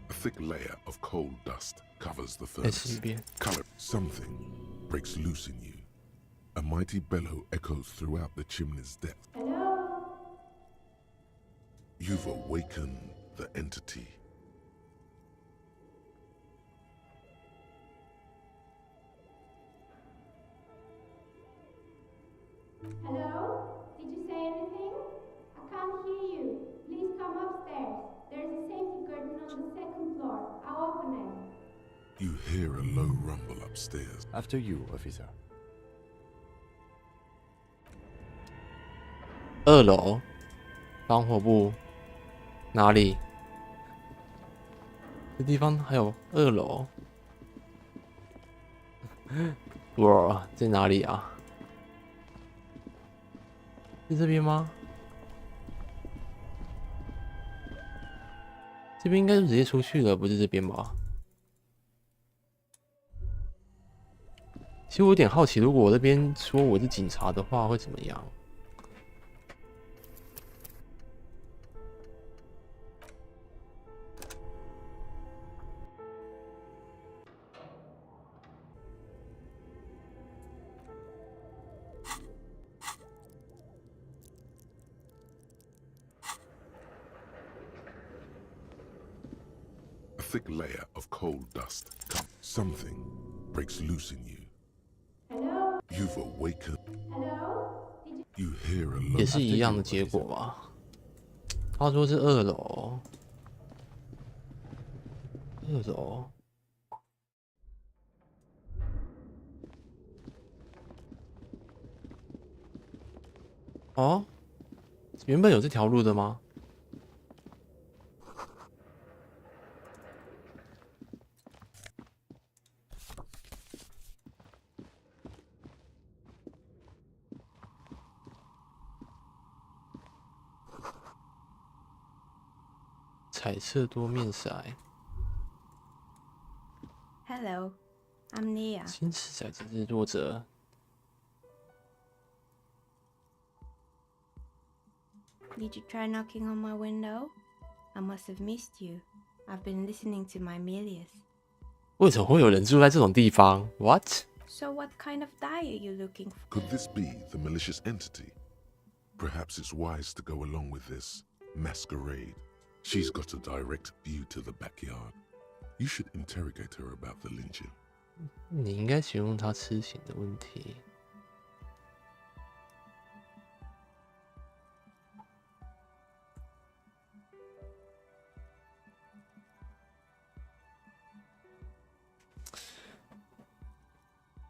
A thick layer of coal dust covers the furnace. Color. Something breaks loose in you. A mighty bellow echoes throughout the chimney's depth. Hello? You've awakened the entity. Hello? Did you say anything? I can't hear you. Please come upstairs. There's a safety curtain on the second floor. I'll open it. You hear a low rumble upstairs. After you, officer. 2楼，防火部哪里？这地方还有2楼。哇，在哪里啊？是这边吗？这边应该就直接出去了，不是这边吧？其实我有点好奇，如果我这边说我是警察的话，会怎么样？ A thick layer of cold dust. Something breaks loose in you. Hello? You've awakened. Hello? You hear a low. 也是一样的结果吧？他说是2楼，2楼。哦，原本有这条路的吗？彩色多面骰。 Hello, I'm Nia. 金石骰子制作者 Did you try knocking on my window? I must have missed you. I've been listening to my Milius. 为什么会有人住在这种地方 ？What？ So what kind of die are you looking for? Could this be the malicious entity? Perhaps it's wise to go along with this masquerade. She's got a direct view to the backyard. You should interrogate her about the lynching. 你应该询问他痴情的问题。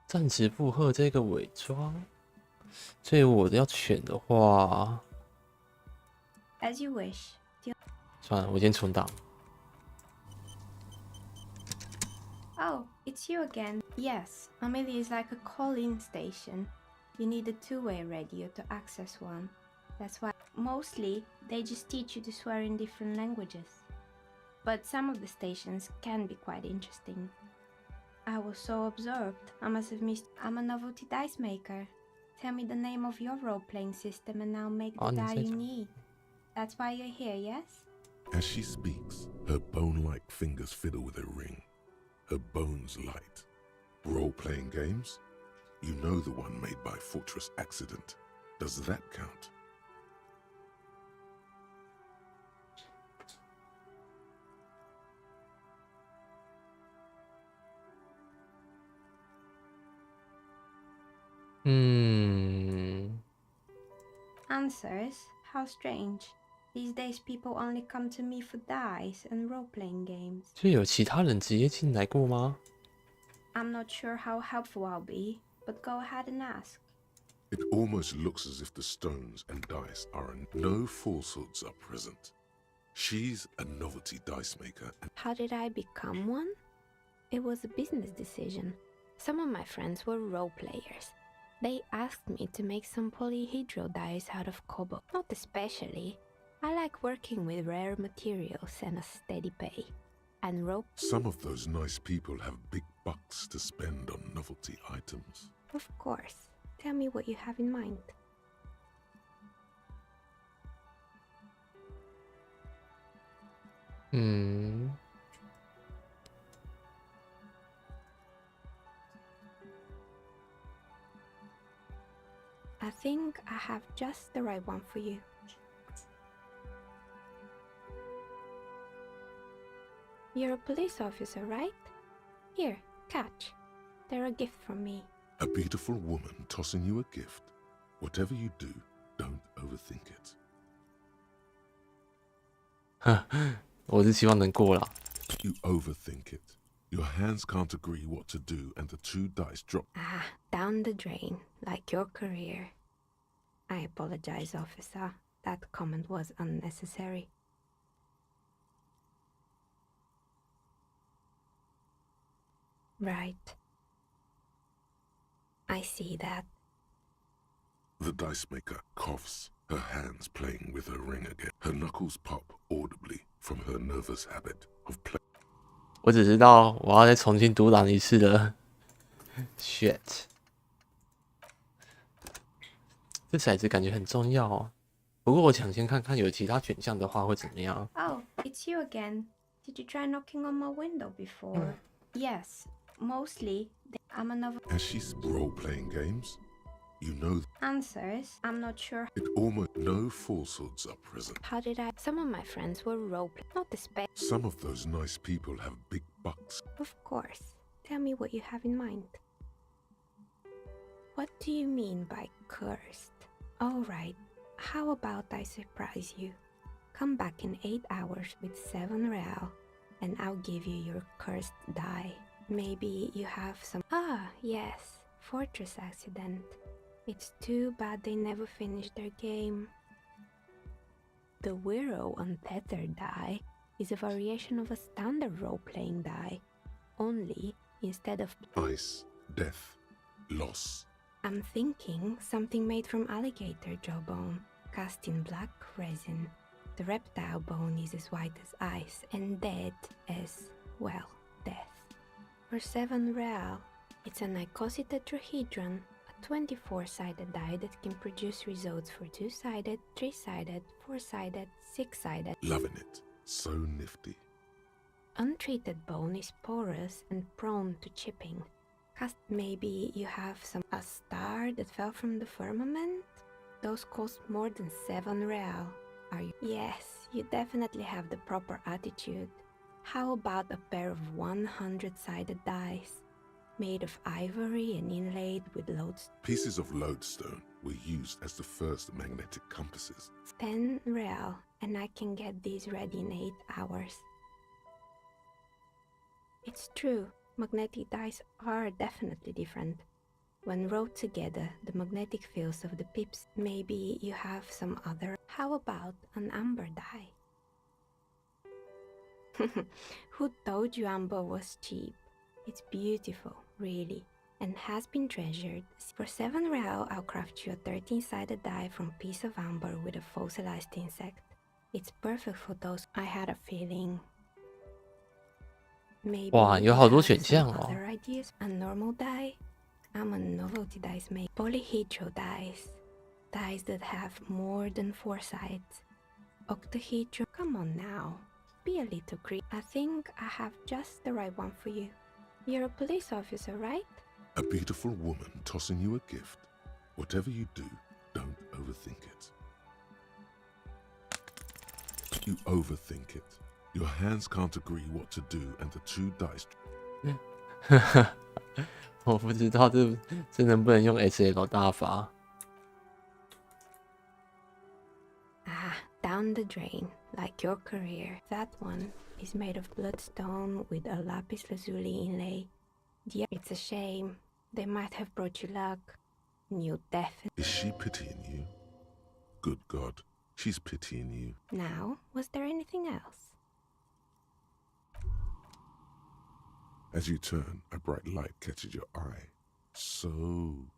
暂时附和这个伪装，所以我要选的话， As you wish. 算了，我先存档。 Oh, it's you again. Yes, Amelia is like a call-in station. You need a two-way radio to access one. That's why mostly they just teach you to swear in different languages. But some of the stations can be quite interesting. I was so absorbed, I must have missed. I'm a novelty dice maker. Tell me the name of your role-playing system and I'll make the die you need. That's why you're here, yes? As she speaks, her bone-like fingers fiddle with a ring. Her bones light. Role-playing games? You know the one made by Fortress Accident. Does that count? Answers? How strange. These days people only come to me for dice and role-playing games. 所以有其他人直接进来过吗？ I'm not sure how helpful I'll be, but go ahead and ask. It almost looks as if the stones and dice are no falsehoods are present. She's a novelty dice maker. How did I become one? It was a business decision. Some of my friends were role players. They asked me to make some polyhedral dice out of cobalt. Not especially. I like working with rare materials and a steady pay. And rope. Some of those nice people have big bucks to spend on novelty items. Of course. Tell me what you have in mind. I think I have just the right one for you. You're a police officer, right? Here, catch. They're a gift from me. A beautiful woman tossing you a gift. Whatever you do, don't overthink it. 我是希望能过啦。 You overthink it. Your hands can't agree what to do, and the two dice drop. Ah, down the drain, like your career. I apologize, officer. That comment was unnecessary. Right. I see that. The dice maker coughs, her hands playing with her ring again. Her knuckles pop audibly from her nervous habit of play. 我只知道我要再重新读档一次了。Shit， 这骰子感觉很重要哦。不过我抢先看看有其他选项的话会怎么样。Oh, it's you again. Did you try knocking on my window before? Yes, mostly. I'm a novel. As she's role-playing games, you know Answers? I'm not sure. it almost no falsehoods are present. How did I? Some of my friends were roleplay. Not the space. Some of those nice people have big bucks. Of course. Tell me what you have in mind. What do you mean by cursed? Alright, how about I surprise you? Come back in 8 hours with 7 real, and I'll give you your cursed die. Maybe you have some. Ah, yes, Fortress accident. It's too bad they never finished their game. The Wiro Untethered die is a variation of a standard role-playing die, only instead of Ice, death, loss. I'm thinking something made from alligator jawbone, cast in black resin. The reptile bone is as white as ice and dead as, well, death. For 7 real, it's an icositetrahedron, a 24-sided die that can produce results for 2-sided, 3-sided, 4-sided, 6-sided. Loving it. So nifty. Untreated bone is porous and prone to chipping. Cast maybe you have a star that fell from the firmament? Those cost more than 7 real. Are you? Yes, you definitely have the proper attitude. How about a pair of 100-sided dice, made of ivory and inlaid with lodestone? Pieces of lodestone were used as the first magnetic compasses. 10 real, and I can get these ready in 8 hours. It's true, magnetic dice are definitely different. When rolled together, the magnetic fields of the pips, maybe you have some other. How about an amber die? Who told you amber was cheap? It's beautiful, really, and has been treasured. For 7 real, I'll craft you a 13-sided die from piece of amber with a fossilized insect. It's perfect for those. I had a feeling. Maybe 哇，有好多选 you 项 have 哦。 some other ideas? A normal die? I'm a novelty dice maker. Polyhedral dice. Dice that have more than 4 sides. Octahedral. Come on now. Be a little creep. I think I have just the right one for you. You're a police officer, right? A beautiful woman tossing you a gift. Whatever you do, don't overthink it. You overthink it. Your hands can't agree what to do, and the 2 dice. 我不知道这能不能用 SL 大法。 Ah, down the drain, like your career. That one is made of bloodstone with a lapis lazuli inlay. Yeah, it's a shame. They might have brought you luck. You definitely. Is she pitying you? Good God, she's pitying you. Now, was there anything else? As you turn, a bright light catches your eye. So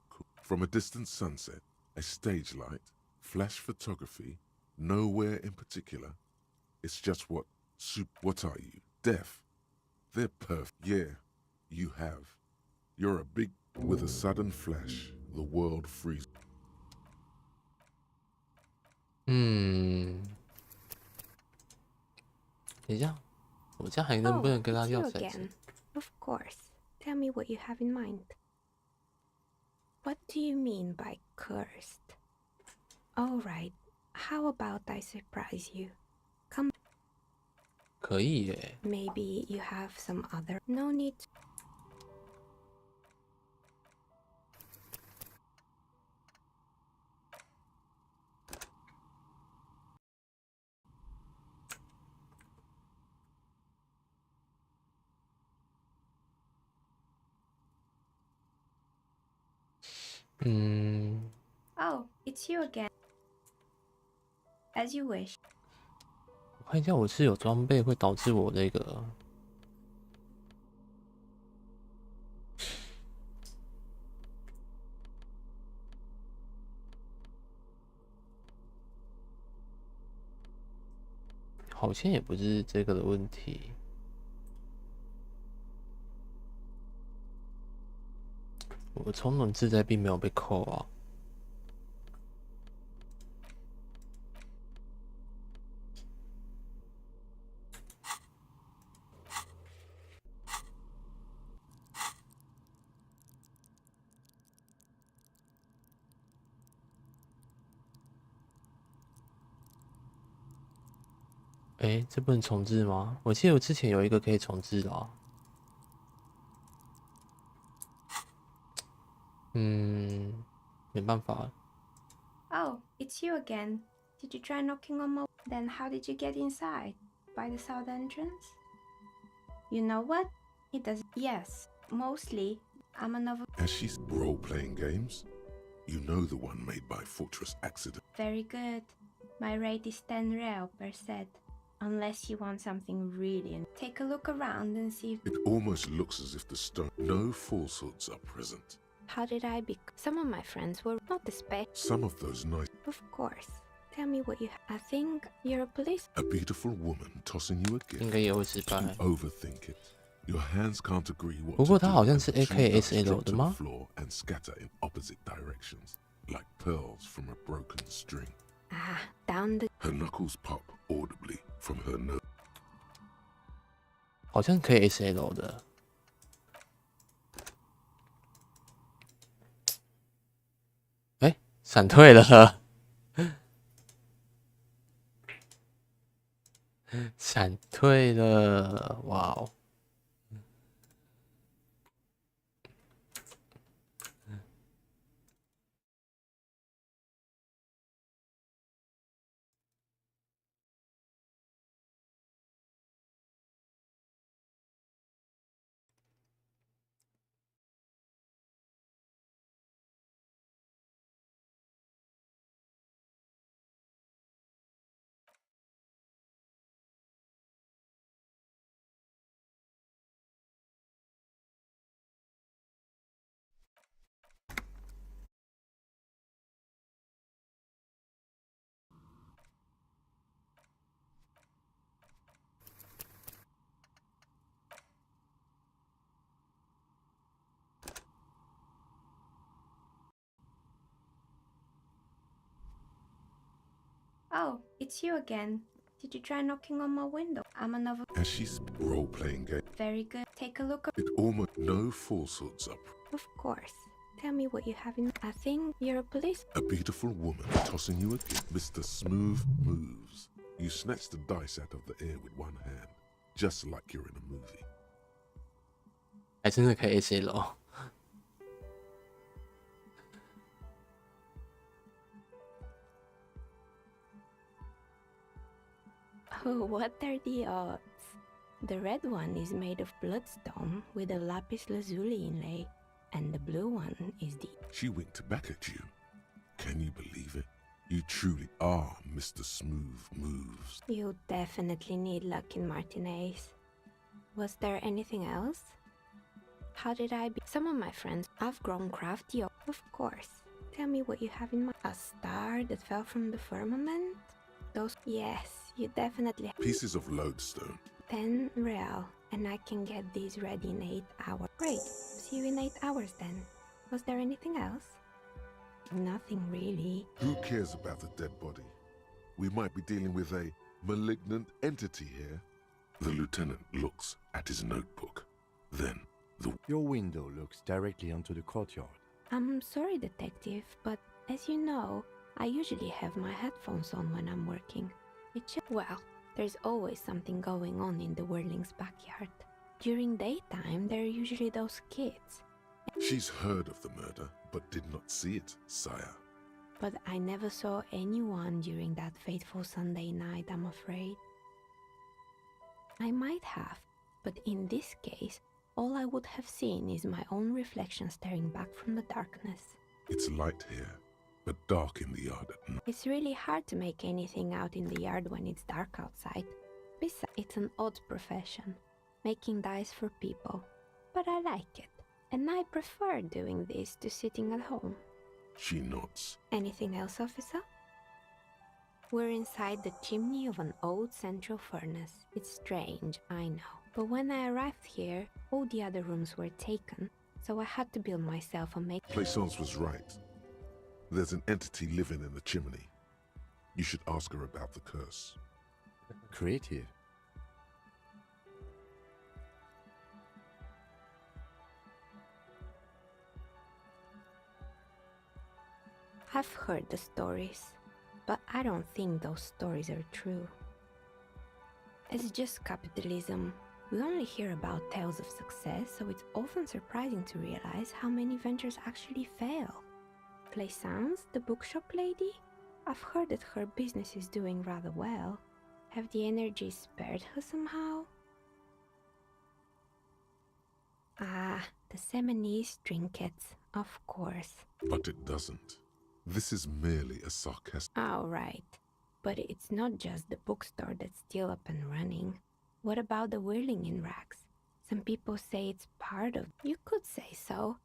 cool. From a distant sunset, a stage light, flash photography, nowhere in particular. It's just what are you? Deaf? They're perfect. Yeah, you have. You're a big. With a sudden flash, the world freezes. 等一下，我这样还能不能跟他 it's 要 you 骰子 again. Of course. Tell me what you have in mind. What do you mean by cursed? Alright, how about I surprise you? Come. 可以耶。 Maybe you have some other. No need. Oh, it's you again. As you wish. 我看一下我是有装备会导致我那个。好像也不是这个的问题。我充能自在并没有被扣啊。哎，这不能重置吗？我记得我之前有一个可以重置的啊。没办法了。Oh, it's you again. Did you try knocking on my... Then how did you get inside? By the south entrance? You know what? It does... Yes, mostly. I'm another... Has she role-playing games? You know the one made by Fortress Accident. Very good. My rate is 10 real per set. Unless you want something really... Take a look around and see if... It almost looks as if the stone... No falsehoods are present. How did I be... Some of my friends were not the spec... Some of those nice... Of course. Tell me what you... I think you're a police... A beautiful woman tossing you a gift. 应该也会失败。 You overthink it. Your hands can't agree what 不过它 to 好 do, 像 and 是 the two dice AKSL drop 的 to the 吗？ floor and scatter in opposite directions, like pearls from a broken string. Ah, down the... Her knuckles pop audibly from her nose. 好像可以 SL 的。哎，闪退了，闪退了，哇哦！Oh, it's you again. Did you try knocking on my window? I'm another... As she's role-playing game. Very good. Take a look... It almost... No falsehoods are... Of course. Tell me what you have in... I think you're a police... A beautiful woman tossing you a gift. Mr. Smooth moves. You snatch the dice out of the air with one hand, just like you're in a movie. 还真的可以 SL。Oh, what are the odds? The red one is made of bloodstone with a lapis lazuli inlay, and the blue one is the... She winked back at you. Can you believe it? You truly are Mr. Smooth Moves. You definitely need luck in Martinez. Was there anything else? How did I be... Some of my friends have grown crafty. Of course. Tell me what you have in mind. A star that fell from the firmament? Those... Yes, you definitely... Pieces of lodestone. 10 real, and I can get these ready in 8 hours. Great. See you in 8 hours then. Was there anything else? Nothing really. Who cares about the dead body? We might be dealing with a malignant entity here. The lieutenant looks at his notebook. Then Your window looks directly onto the courtyard. I'm sorry, detective, but as you know, I usually have my headphones on when I'm working. Well, there's always something going on in the Whirling's backyard. During daytime, there are usually those kids. She's heard of the murder, but did not see it, sire. But I never saw anyone during that fateful Sunday night, I'm afraid. I might have, but in this case, all I would have seen is my own reflection staring back from the darkness. It's light here, but dark in the yard at night. It's really hard to make anything out in the yard when it's dark outside. Besides, it's an odd profession, making dice for people. But I like it, and I prefer doing this to sitting at home. She nods. Anything else, officer? We're inside the chimney of an old central furnace. It's strange, I know. But when I arrived here, all the other rooms were taken, so I had to build myself a Plaisance was right. There's an entity living in the chimney. You should ask her about the curse. Creative. I've heard the stories, but I don't think those stories are true. It's just capitalism. We only hear about tales of success, so it's often surprising to realize how many ventures actually fail. Plaisance, the bookshop lady? I've heard that her business is doing rather well. Have the energy spared her somehow? Ah, the Seminese trinkets, of course. But it doesn't. This is merely a sarcastic... Oh, right. But it's not just the bookstore that's still up and running. What about the whirling in rags? Some people say it's part of... You could say so.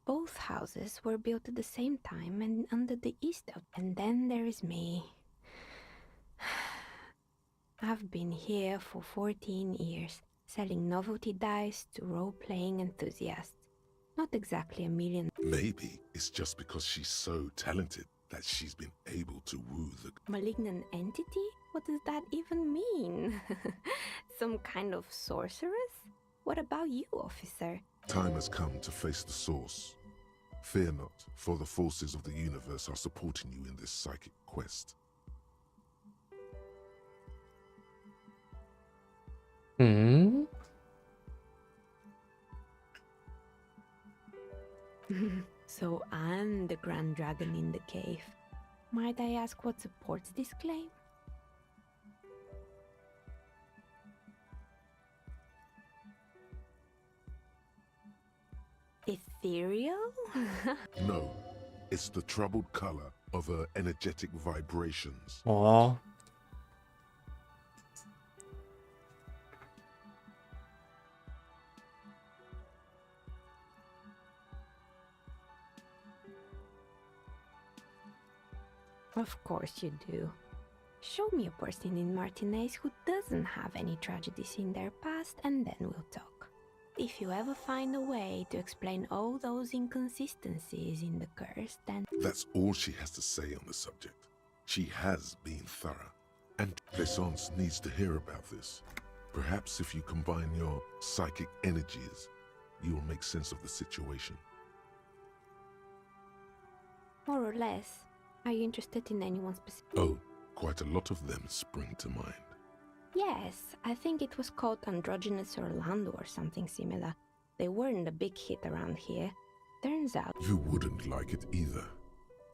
Both houses were built at the same time and under the East Out. And then there is me. I've been here for 14 years, selling novelty dice to role-playing enthusiasts. Not exactly a million... Maybe it's just because she's so talented that she's been able to woo the... Malignant entity? What does that even mean? Some kind of sorceress? What about you, officer? Time has come to face the source. Fear not, for the forces of the universe are supporting you in this psychic quest. Hmm? So I'm the Grand Dragon in the cave. Might I ask what supports this claim? Ethereal? No, it's the troubled color of her energetic vibrations. Oh. Of course you do. Show me a person in Martinez who doesn't have any tragedies in their past, and then we'll talk. If you ever find a way to explain all those inconsistencies in the curse, then... That's all she has to say on the subject. She has been thorough, and Plaisance needs to hear about this. Perhaps if you combine your psychic energies, you'll make sense of the situation. More or less. Are you interested in anyone specific? Oh, quite a lot of them spring to mind. Yes, I think it was called Androgynous Orlando or something similar. They weren't a big hit around here. Turns out... You wouldn't like it either.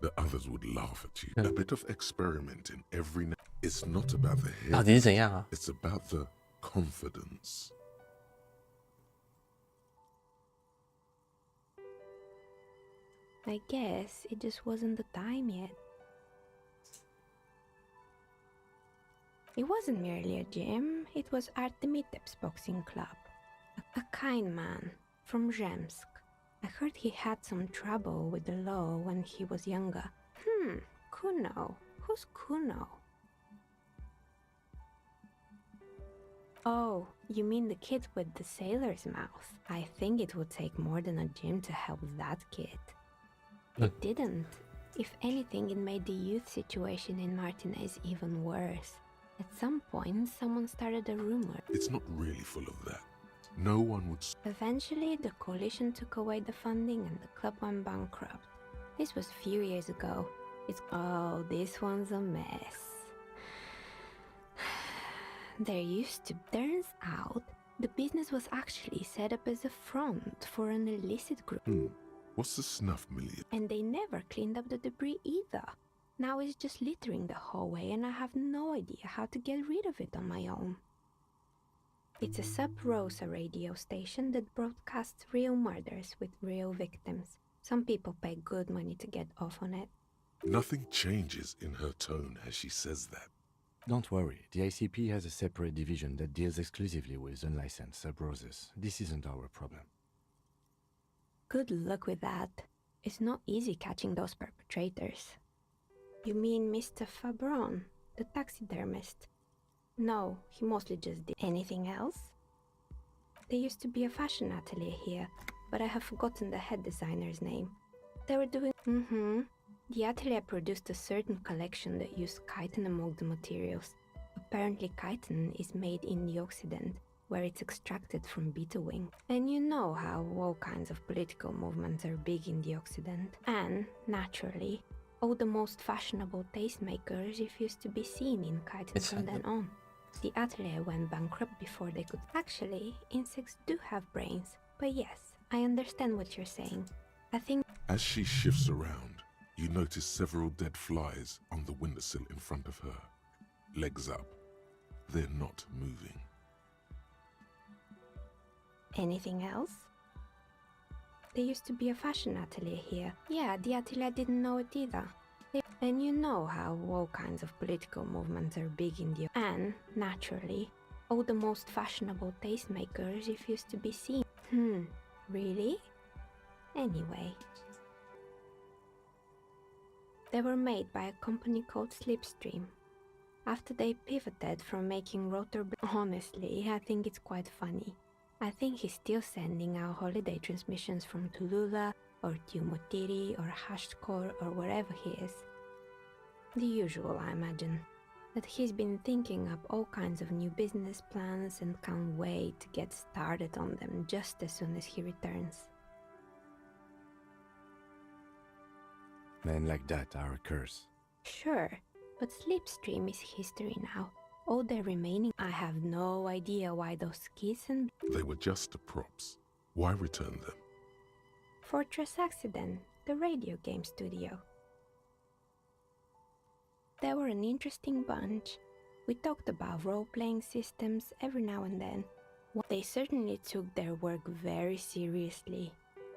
The others would laugh at you. A bit of experimenting every now... It's not about the head. 到底是怎样啊？ It's about the confidence. I guess it just wasn't the time yet. It wasn't merely a gym, it was Artemitep's boxing club. A kind man from Zemsk. I heard he had some trouble with the law when he was younger. Kuno. Who's Kuno? Oh, you mean the kid with the sailor's mouth? I think it would take more than a gym to help that kid. It didn't. If anything, it made the youth situation in Martinez even worse. At some point, someone started a rumor. It's not really full of that. No one would... Eventually, the coalition took away the funding and the club went bankrupt. This was a few years ago. Oh, this one's a mess. Turns out, the business was actually set up as a front for an illicit group. What's the snuff million? And they never cleaned up the debris either. Now it's just littering the hallway and I have no idea how to get rid of it on my own. It's a Sub Rosa radio station that broadcasts real murders with real victims. Some people pay good money to get off on it. Nothing changes in her tone as she says that. Don't worry, the ICP has a separate division that deals exclusively with unlicensed sub-roses. This isn't our problem. Good luck with that. It's not easy catching those perpetrators. You mean Mr. Fabron? The taxidermist. No, he mostly just did. Anything else? There used to be a fashion atelier here, but I have forgotten the head designer's name. They were doing... The atelier produced a certain collection that used chitin among the materials. Apparently chitin is made in the Occident, where it's extracted from beetle wing. And you know how all kinds of political movements are big in the Occident. And, naturally, all the most fashionable tastemakers refused to be seen in chitin from then on. The atelier went bankrupt before they could... Actually, insects do have brains. But yes, I understand what you're saying. I think... As she shifts around, you notice several dead flies on the windowsill in front of her. Legs up. They're not moving. Anything else? There used to be a fashion atelier here. Yeah, the atelier didn't know it either. And you know how all kinds of political movements are big in the... And, naturally, all the most fashionable tastemakers refused to be seen. Really? Anyway. They were made by a company called Slipstream. After they pivoted from making rotor... Honestly, I think it's quite funny. I think he's still sending out holiday transmissions from Tulula, or Tiumotiri, or Hashtkor, or wherever he is. The usual, I imagine. That he's been thinking up all kinds of new business plans and can't wait to get started on them just as soon as he returns. Men like that are a curse. Sure, but Slipstream is history now. All the remaining... I have no idea why those skis and... They were just props. Why return them? Fortress Accident, the radio game studio. They were an interesting bunch. We talked about role-playing systems every now and then. They certainly took their work very seriously.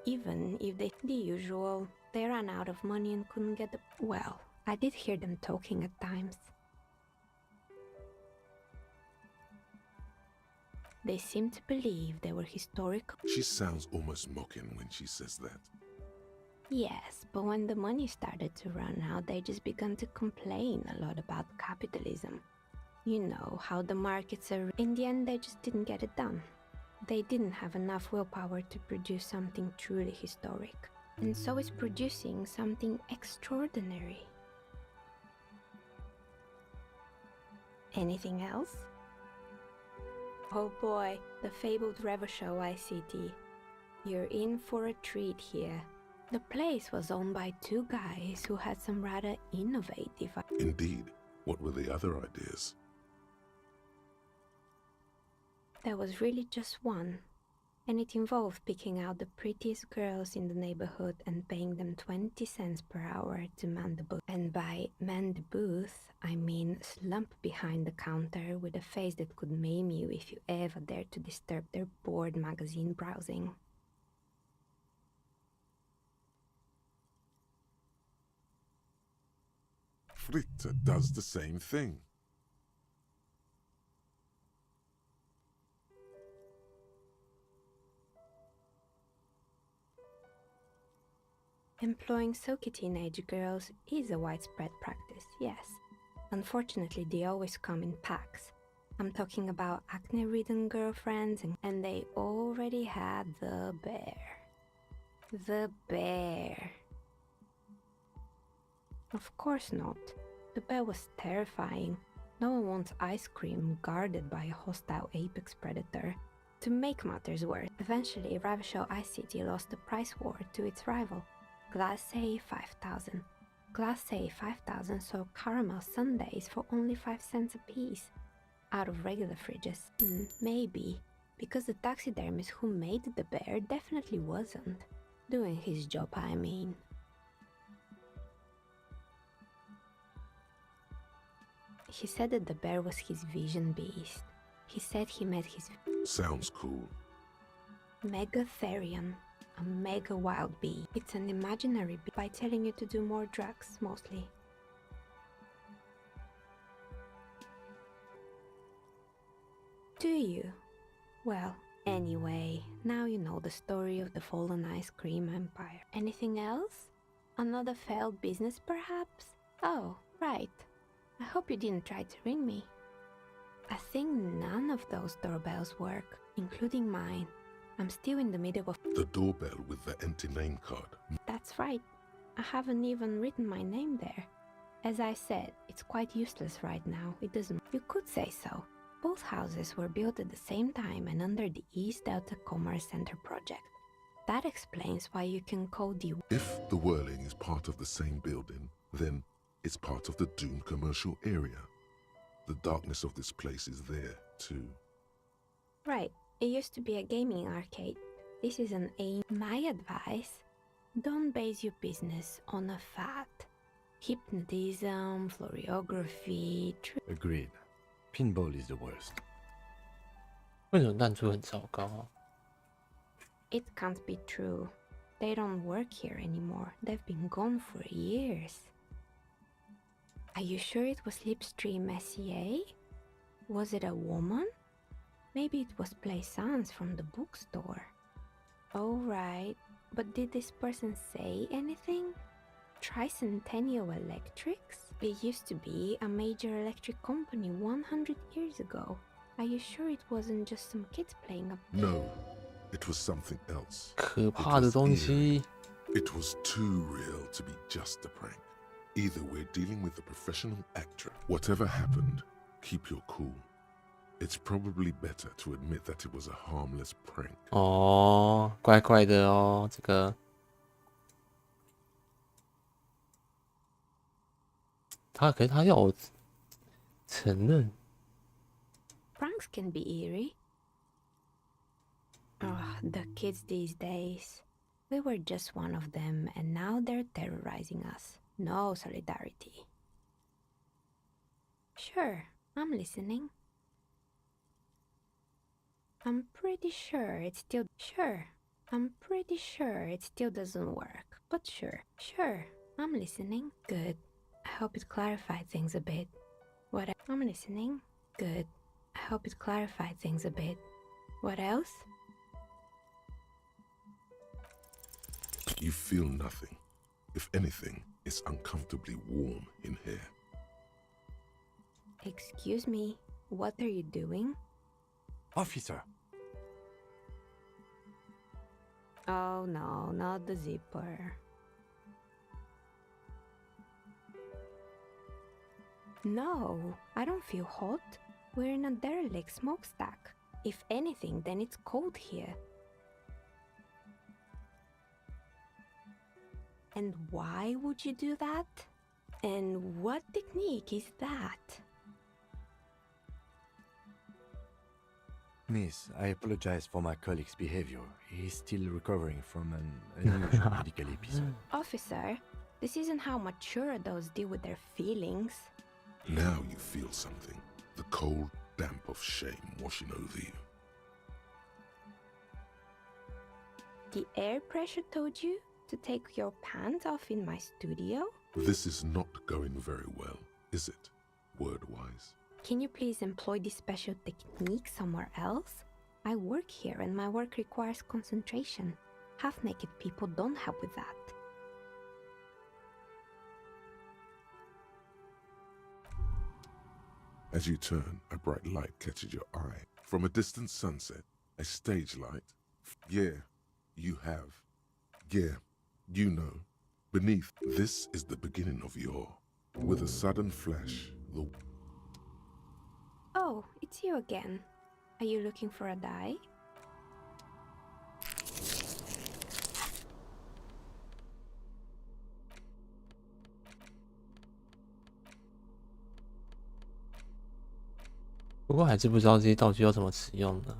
Even if they... The usual, they ran out of money and couldn't get the... Well, I did hear them talking at times. They seemed to believe they were historical... She sounds almost mocking when she says that. Yes, but when the money started to run out, they just began to complain a lot about capitalism. You know, how the markets are... In the end, they just didn't get it done. They didn't have enough willpower to produce something truly historic. And so is producing something extraordinary. Anything else? Oh boy, the fabled Revo Show ICT. You're in for a treat here. The place was owned by two guys who had some rather innovative... Indeed. What were the other ideas? There was really just one, and it involved picking out the prettiest girls in the neighborhood and paying them 20 cents per hour to man the booth. And by man the booth, I mean slump behind the counter with a face that could maim you if you ever dared to disturb their bored magazine browsing. Fritte does the same thing. Employing silky teenage girls is a widespread practice, yes. Unfortunately, they always come in packs. I'm talking about acne-ridden girlfriends, and they already had the bear. The bear. Of course not. The bear was terrifying. No one wants ice cream guarded by a hostile apex predator. To make matters worse, eventually Ravishell Ice City lost the price war to its rival, Glacé 5000. Glacé 5000 sold caramel sundaes for only 5 cents a piece, out of regular fridges. Maybe, because the taxidermist who made the bear definitely wasn't. Doing his job, I mean. He said that the bear was his vision beast. He said he met his... Sounds cool. Megatherion. A mega wild bee. It's an imaginary bee by telling you to do more drugs, mostly. Do you? Well, anyway, now you know the story of the fallen ice cream empire. Anything else? Another failed business, perhaps? Oh, right. I hope you didn't try to ring me. I think none of those doorbells work, including mine. I'm still in the middle of... The doorbell with the empty name card. That's right. I haven't even written my name there. As I said, it's quite useless right now. It doesn't... You could say so. Both houses were built at the same time and under the East Delta Commerce Center project. That explains why you can call the... If the Whirling is part of the same building, then it's part of the Dune commercial area. The darkness of this place is there, too. Right. It used to be a gaming arcade. This is an aim. My advice, don't base your business on a fad. Hypnotism, florography... Agreed. Pinball is the worst. 为什么弹珠很糟糕啊？ It can't be true. They don't work here anymore. They've been gone for years. Are you sure it was Slipstream SEA? Was it a woman? Maybe it was Plaisance from the bookstore. Oh, right. But did this person say anything? Tricentennial Electrics? It used to be a major electric company 100 years ago. Are you sure it wasn't just some kids playing up? No, it was something else. 可怕的东西。 It was too real to be just a prank. Either we're dealing with a professional actor. Whatever happened, keep your cool. It's probably better to admit that it was a harmless prank. 哦，怪怪的哦，这个。可是他要我承认。 Pranks can be eerie. The kids these days. We were just one of them, and now they're terrorizing us. No solidarity. Sure, I'm listening. I'm pretty sure it still doesn't work, but sure, I'm listening. Good. I hope it clarified things a bit. I'm listening. Good. I hope it clarified things a bit. What else? You feel nothing. If anything, it's uncomfortably warm in here. Excuse me, what are you doing? Officer! Oh no, not the zipper. No, I don't feel hot. We're in a derelict smokestack. If anything, then it's cold here. And why would you do that? And what technique is that? Miss, I apologize for my colleague's behavior. He's still recovering from an unusual medical episode. Officer, this isn't how mature adults deal with their feelings. Now you feel something. The cold damp of shame washing over you. The air pressure told you to take your pants off in my studio? This is not going very well, is it, word-wise? Can you please employ this special technique somewhere else? I work here and my work requires concentration. Half-naked people don't help with that. As you turn, a bright light catches your eye. From a distant sunset, a stage light. Yeah, you have. Yeah, you know. Beneath, this is the beginning of your... With a sudden flash, the... Oh, it's you again. Are you looking for a die?不过还是不知道这些道具要怎么使用的。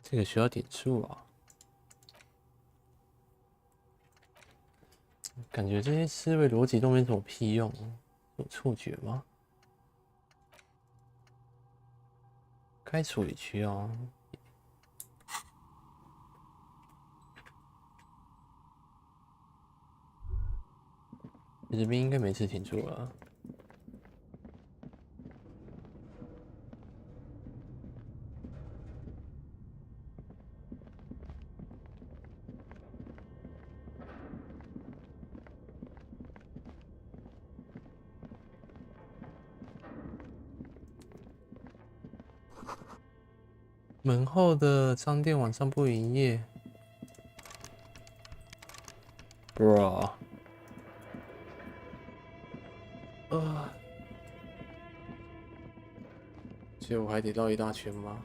这个需要点数啊。感觉这些思维逻辑都没什么屁用，有错觉吗？该处理区啊。这边应该没事情做了。门后的商店晚上不营业。Bro。所以我还得绕一大圈吗？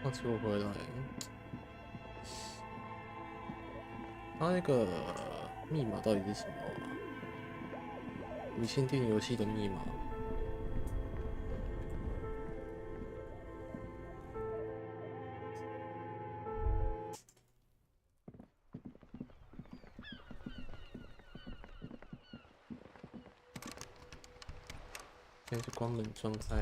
上次我回来，他那个密码到底是什么啊？无线电游戏的密码。现在是关门撞开。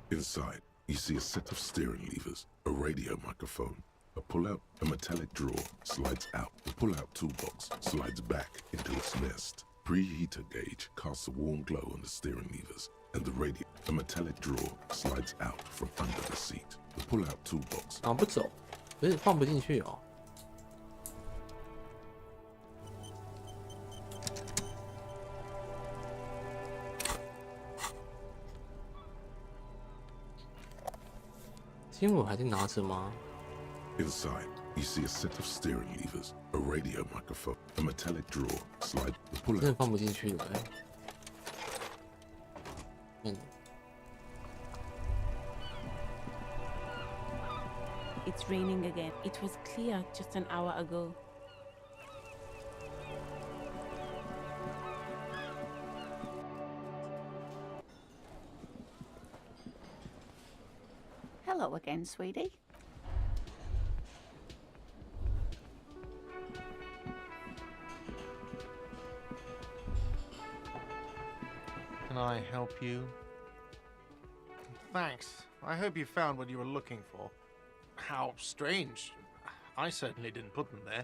Inside, you see a set of steering levers, a radio microphone, a pull-out, a metallic drawer slides out. The pull-out toolbox slides back into its nest. Preheater gauge casts a warm glow on the steering levers, and the radio, a metallic drawer slides out from under the seat. The pull-out toolbox. 不走，不是放不进去哦。金我还在拿着吗？ Inside, you see a set of steering levers, a radio microphone, a metallic drawer slide. The 真 pull-out. 的放不进去了哎。It's raining again. It was clear just an hour ago. Hello again, sweetie. Can I help you? Thanks. I hope you found what you were looking for. How strange. I certainly didn't put them there.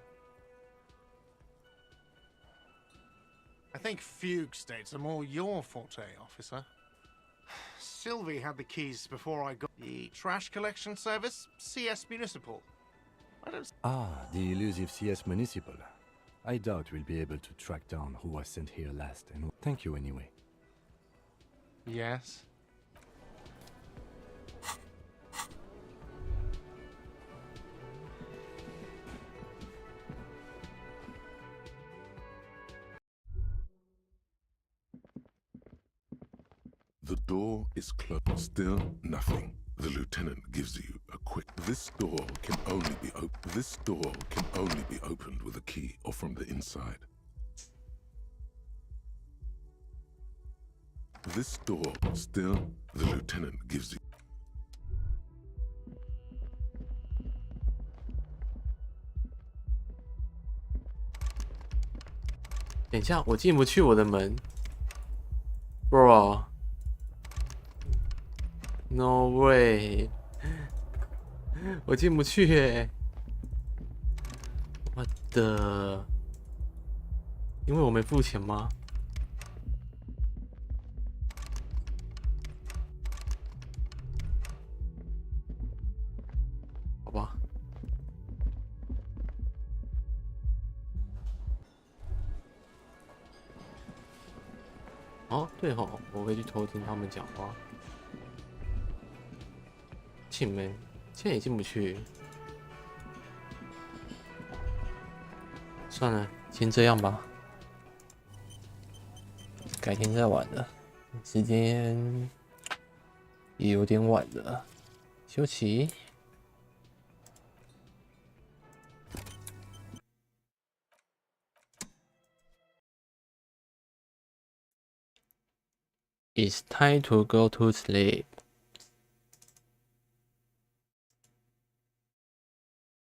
I think fugue states are more your forte, officer. Sylvie had the keys before I got the trash collection service, CS Municipal. I don't... Ah, the elusive CS Municipal. I doubt we'll be able to track down who was sent here last, and thank you anyway. Yes? The door is closed. Still nothing. The lieutenant gives you a quick. This door can only be opened with a key or from the inside. This door. Still, the lieutenant gives you. 等一下，我进不去我的门。Bro。No way！ 我进不去耶！我的，因为我没付钱吗？好吧。哦，对吼，我会去偷听他们讲话。进没？现在也进不去。算了，先这样吧，改天再玩了。时间也有点晚了，休息。It's time to go to sleep.